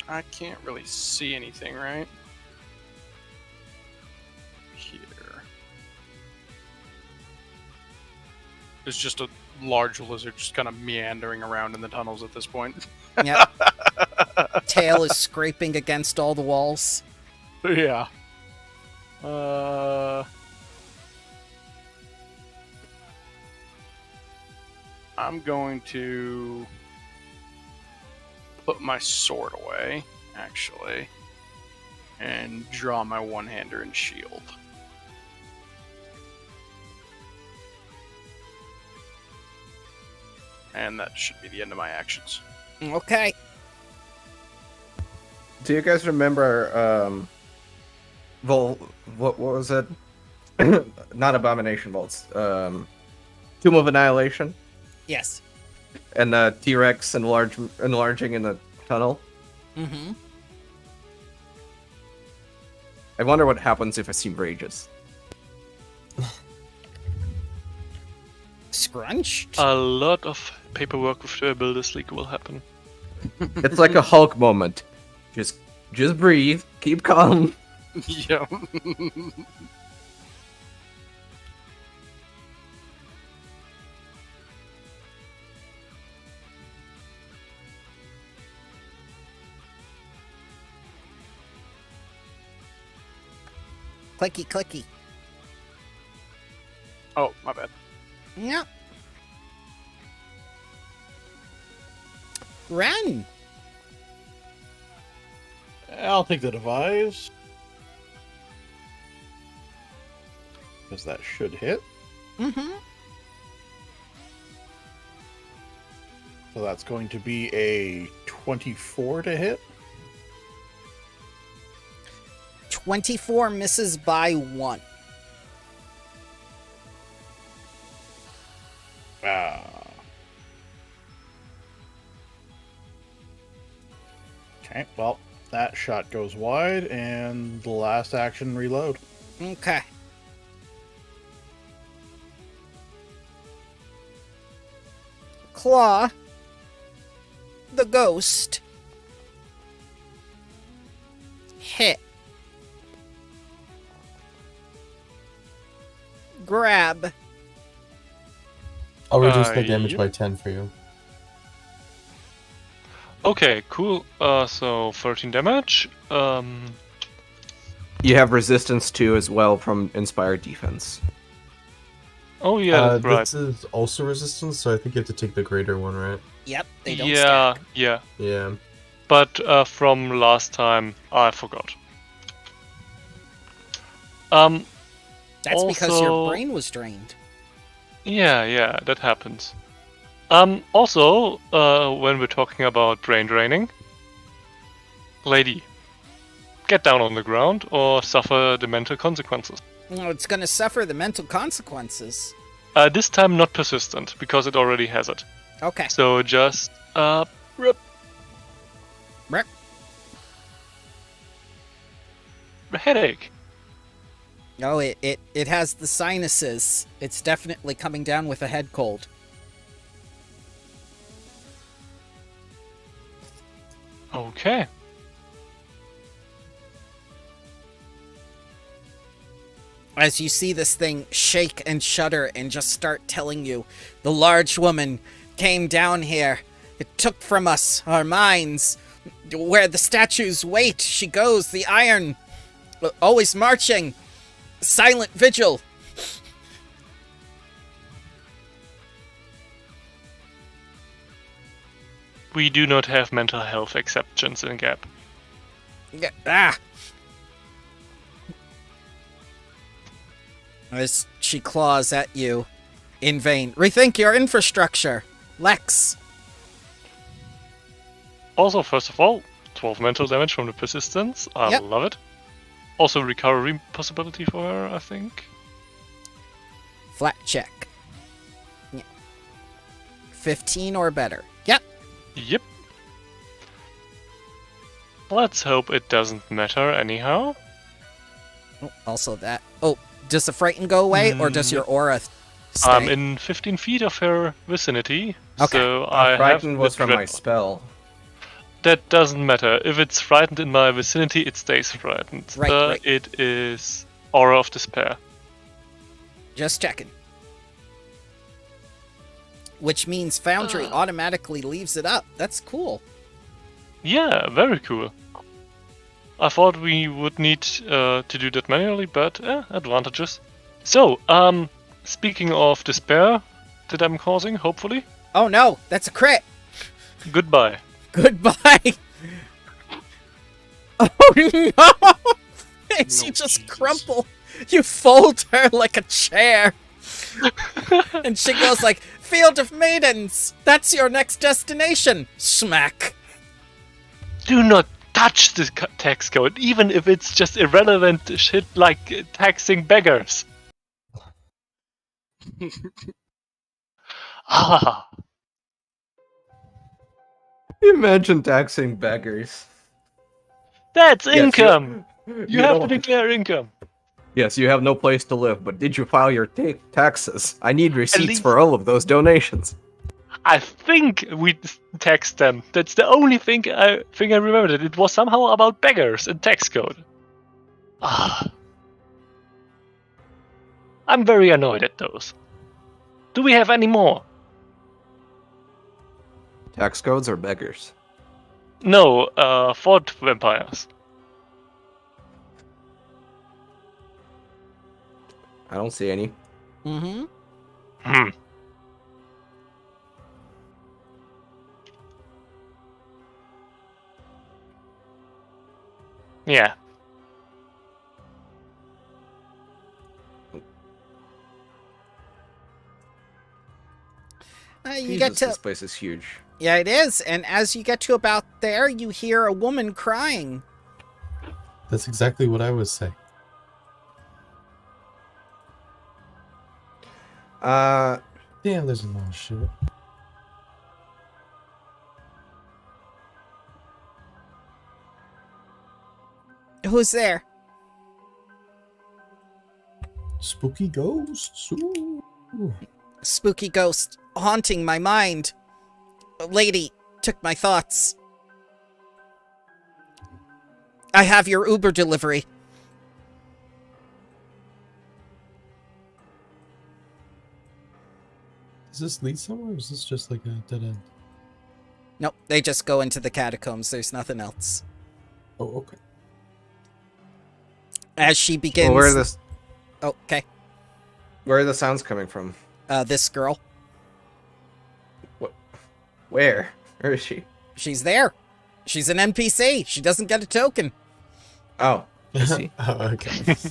I can't really see anything, right? Here. There's just a large lizard just kind of meandering around in the tunnels at this point. Yep. Tail is scraping against all the walls. Yeah. I'm going to put my sword away, actually, and draw my one-hander and shield. And that should be the end of my actions. Okay. Do you guys remember, what was it? Not Abomination Vaults. Tomb of Annihilation? Yes. And T-Rex enlarging in the tunnel? Mm-hmm. I wonder what happens if Asim rages. Scrunched? A lot of paperwork with the Builders League will happen. It's like a Hulk moment. Just breathe. Keep calm. Yeah. Clicky, clicky. Oh, my bad. Yep. Ren. I'll take the device. Because that should hit. Mm-hmm. So that's going to be a 24 to hit. 24 misses by 1. Okay, well, that shot goes wide, and the last action, reload. Okay. Claw. The ghost. Hit. Grab. I'll reduce the damage Yep. by 10 for you. Okay, cool. So 13 damage. You have resistance 2 as well from Inspired Defense. Oh yeah, that's right. This is also resistance, so I think you have to take the greater one, right? Yep, they don't Yeah, stack. yeah. Yeah. But from last time, I forgot. That's because your also- brain was drained. Yeah, that happens. Also, when we're talking about brain draining, lady, get down on the ground or suffer the mental consequences. No, it's gonna suffer the mental consequences. This time not persistent, because it already has it. Okay. So just, rip. Rip. Headache. No, it has the sinuses. It's definitely coming down with a head cold. Okay. as you see this thing shake and shudder and just start telling you, the large woman came down here. It took from us our minds. Where the statues wait, she goes, the iron, always marching. Silent vigil. We do not have mental health exceptions in Gap. As she claws at you in vain. Rethink your infrastructure. Lex. Also, first of all, 12 mental damage from the persistence. I love it. Also, recovery possibility for her, I think. Flat check. Yeah. 15 or better. Yep. Yep. Let's hope it doesn't matter anyhow. Oh, also that. Oh, does the frighten go away, or does your aura stay? I'm in 15 feet of her vicinity, Okay. so I Frightened have was the from my dread- spell. That doesn't matter. If it's frightened in my vicinity, it stays frightened. Right. It is Aura of Despair. Just checking. Which means Foundry automatically leaves it up. That's cool. Yeah, very cool. I thought we would need to do that manually, but advantages. So, speaking of despair that I'm causing, hopefully. Oh no, that's a crit. Goodbye. Goodbye. Oh no! As you just Jesus. crumple, you fold her like a chair. And she goes like, Field of Maidens! That's your next destination! Smack. Do not touch this tax code, even if it's just irrelevant shit like taxing beggars. Ah, Imagine taxing beggars. that's Yes, income! You have to know- declare income. Yes, you have no place to live, but did you file your taxes? I need receipts least- for all of those donations. I think we taxed them. That's the only thing I remembered. It was somehow about beggars and tax code. Ah. I'm very annoyed at those. Do we have any more? Tax codes or beggars? No, fort vampires. I don't see any. Mm-hmm. Hmm. Yeah. You get to... This place is huge. Yeah, it is. And as you get to about there, you hear a woman crying. That's exactly what I was saying. Damn, there's a lot of shit. Who's there? Spooky ghosts. Ooh. Spooky ghost haunting my mind. A lady took my thoughts. I have your Uber delivery. Does this lead somewhere, or is this just like a dead end? Nope, they just go into the catacombs. There's nothing else. Oh, okay. As she begins... Well, Okay. where are the sounds coming from? This girl. Where? Where is she? She's there. She's an NPC. She doesn't get a token. Oh, I see. Oh, okay.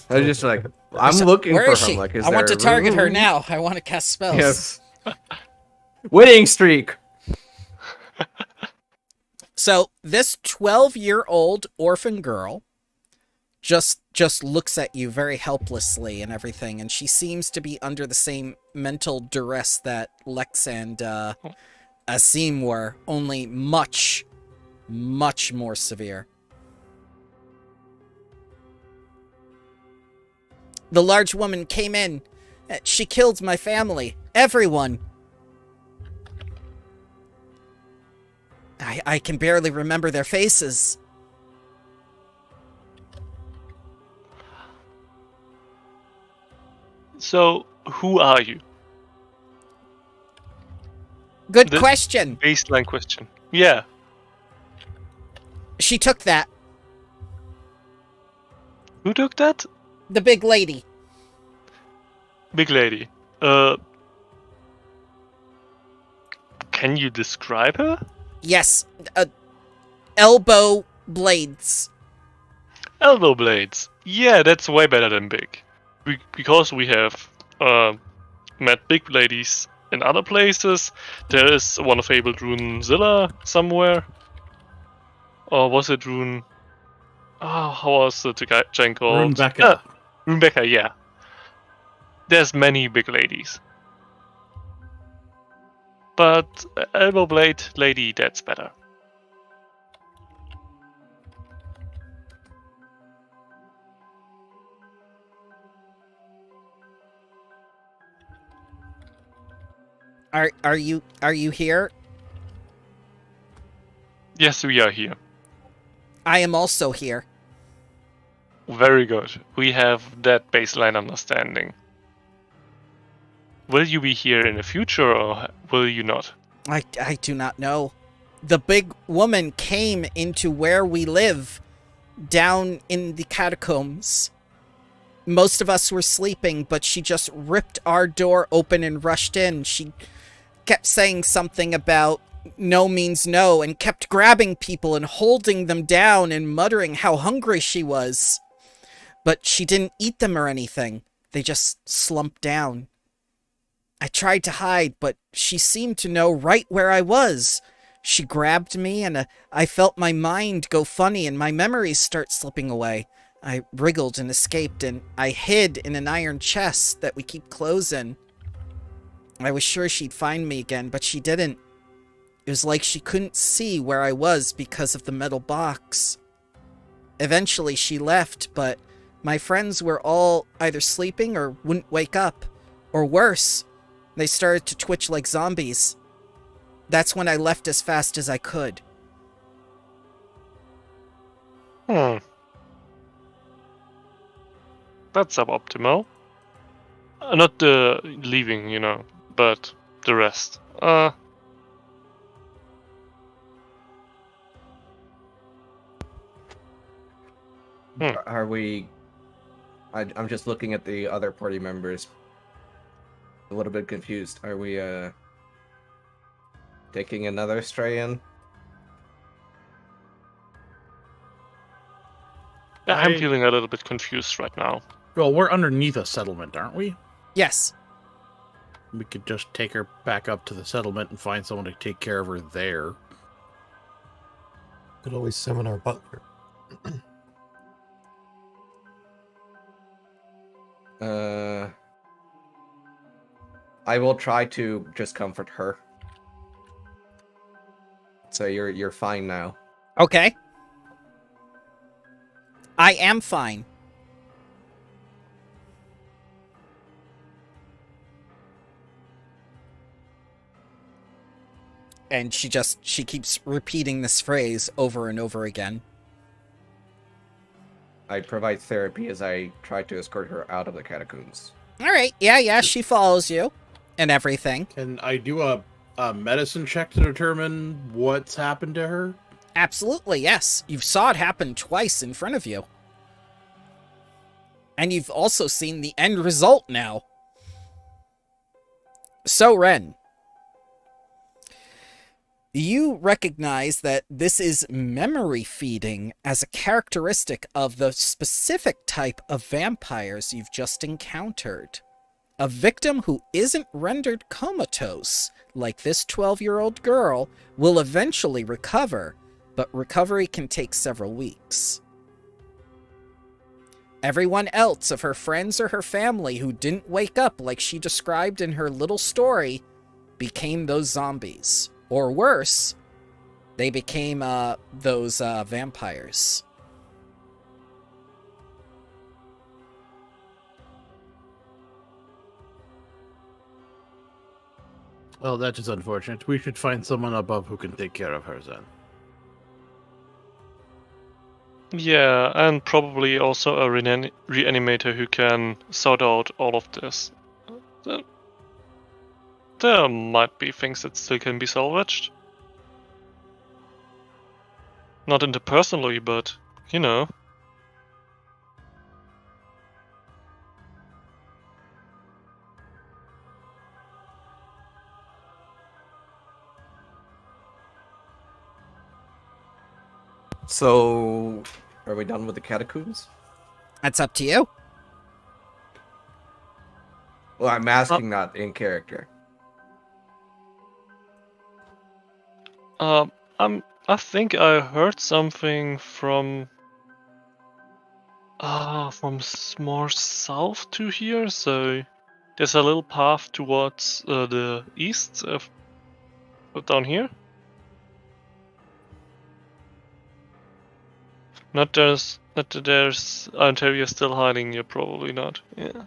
I was just like, I'm looking Where for is her. she? I'm like, is I want to there a target her room? now. I want to cast spells. Yes. Winning streak. So this 12-year-old orphan girl just looks at you very helplessly and everything, and she seems to be under the same mental duress that Lex and Asim were, only much, much more severe. The large woman came in. She killed my family. Everyone. I can barely remember their faces. So, who are you? Good The- question. Baseline question. Yeah. She took that. Who took that? The big lady. Big lady. Can you describe her? Yes. Elbow blades. Elbow blades. Yeah, that's way better than big. Because we have met big ladies in other places. There is one fabled rune Zilla somewhere. Or was it rune? Oh, how was the giant called? Runebecca. Runebecca, yeah. There's many big ladies. But elbow blade lady, that's better. Are you here? Yes, we are here. I am also here. Very good. We have that baseline understanding. Will you be here in the future or will you not? I do not know. The big woman came into where we live, down in the catacombs. Most of us were sleeping, but she just ripped our door open and rushed in. She kept saying something about no means no and kept grabbing people and holding them down and muttering how hungry she was. But she didn't eat them or anything. They just slumped down. I tried to hide, but she seemed to know right where I was. She grabbed me, and I felt my mind go funny and my memories start slipping away. I wriggled and escaped, and I hid in an iron chest that we keep closing. I was sure she'd find me again, but she didn't. It was like she couldn't see where I was because of the metal box. Eventually, she left, but my friends were all either sleeping or wouldn't wake up. Or worse, they started to twitch like zombies. That's when I left as fast as I could. That's suboptimal. Not the leaving, but the rest. Are we? I'm just looking at the other party members. A little bit confused. Are we taking another stray in? I'm feeling a little bit confused right now. Well, we're underneath a settlement, aren't we? Yes. We could just take her back up to the settlement and find someone to take care of her there. Could always summon our butler. I will try to just comfort her. So you're fine now. Okay. I am fine. And she keeps repeating this phrase over and over again. I provide therapy as I try to escort her out of the catacombs. All right. Yeah, she follows you and everything. Can I do a medicine check to determine what's happened to her? Absolutely, yes. You saw it happen twice in front of you. And you've also seen the end result now. So, Ren, you recognize that this is memory feeding as a characteristic of the specific type of vampires you've just encountered. A victim who isn't rendered comatose, like this 12-year-old girl, will eventually recover, but recovery can take several weeks. Everyone else of her friends or her family who didn't wake up like she described in her little story became those zombies. Or worse, they became those vampires. Well, that is unfortunate. We should find someone above who can take care of her then. Yeah, and probably also a reanimator who can sort out all of this. There might be things that still can be salvaged. Not interpersonally, but, you know. So, are we done with the catacombs? That's up to you. Well, I'm asking that in character. I think I heard something from more south to here, so there's a little path towards the east down here. Not that there's Iron Taviah still hiding here, probably not. Yeah.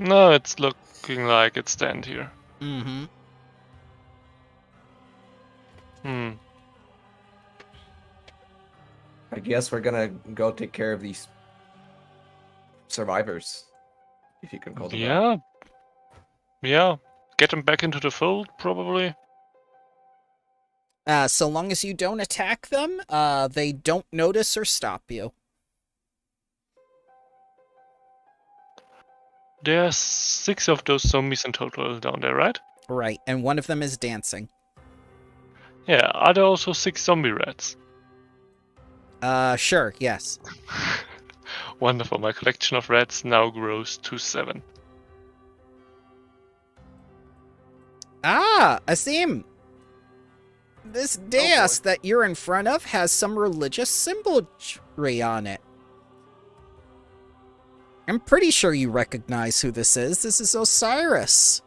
No, it's looking like it's stand here. Mm-hmm. I guess we're gonna go take care of these survivors, if you can call them that. Yeah. Get them back into the fold, probably. So long as you don't attack them, they don't notice or stop you. There's 6 of those zombies in total down there, right? Right, and one of them is dancing. Yeah, are there also 6 zombie rats? Sure, yes. Wonderful, my collection of rats now grows to 7. Ah, Asim! This dais that you're in front of has some religious symbolry on it. I'm pretty sure you recognize who this is. This is Osiris.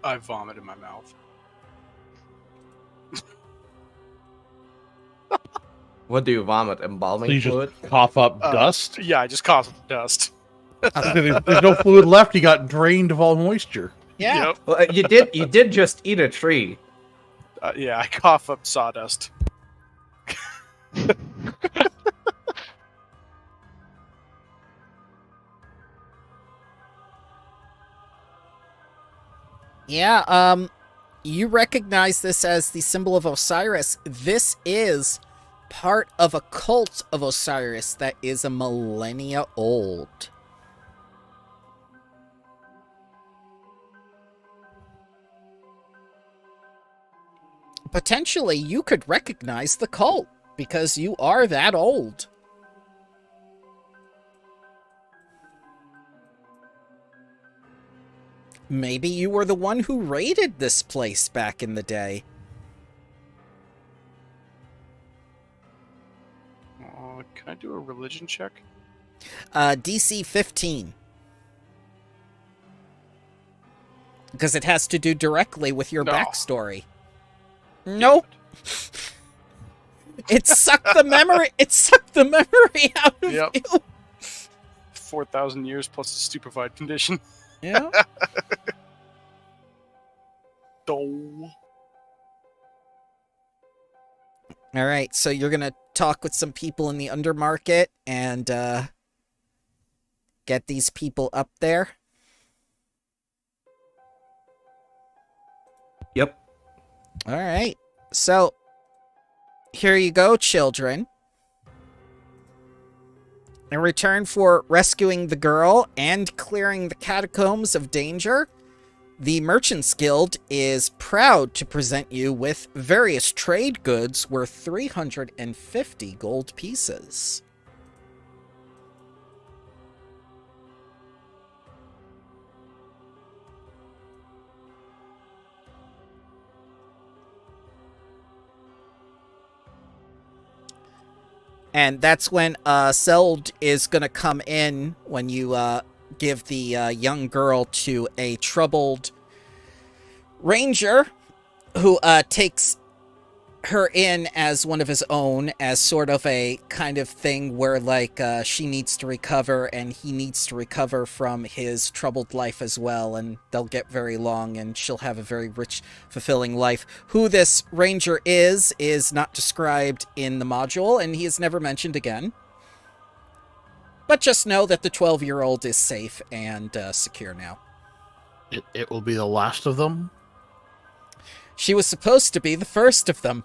I vomit in my mouth. What do you vomit? Embalming So you fluid? just cough up dust? Yeah, I just caused dust. There's no fluid left. You got drained of all moisture. Yeah. Yep. Well, you did just eat a tree. Yeah, I cough up sawdust. Yeah, you recognize this as the symbol of Osiris. This is part of a cult of Osiris that is a millennia old. Potentially, you could recognize the cult, because you are that old. Maybe you were the one who raided this place back in the day. Can I do a religion check? DC 15. Because it has to do directly with your No. backstory. Nope. It sucked the memory. It sucked the memory out of Yep. you. 4,000 years plus the stupefied condition. Yeah. Oh. All right. So you're gonna talk with some people in the undermarket and get these people up there. Yep. All right. So here you go, children. In return for rescuing the girl and clearing the catacombs of danger, the Merchants Guild is proud to present you with various trade goods worth 350 gold pieces. And that's when Seld is going to come in when you give the young girl to a troubled ranger who takes her in as one of his own, as sort of a kind of thing where, like, she needs to recover and he needs to recover from his troubled life as well, and they'll get very along and she'll have a very rich, fulfilling life. Who this ranger is not described in the module, and he is never mentioned again. But just know that the 12-year-old is safe and secure now. It will be the last of them. She was supposed to be the first of them.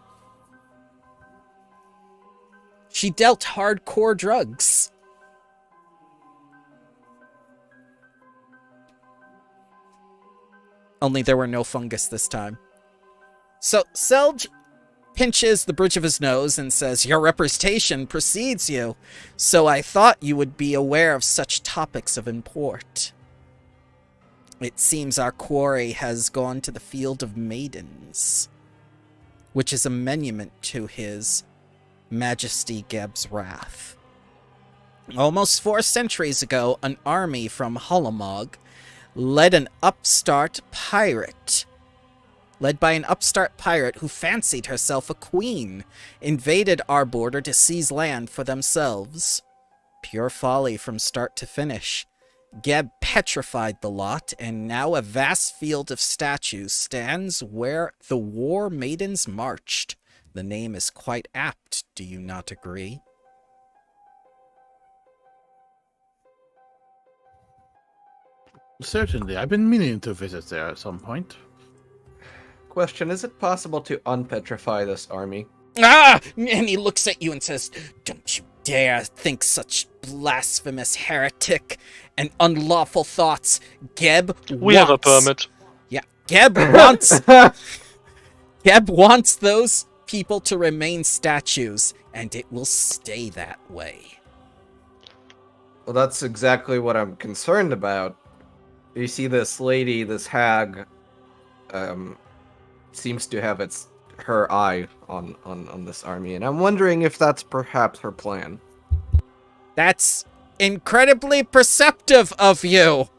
She dealt hardcore drugs. Only there were no fungus this time. So Selge pinches the bridge of his nose and says, "Your reputation precedes you, so I thought you would be aware of such topics of import. It seems our quarry has gone to the field of Maidens, which is a monument to his Majesty Geb's wrath. Almost 4 centuries ago, an army from Holomog, led by an upstart pirate who fancied herself a queen, invaded our border to seize land for themselves. Pure folly from start to finish. Geb petrified the lot, and now a vast field of statues stands where the war maidens marched. The name is quite apt, do you not agree?" Certainly. I've been meaning to visit there at some point. Question, is it possible to unpetrify this army? Ah! And he looks at you and says, "Don't you dare think such blasphemous heretic and unlawful thoughts. Geb We have a permit. Yeah, Geb wants those people to remain statues, and it will stay that way." Well, that's exactly what I'm concerned about. You see, this lady, this hag, seems to have her eye on this army, and I'm wondering if that's perhaps her plan. That's incredibly perceptive of you.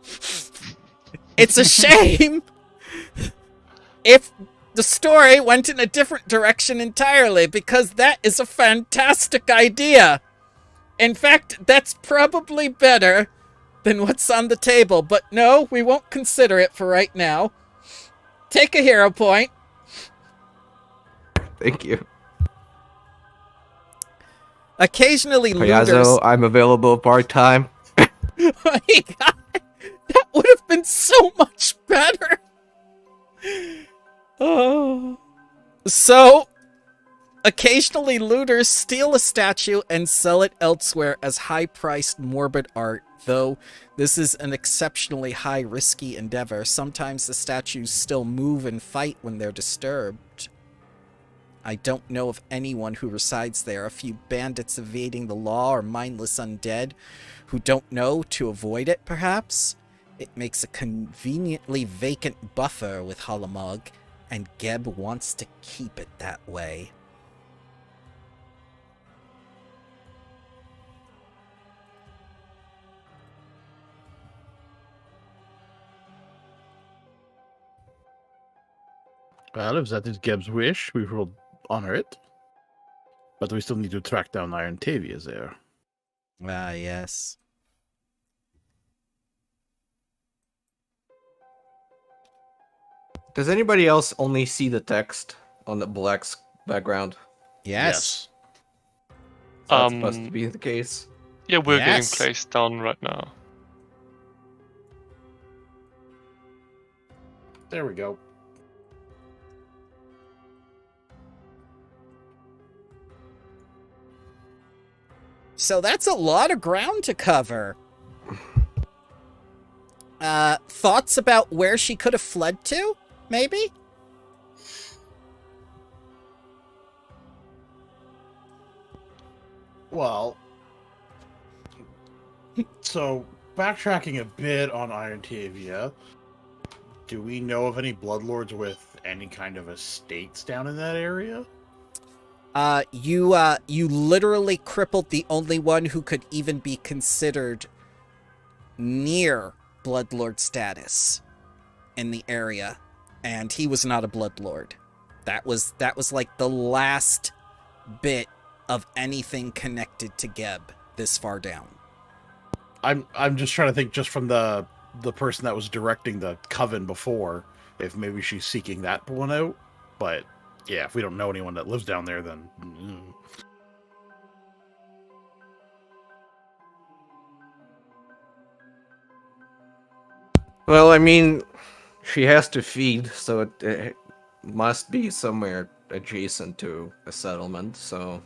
It's a shame if the story went in a different direction entirely, because that is a fantastic idea. In fact, that's probably better than what's on the table, but no, we won't consider it for right now. Take a hero point. Thank you. Occasionally, Payazo, I'm available part-time. Oh my God, that would have been so much better. Oh. So, occasionally looters steal a statue and sell it elsewhere as high-priced morbid art, though this is an exceptionally high-risky endeavor. Sometimes the statues still move and fight when they're disturbed. I don't know of anyone who resides there. A few bandits evading the law or mindless undead who don't know to avoid it, perhaps? It makes a conveniently vacant buffer with Holomog, and Geb wants to keep it that way. Well, if that is Geb's wish, we will honor it. But we still need to track down Iron Taviah there. Ah, yes. Does anybody else only see the text on the black's background? Yes. That's supposed to be the case. Yeah, we're Yes. getting placed down right now. There we go. So that's a lot of ground to cover. Thoughts about where she could have fled to, maybe? Well, so backtracking a bit on Iron Taviah, do we know of any Bloodlords with any kind of estates down in that area? You literally crippled the only one who could even be considered near Bloodlord status in the area, and he was not a Bloodlord. That was like the last bit of anything connected to Geb this far down. I'm just trying to think, just from the person that was directing the coven before, if maybe she's seeking that one out. But yeah, if we don't know anyone that lives down there, then Well, I mean, she has to feed, so it must be somewhere adjacent to a settlement, so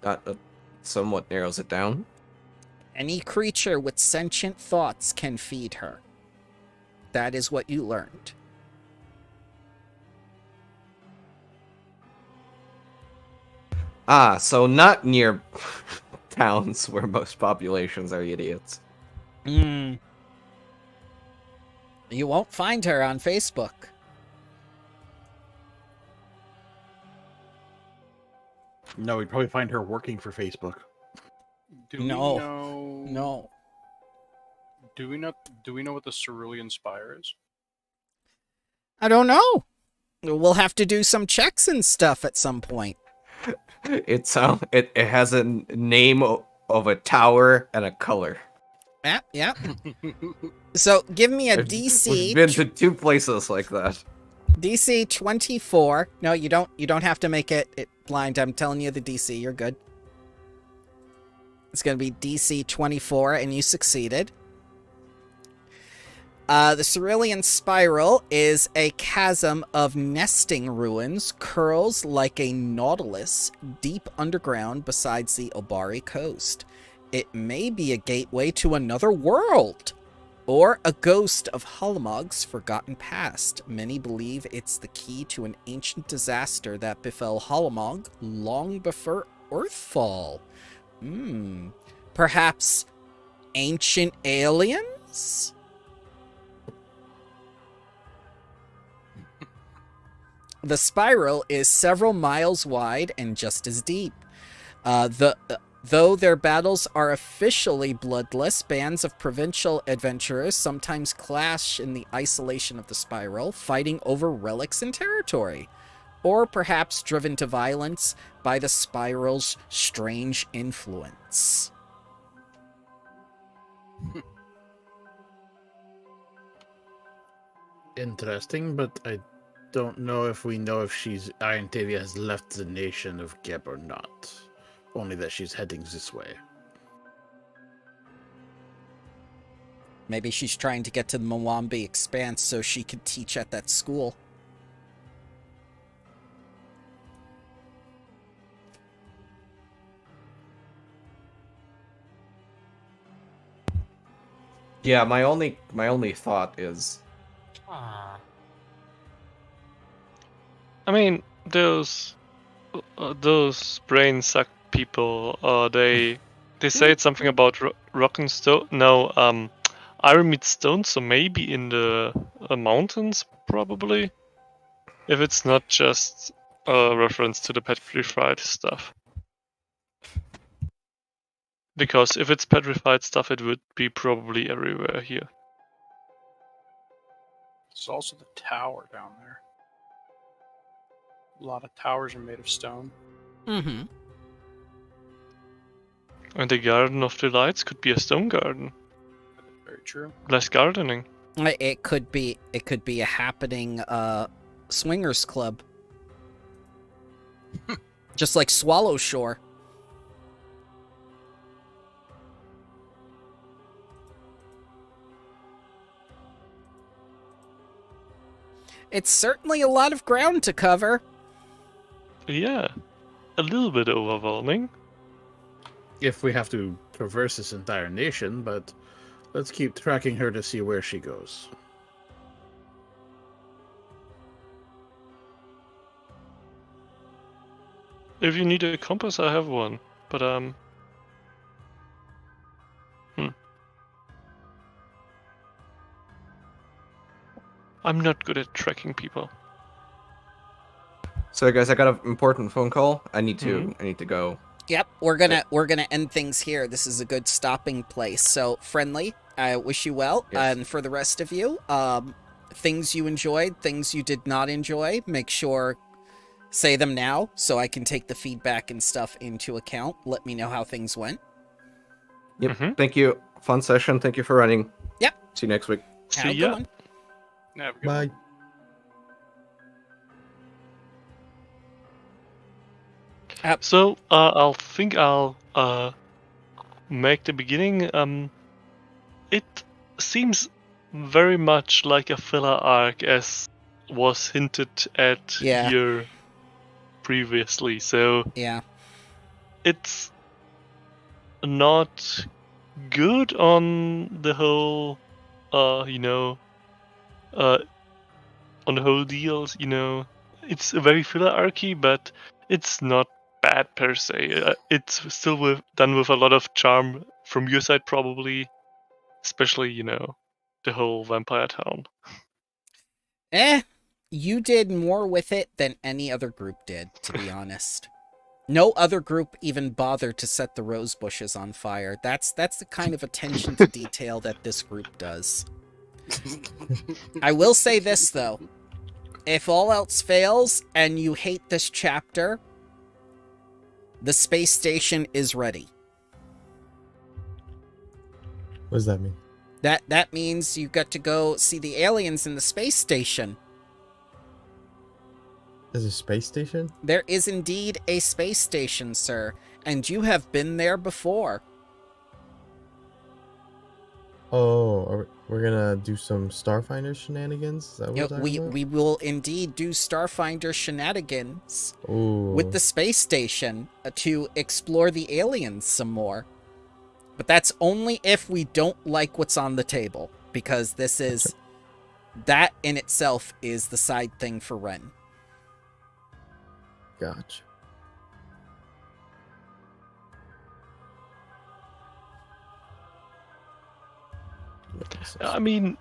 that somewhat narrows it down. Any creature with sentient thoughts can feed her. That is what you learned. Ah, so not near towns where most populations are idiots. You won't find her on Facebook. no, we'd probably find her working for Facebook. Do we No. know? No. Do we know what the Cerulean Spire is? I don't know. We'll have to do some checks and stuff at some point. It has a name of a tower and a color. Yeah. So give me a We've DC. been to 2 places like that. DC 24. No, you don't have to make it blind. I'm telling you the DC. You're good. It's going to be DC 24, and you succeeded. The Cerulean Spiral is a chasm of nesting ruins, curls like a nautilus deep underground besides the Obari coast. It may be a gateway to another world, or a ghost of Halamog's forgotten past. Many believe it's the key to an ancient disaster that befell Halamog long before Earthfall. Perhaps ancient aliens? The spiral is several miles wide and just as deep. Though their battles are officially bloodless, bands of provincial adventurers sometimes clash in the isolation of the spiral, fighting over relics and territory, or perhaps driven to violence by the spiral's strange influence. Interesting, but I don't know if we know if Iron Taviah has left the nation of Geb or not. Only that she's heading this way. Maybe she's trying to get to the Mwambi Expanse so she could teach at that school. Yeah, my only thought is I mean, those brain suck people. They said something about rock and stone. No, iron meets stone. So maybe in the mountains, probably. If it's not just a reference to the petrified stuff. Because if it's petrified stuff, it would be probably everywhere here. There's also the tower down there. A lot of towers are made of stone. Mm-hmm. And the Garden of Delights could be a stone garden. Very true. Less gardening. It could be a happening swingers club. Just like Swallow Shore. It's certainly a lot of ground to cover. Yeah, a little bit overwhelming. If we have to traverse this entire nation, but let's keep tracking her to see where she goes. If you need a compass, I have one. But I'm not good at tracking people. so, guys. I got an important phone call. I need to go. Yep, we're gonna end things here. This is a good stopping place. So, Friendly, I wish you well, Yes. and for the rest of you, things you enjoyed, things you did not enjoy. Make sure, say them now so I can take the feedback and stuff into account. Let me know how things went. Yep. Mhm. Thank you. Fun session. Thank you for running. Yep. See you next week. Have a See good ya. one. Yeah, have a good Bye. one. So I'll make the beginning. It seems very much like a filler arc, as was hinted at Yeah. here previously. So Yeah. it's not good on the whole, on the whole deals. It's a very filler archy, but it's not bad per se. It's still done with a lot of charm from your side, probably, especially the whole vampire town. You did more with it than any other group did, to be honest. No other group even bothered to set the rose bushes on fire. That's the kind of attention to detail that this group does. I will say this, though. If all else fails and you hate this chapter, the space station is ready. What does that mean? That means you got to go see the aliens in the space station. There's a space station? There is indeed a space station, sir, and you have been there before. Oh, we're gonna do some Starfinder shenanigans? Is that what Yeah, we're talking about? we will indeed do Starfinder shenanigans Ooh. with the space station to explore the aliens some more. But that's only if we don't like what's on the table, because that in itself is the side thing for Ren. Gotcha. I mean,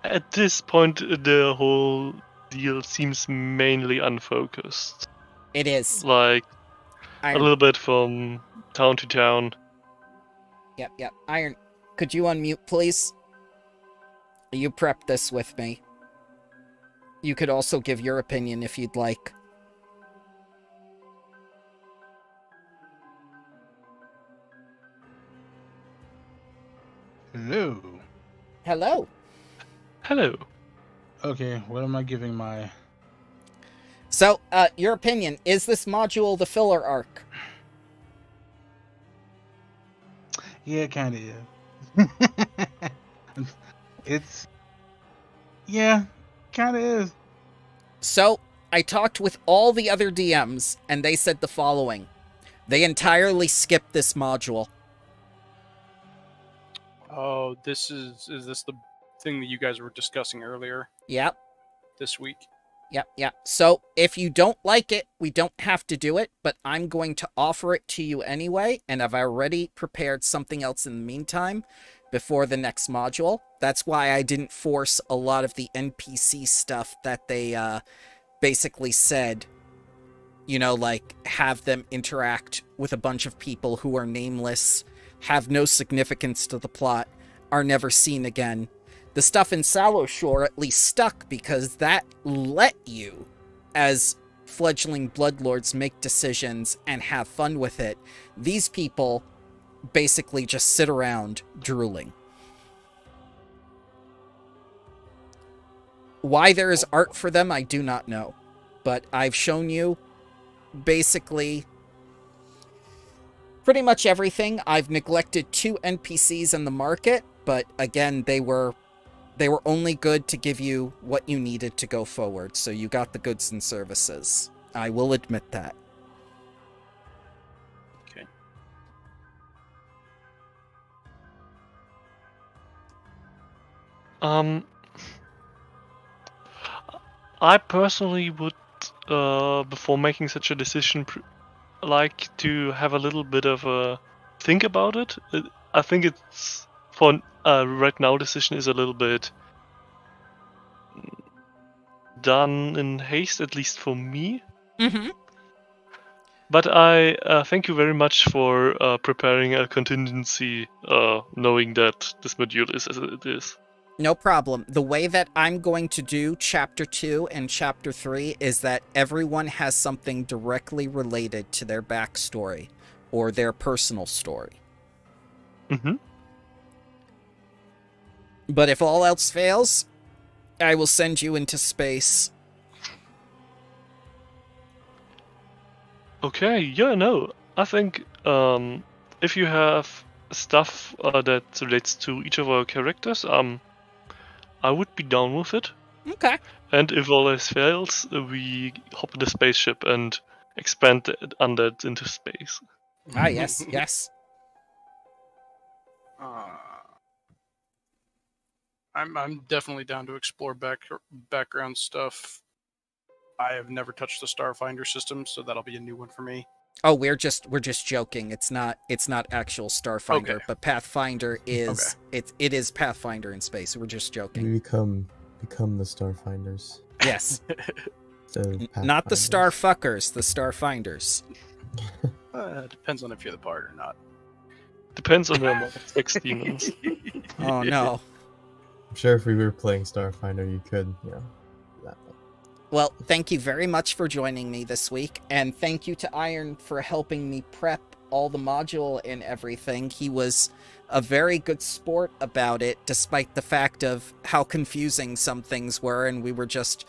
at this point, the whole deal seems mainly unfocused. It is. Like, Iron. a little bit from town to town. Yep. Iron, could you unmute, please? You prep this with me. You could also give your opinion if you'd like. Hello. Hello. Hello. Okay, what am I giving my... So, your opinion, is this module the filler arc? Yeah, kind of is. It's... Yeah, kind of is. So, I talked with all the other DMs, and they said the following. They entirely skipped this module. Oh, is this the thing that you guys were discussing earlier Yep. this week? Yep. So, if you don't like it, we don't have to do it, but I'm going to offer it to you anyway, and I've already prepared something else in the meantime before the next module. That's why I didn't force a lot of the NPC stuff that they basically said, like have them interact with a bunch of people who are nameless, have no significance to the plot, are never seen again. The stuff in Sallow Shore at least stuck because that let you, as fledgling Bloodlords, make decisions and have fun with it. These people basically just sit around drooling. Why there is art for them, I do not know. But I've shown you basically pretty much everything. I've neglected 2 NPCs in the market, but again, they were only good to give you what you needed to go forward, so you got the goods and services. I will admit that. Okay. I personally would, before making such a decision, like to have a little bit of a think about it. I think it's for right now. Decision is a little bit done in haste, at least for me. Mm-hmm. But I thank you very much for preparing a contingency, knowing that this module is as it is. No problem. The way that I'm going to do Chapter 2 and Chapter 3 is that everyone has something directly related to their backstory or their personal story. Mm-hmm. But if all else fails, I will send you into space. Okay, yeah, no. I think if you have stuff that relates to each of our characters, I would be down with it. Okay. And if all else fails, we hop in the spaceship and expand the undead into space. Ah, yes, yes. I'm definitely down to explore background stuff. I have never touched the Starfinder system, so that'll be a new one for me. Oh, we're just joking. It's not actual Starfinder, Okay. but Pathfinder is it is Pathfinder in space. We're just We joking. become the Starfinders. Yes. instead of Not the Pathfinders. Starfuckers, the Starfinders. Depends on if you're the part or not. Depends on the amount of sex demons. Oh no. I'm sure if we were playing Starfinder, you could, do that. Well, thank you very much for joining me this week, and thank you to Iron for helping me prep all the module and everything. He was a very good sport about it, despite the fact of how confusing some things were, and we were just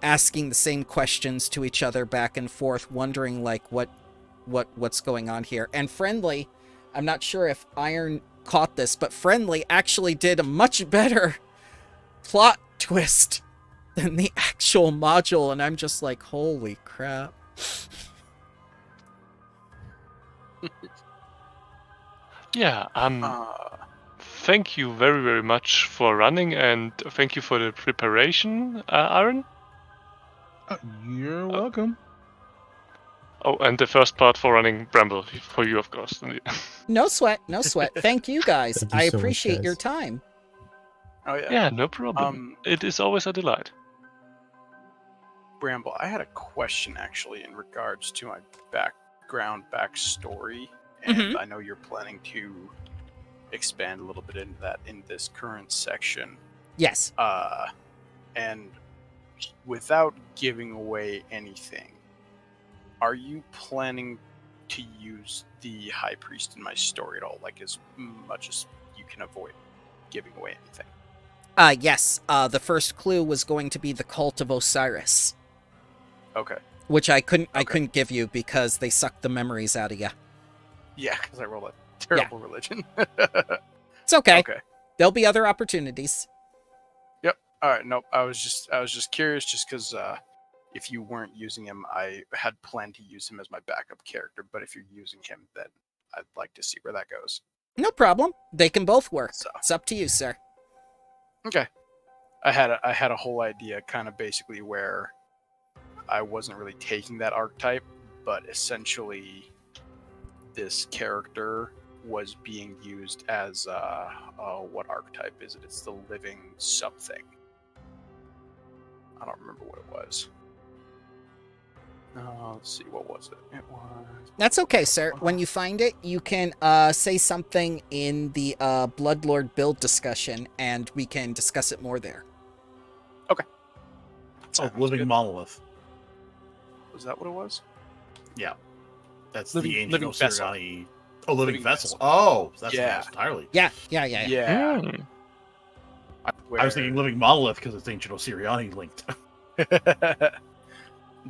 asking the same questions to each other back and forth, wondering like what's going on here. And Friendly, I'm not sure if Iron caught this, but Friendly actually did a much better plot twist than the actual module, and I'm just like, holy crap. Yeah, thank you very, very much for running, and thank you for the preparation, Aaron. You're welcome. Oh, and the first part for running Bramble, for you, of course. No sweat, no sweat. Thank you guys. Thank you I so much, appreciate your guys. time. Oh yeah. Yeah, no problem. It is always a delight. Bramble, I had a question actually in regards to my backstory, and I know you're planning to expand a little bit into that in this current section. Yes. And without giving away anything, are you planning to use the High Priest in my story at all? Like as much as you can avoid giving away anything? Yes. The first clue was going to be the Cult of Osiris, Okay. which I couldn't give you because they sucked the memories out of you. Yeah, because I rolled a terrible religion. It's okay. Okay. There'll be other opportunities. Yep. All right. Nope. I was just curious, just because if you weren't using him, I had planned to use him as my backup character. But if you're using him, then I'd like to see where that goes. No problem. They can both work. So. It's up to you, sir. Okay. I had a whole idea, kind of basically where I wasn't really taking that archetype, but essentially this character was being used as what archetype is it? It's the living something. I don't remember what it was. Let's see, what was it? It was... That's okay, sir. When you find it, you can say something in the Bloodlord build discussion, and we can discuss it more there. Oh, living good. monolith. Was that what it was? Yeah, that's Living- the living ancient vessel. Sirianni. Oh, living Living vessel. vessel. Oh, that's Yeah. entirely. Yeah. Yeah. Hmm. I was thinking living monolith because it's ancient Sirianni linked.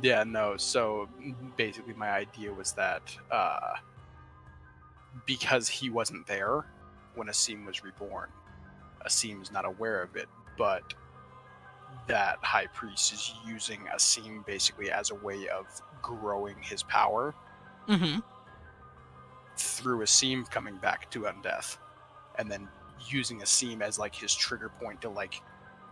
Yeah, no. So basically, my idea was that because he wasn't there when Asim was reborn, Asim's not aware of it, but that High Priest is using Asim basically as a way of growing his power Mm-hmm. through Asim coming back to Undeath, and then using Asim as like his trigger point to like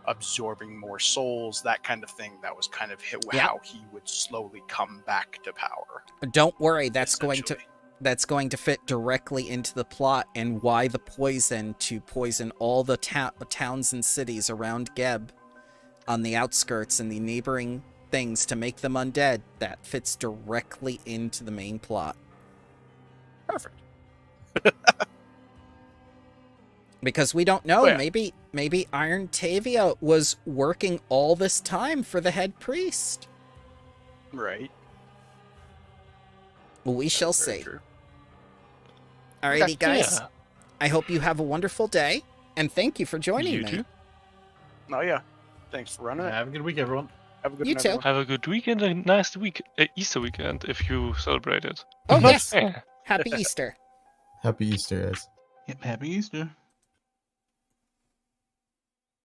absorbing more souls, that kind of thing. That was kind of how he would slowly come back to power. Don't worry, that's going to essentially. fit directly into the plot and why the poison to poison all the towns and cities around Geb on the outskirts and the neighboring things to make them undead. That fits directly into the main plot. Perfect. Because we don't know. Oh, yeah. Maybe Iron Taviah was working all this time for the head priest. Right. We shall That's very see. true. Alrighty, guys. Yeah. I hope you have a wonderful day, and thank you for joining You me. too. Oh yeah. Thanks for running it. Have a good week, everyone. Have a good You night, too. everyone. Have a good weekend, a nice Easter weekend if you celebrate it. Oh, yes. Yeah. Happy Easter. Happy Easter, guys. Yep, happy Easter.